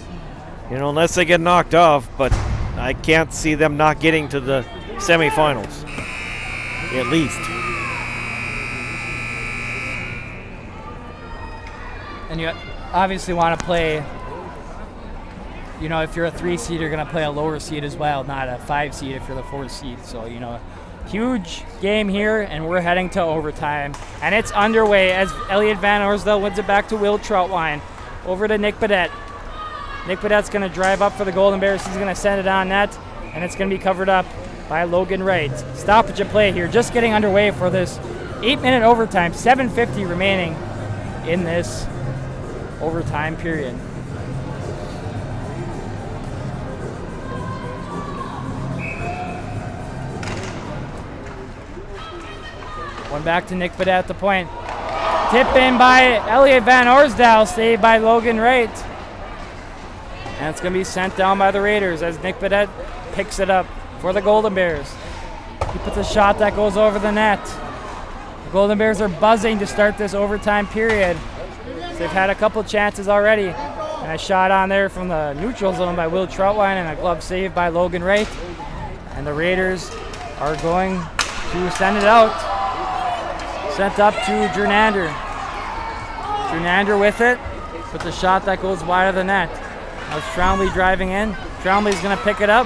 unless they get knocked off. But I can't see them not getting to the semifinals, at least. And you obviously want to play, if you're a 3 seed, you're going to play a lower seed as well, not a 5 seed if you're the 4th seed. So, huge game here, and we're heading to overtime. And it's underway as Elliot Van Orsdale wins it back to Will Troutwine. Over to Nick Badette. Nick Badette's going to drive up for the Golden Bears. He's going to send it on net, and it's going to be covered up by Logan Wright. Stoppage of play here, just getting underway for this 8-minute overtime. 7:50 remaining in this overtime period. One back to Nick Badette at the point. Tip in by Elliot Van Orsdale, saved by Logan Wright. And it's going to be sent down by the Raiders as Nick Badette picks it up for the Golden Bears. He puts a shot that goes over the net. The Golden Bears are buzzing to start this overtime period. They've had a couple chances already. And a shot on there from the neutral zone by Will Troutwine, and a glove save by Logan Wright. And the Raiders are going to send it out. Sent up to Jernander. Jernander with it. Puts a shot that goes wide of the net. Now Trombley driving in. Trombley's going to pick it up.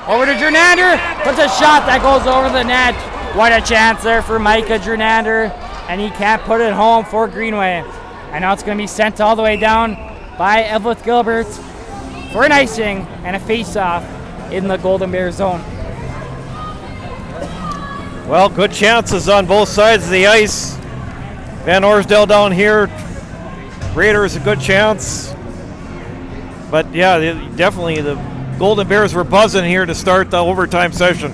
Over to Jernander. Puts a shot that goes over the net. What a chance there for Micah Jernander. And he can't put it home for Greenway. And now it's going to be sent all the way down by Eveleth-Gilbert for an icing and a face-off in the Golden Bears zone. Well, good chances on both sides of the ice. Van Orsdale down here. Raiders a good chance. But yeah, definitely the Golden Bears were buzzing here to start the overtime session.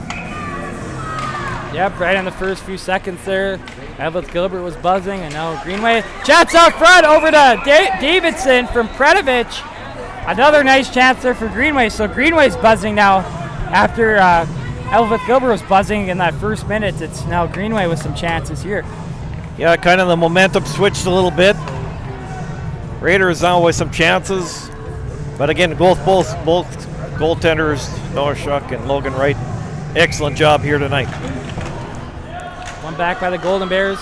Yep, right in the first few seconds there, Eveleth-Gilbert was buzzing, and now Greenway. Shots out front over to Davidson from Predovich. Another nice chance there for Greenway. So Greenway's buzzing now after Eveleth-Gilbert was buzzing in that first minute. It's now Greenway with some chances here. Yeah, kind of the momentum switched a little bit. Raiders now with some chances. But again, both goaltenders, Noah Shuck and Logan Wright, excellent job here tonight. One back by the Golden Bears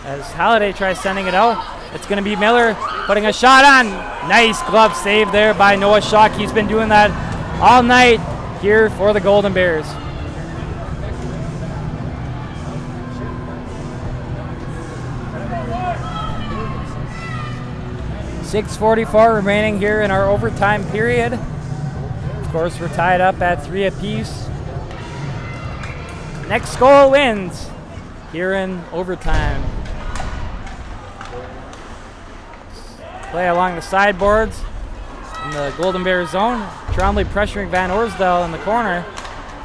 as Halliday tries sending it out. It's going to be Miller putting a shot on. Nice glove save there by Noah Shuck. He's been doing that all night here for the Golden Bears. 6:44 remaining here in our overtime period. Of course, we're tied up at 3 apiece. Next goal wins here in overtime. Play along the sideboards in the Golden Bears zone. Trombley pressuring Van Orsdale in the corner.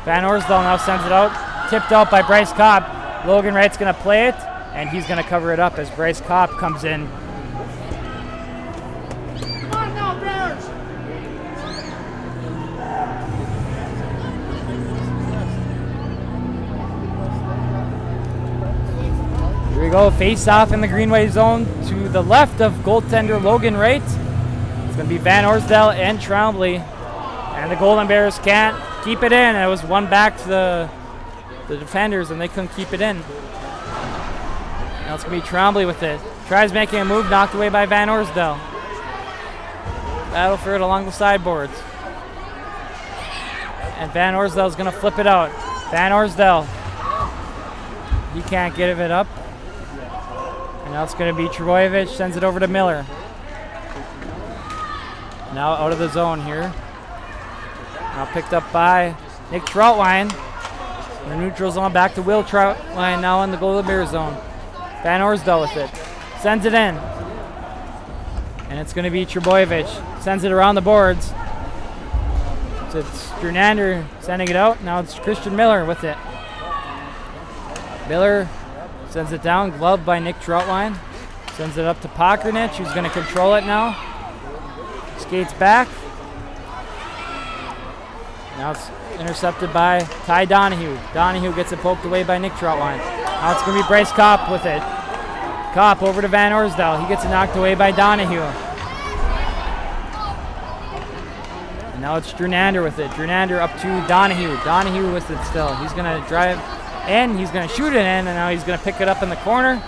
Van Orsdale now sends it out. Tipped out by Bryce Kopp. Logan Wright's going to play it, and he's going to cover it up as Bryce Kopp comes in. Come on now, Bears! Here we go, face off in the Greenway zone to the left of goaltender Logan Wright. It's going to be Van Orsdale and Trombley. And the Golden Bears can't keep it in. It was one back to the defenders, and they couldn't keep it in. Now it's going to be Trombley with it. Tries making a move, knocked away by Van Orsdale. Battle for it along the sideboards. And Van Orsdale's going to flip it out. Van Orsdale. He can't get it up. And now it's going to be Trebojevic, sends it over to Miller. Now out of the zone here. Now picked up by Nick Troutwine. In the neutral zone, back to Will Troutwine now in the Golden Bears zone. Van Orsdale with it. Sends it in. And it's going to be Trebojevic. Sends it around the boards. So it's Jernander sending it out. Now it's Christian Miller with it. Miller sends it down, gloved by Nick Troutwine. Sends it up to Pokernich, who's going to control it now. Skates back. Now it's intercepted by Ty Donahue. Donahue gets it poked away by Nick Troutwine. Now it's going to be Bryce Kopp with it. Kopp over to Van Orsdale. He gets it knocked away by Donahue. And now it's Jernander with it. Jernander up to Donahue. Donahue with it still. He's going to drive in. He's going to shoot it in, and now he's going to pick it up in the corner.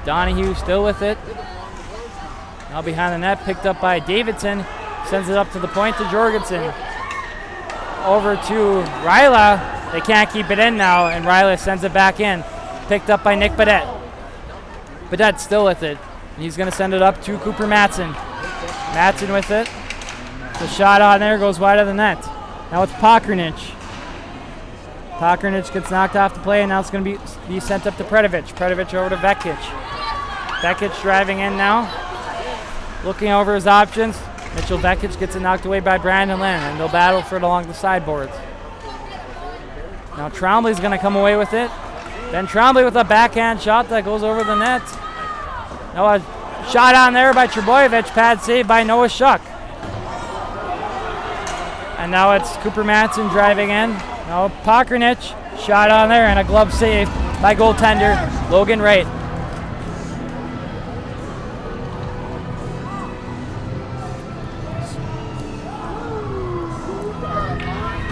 Donahue still with it. Now behind the net, picked up by Davidson. Sends it up to the point to Jorgensen. Over to Ryla. They can't keep it in now, and Ryla sends it back in. Picked up by Nick Badette. Badette's still with it. And he's going to send it up to Cooper Matson. Matson with it. The shot on there goes wide of the net. Now it's Pokernich. Pokernich gets knocked off the play, and now it's going to be sent up to Predovic. Predovic over to Vekic. Vekic driving in now. Looking over his options. Mitchell Vekic gets it knocked away by Brandon Lynn, and they'll battle for it along the sideboards. Now Trombley's going to come away with it. Then Trombley with a backhand shot that goes over the net. Now a shot on there by Trebojevic, pad save by Noah Shuck. And now it's Cooper Matson driving in. Now Pokernich, shot on there, and a glove save by goaltender Logan Wright.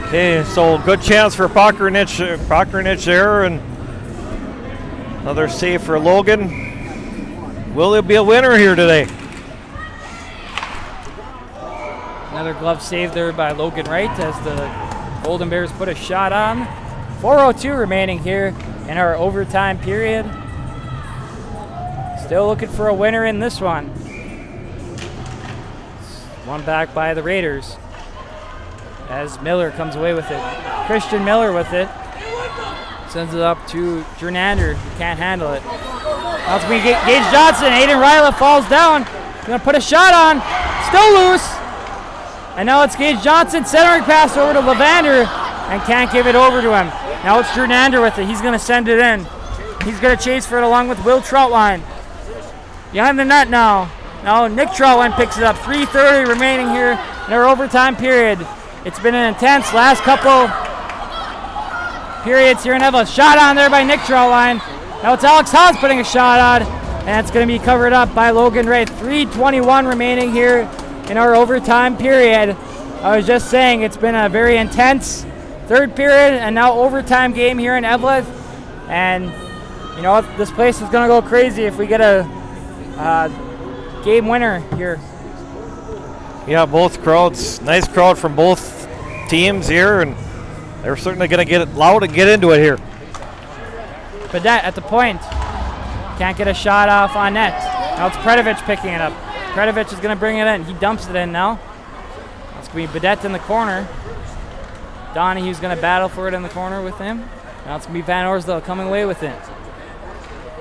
Okay, so good chance for Pokernich there, and another save for Logan. Will it be a winner here today? Another glove save there by Logan Wright as the Golden Bears put a shot on. 4:02 remaining here in our overtime period. Still looking for a winner in this one. One back by the Raiders as Miller comes away with it. Christian Miller with it. Sends it up to Jernander. He can't handle it. Now it's going to be Gage Johnson. Aiden Ryla falls down. Going to put a shot on. Still loose. And now it's Gage Johnson centering pass over to Levander and can't give it over to him. Now it's Jernander with it. He's going to send it in. He's going to chase for it along with Will Troutwine. Behind the net now. Now Nick Troutwine picks it up. 3:30 remaining here in our overtime period. It's been an intense last couple periods here in Eveleth. Shot on there by Nick Troutwine. Now it's Alex Haas putting a shot on, and it's going to be covered up by Logan Wright. 3:21 remaining here in our overtime period. I was just saying it's been a very intense third period and now overtime game here in Eveleth. And, you know, this place is going to go crazy if we get a game winner here. Yeah, both crowds, nice crowd from both teams here, and they're certainly going to get it loud and get into it here. Badette at the point. Can't get a shot off on net. Now it's Predovic picking it up. Predovich is going to bring it in. He dumps it in now. It's going to be Badette in the corner. Donahue's going to battle for it in the corner with him. Now it's going to be Van Orsdale coming away with it.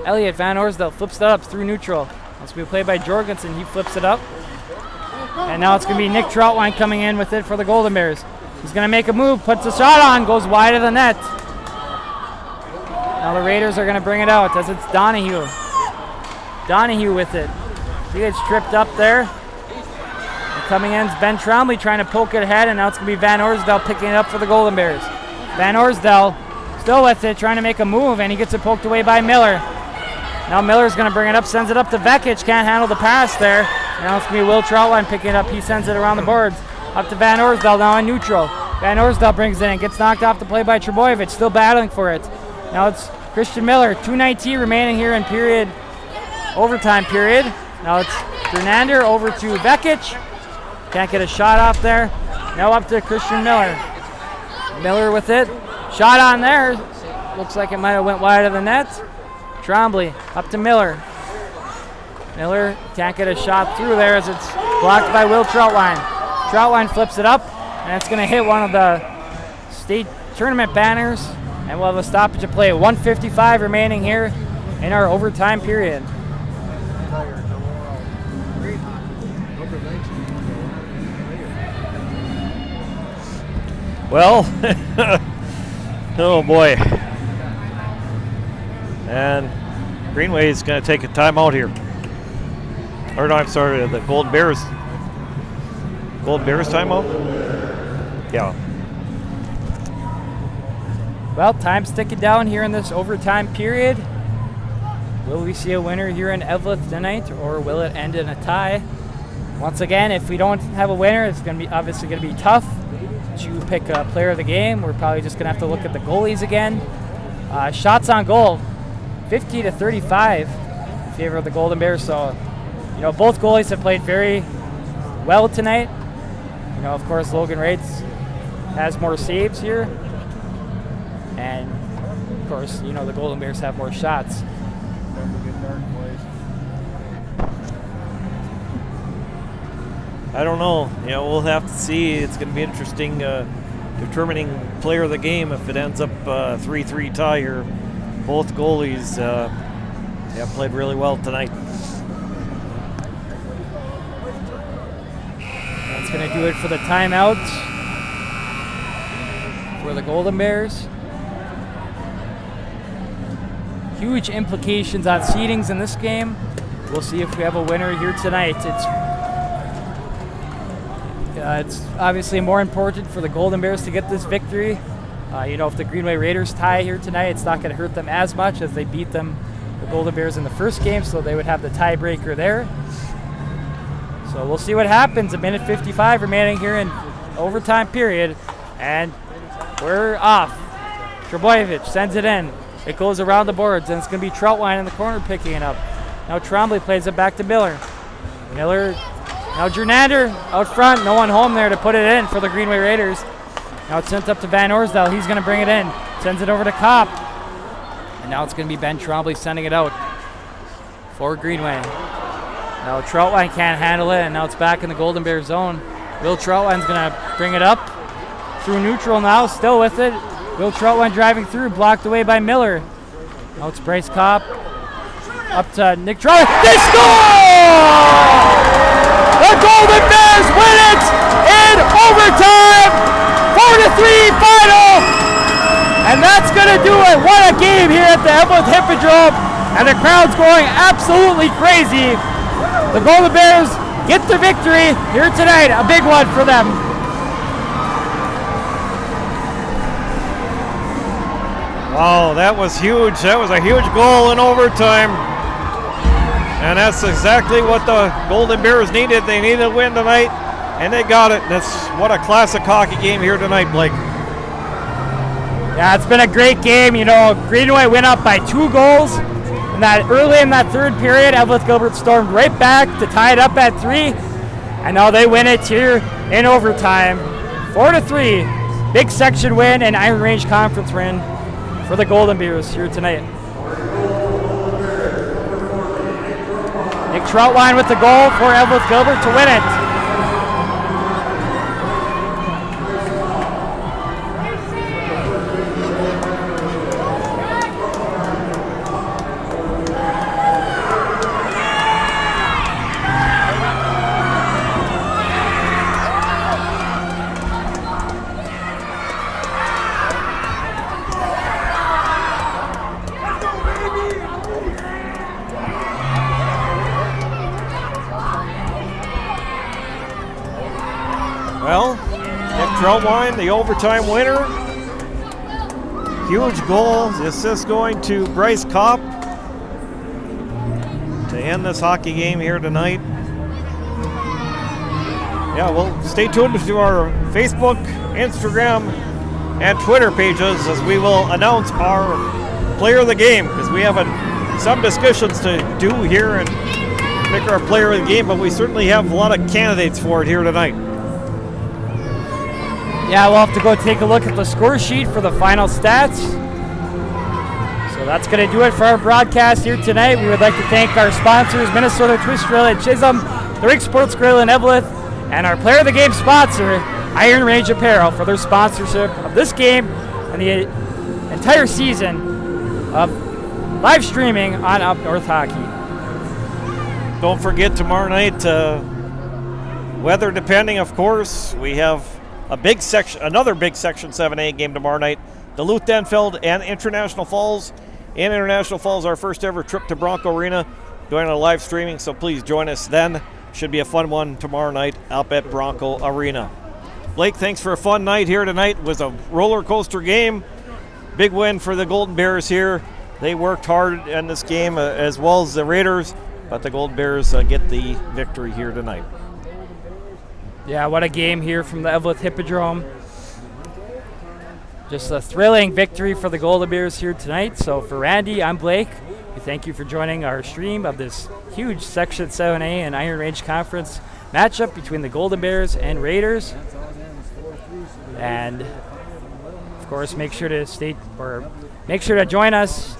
Elliot Van Orsdale flips it up through neutral. It's going to be played by Jorgensen. He flips it up. And now it's going to be Nick Troutwine coming in with it for the Golden Bears. He's going to make a move, puts a shot on, goes wide of the net. Now the Raiders are going to bring it out as it's Donahue. Donahue with it. He gets tripped up there. And coming in is Ben Trombley trying to poke it ahead, and now it's going to be Van Orsdale picking it up for the Golden Bears. Van Orsdale still with it, trying to make a move, and he gets it poked away by Miller. Now Miller's going to bring it up, sends it up to Vekic, can't handle the pass there. And now it's going to be Will Troutwine picking it up. He sends it around the boards. Up to Van Orsdale now in neutral. Van Orsdale brings it in, gets knocked off the play by Trebojevic, still battling for it. Now it's Christian Miller, 2:19 remaining here in overtime period. Now it's Gernander over to Vekic. Can't get a shot off there. Now up to Christian Miller. Miller with it. Shot on there. Looks like it might have went wide of the net. Trombley up to Miller. Miller can't get a shot through there as it's blocked by Will Troutwine. Troutwine flips it up, and it's going to hit one of the state tournament banners, and we'll have a stoppage of play. 1:55 remaining here in our overtime period. Well, oh boy. And Greenway is going to take a timeout here. Or no, I'm sorry, the Golden Bears. Golden Bears timeout? Yeah. Well, time's ticking down here in this overtime period. Will we see a winner here in Eveleth tonight, or will it end in a tie? Once again, if we don't have a winner, it's going to be obviously going to be tough to pick a player of the game. We're probably just going to have to look at the goalies again. Shots on goal, 50-35 in favor of the Golden Bears. So, both goalies have played very well tonight. Of course, Logan Rates has more saves here. And, of course, the Golden Bears have more shots. I don't know. We'll have to see. It's going to be interesting determining player of the game if it ends up 3-3 tie here. Both goalies have played really well tonight. That's going to do it for the timeout for the Golden Bears. Huge implications on seedings in this game. We'll see if we have a winner here tonight. It's obviously more important for the Golden Bears to get this victory. If the Greenway Raiders tie here tonight, it's not going to hurt them as much as they beat the Golden Bears in the first game, so they would have the tiebreaker there. So we'll see what happens. 1:55 remaining here in overtime period, and we're off. Trebojevic sends it in. It goes around the boards, and it's going to be Troutwine in the corner picking it up. Now Trombley plays it back to Miller. Now Gernander out front, no one home there to put it in for the Greenway Raiders. Now it's sent up to Van Orsdale. He's going to bring it in. Sends it over to Kopp. And now it's going to be Ben Trombley sending it out for Greenway. Now Troutwine can't handle it, and now it's back in the Golden Bears zone. Will Troutwine's going to bring it up through neutral now, still with it. Will Troutwine driving through, blocked away by Miller. Now it's Bryce Kopp. Up to Nick Troutwine. They score! The Golden Bears win it in overtime! 4-3 final! And that's going to do it. What a game here at the Eveleth Hippodrome. And the crowd's going absolutely crazy. The Golden Bears get the victory here tonight. A big one for them. Wow, that was huge. That was a huge goal in overtime. And that's exactly what the Golden Bears needed. They needed a win tonight, and they got it. That's what a classic hockey game here tonight, Blake. Yeah, it's been a great game. Greenway went up by 2 goals. Early in that third period, Eveleth-Gilbert stormed right back to tie it up at 3. And now they win it here in overtime. 4-3. Big section win and Iron Range Conference win for the Golden Bears here tonight. Nick Troutwine with the goal for Eveleth-Gilbert to win it. Well, Nick Troutwine, the overtime winner. Huge goal. The assist going to Bryce Kopp to end this hockey game here tonight. Yeah, well, stay tuned to our Facebook, Instagram, and Twitter pages as we will announce our player of the game, because we have some discussions to do here and pick our player of the game, but we certainly have a lot of candidates for it here tonight. Yeah, we'll have to go take a look at the score sheet for the final stats. So that's going to do it for our broadcast here tonight. We would like to thank our sponsors, Minnesota Twist Grill at Chisholm, the Rick Sports Grill in Eveleth, and our player of the game sponsor, Iron Range Apparel, for their sponsorship of this game and the entire season of live streaming on Up North Hockey. Don't forget tomorrow night, weather depending, of course, we have another big Section 7A game tomorrow night. Duluth, Denfeld, and International Falls. In International Falls, our first ever trip to Bronco Arena, doing a live streaming, so please join us then. Should be a fun one tomorrow night up at Bronco Arena. Blake, thanks for a fun night here tonight. It was a roller coaster game. Big win for the Golden Bears here. They worked hard in this game as well as the Raiders, but the Golden Bears get the victory here tonight. Yeah, what a game here from the Eveleth Hippodrome. Just a thrilling victory for the Golden Bears here tonight. So for Randy, I'm Blake. We thank you for joining our stream of this huge Section 7A and Iron Range Conference matchup between the Golden Bears and Raiders. And of course, make sure to join us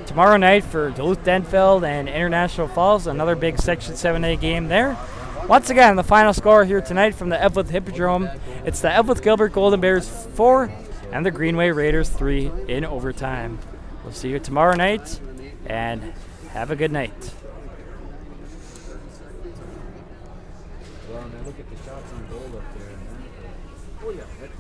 tomorrow night for Duluth, Denfeld, and International Falls, another big Section 7A game there. Once again, the final score here tonight from the Eveleth Hippodrome, it's the Eveleth-Gilbert Golden Bears 4 and the Greenway Raiders 3 in overtime. We'll see you tomorrow night, and have a good night. Well, and I look at the shots on goal up there, and that, oh yeah,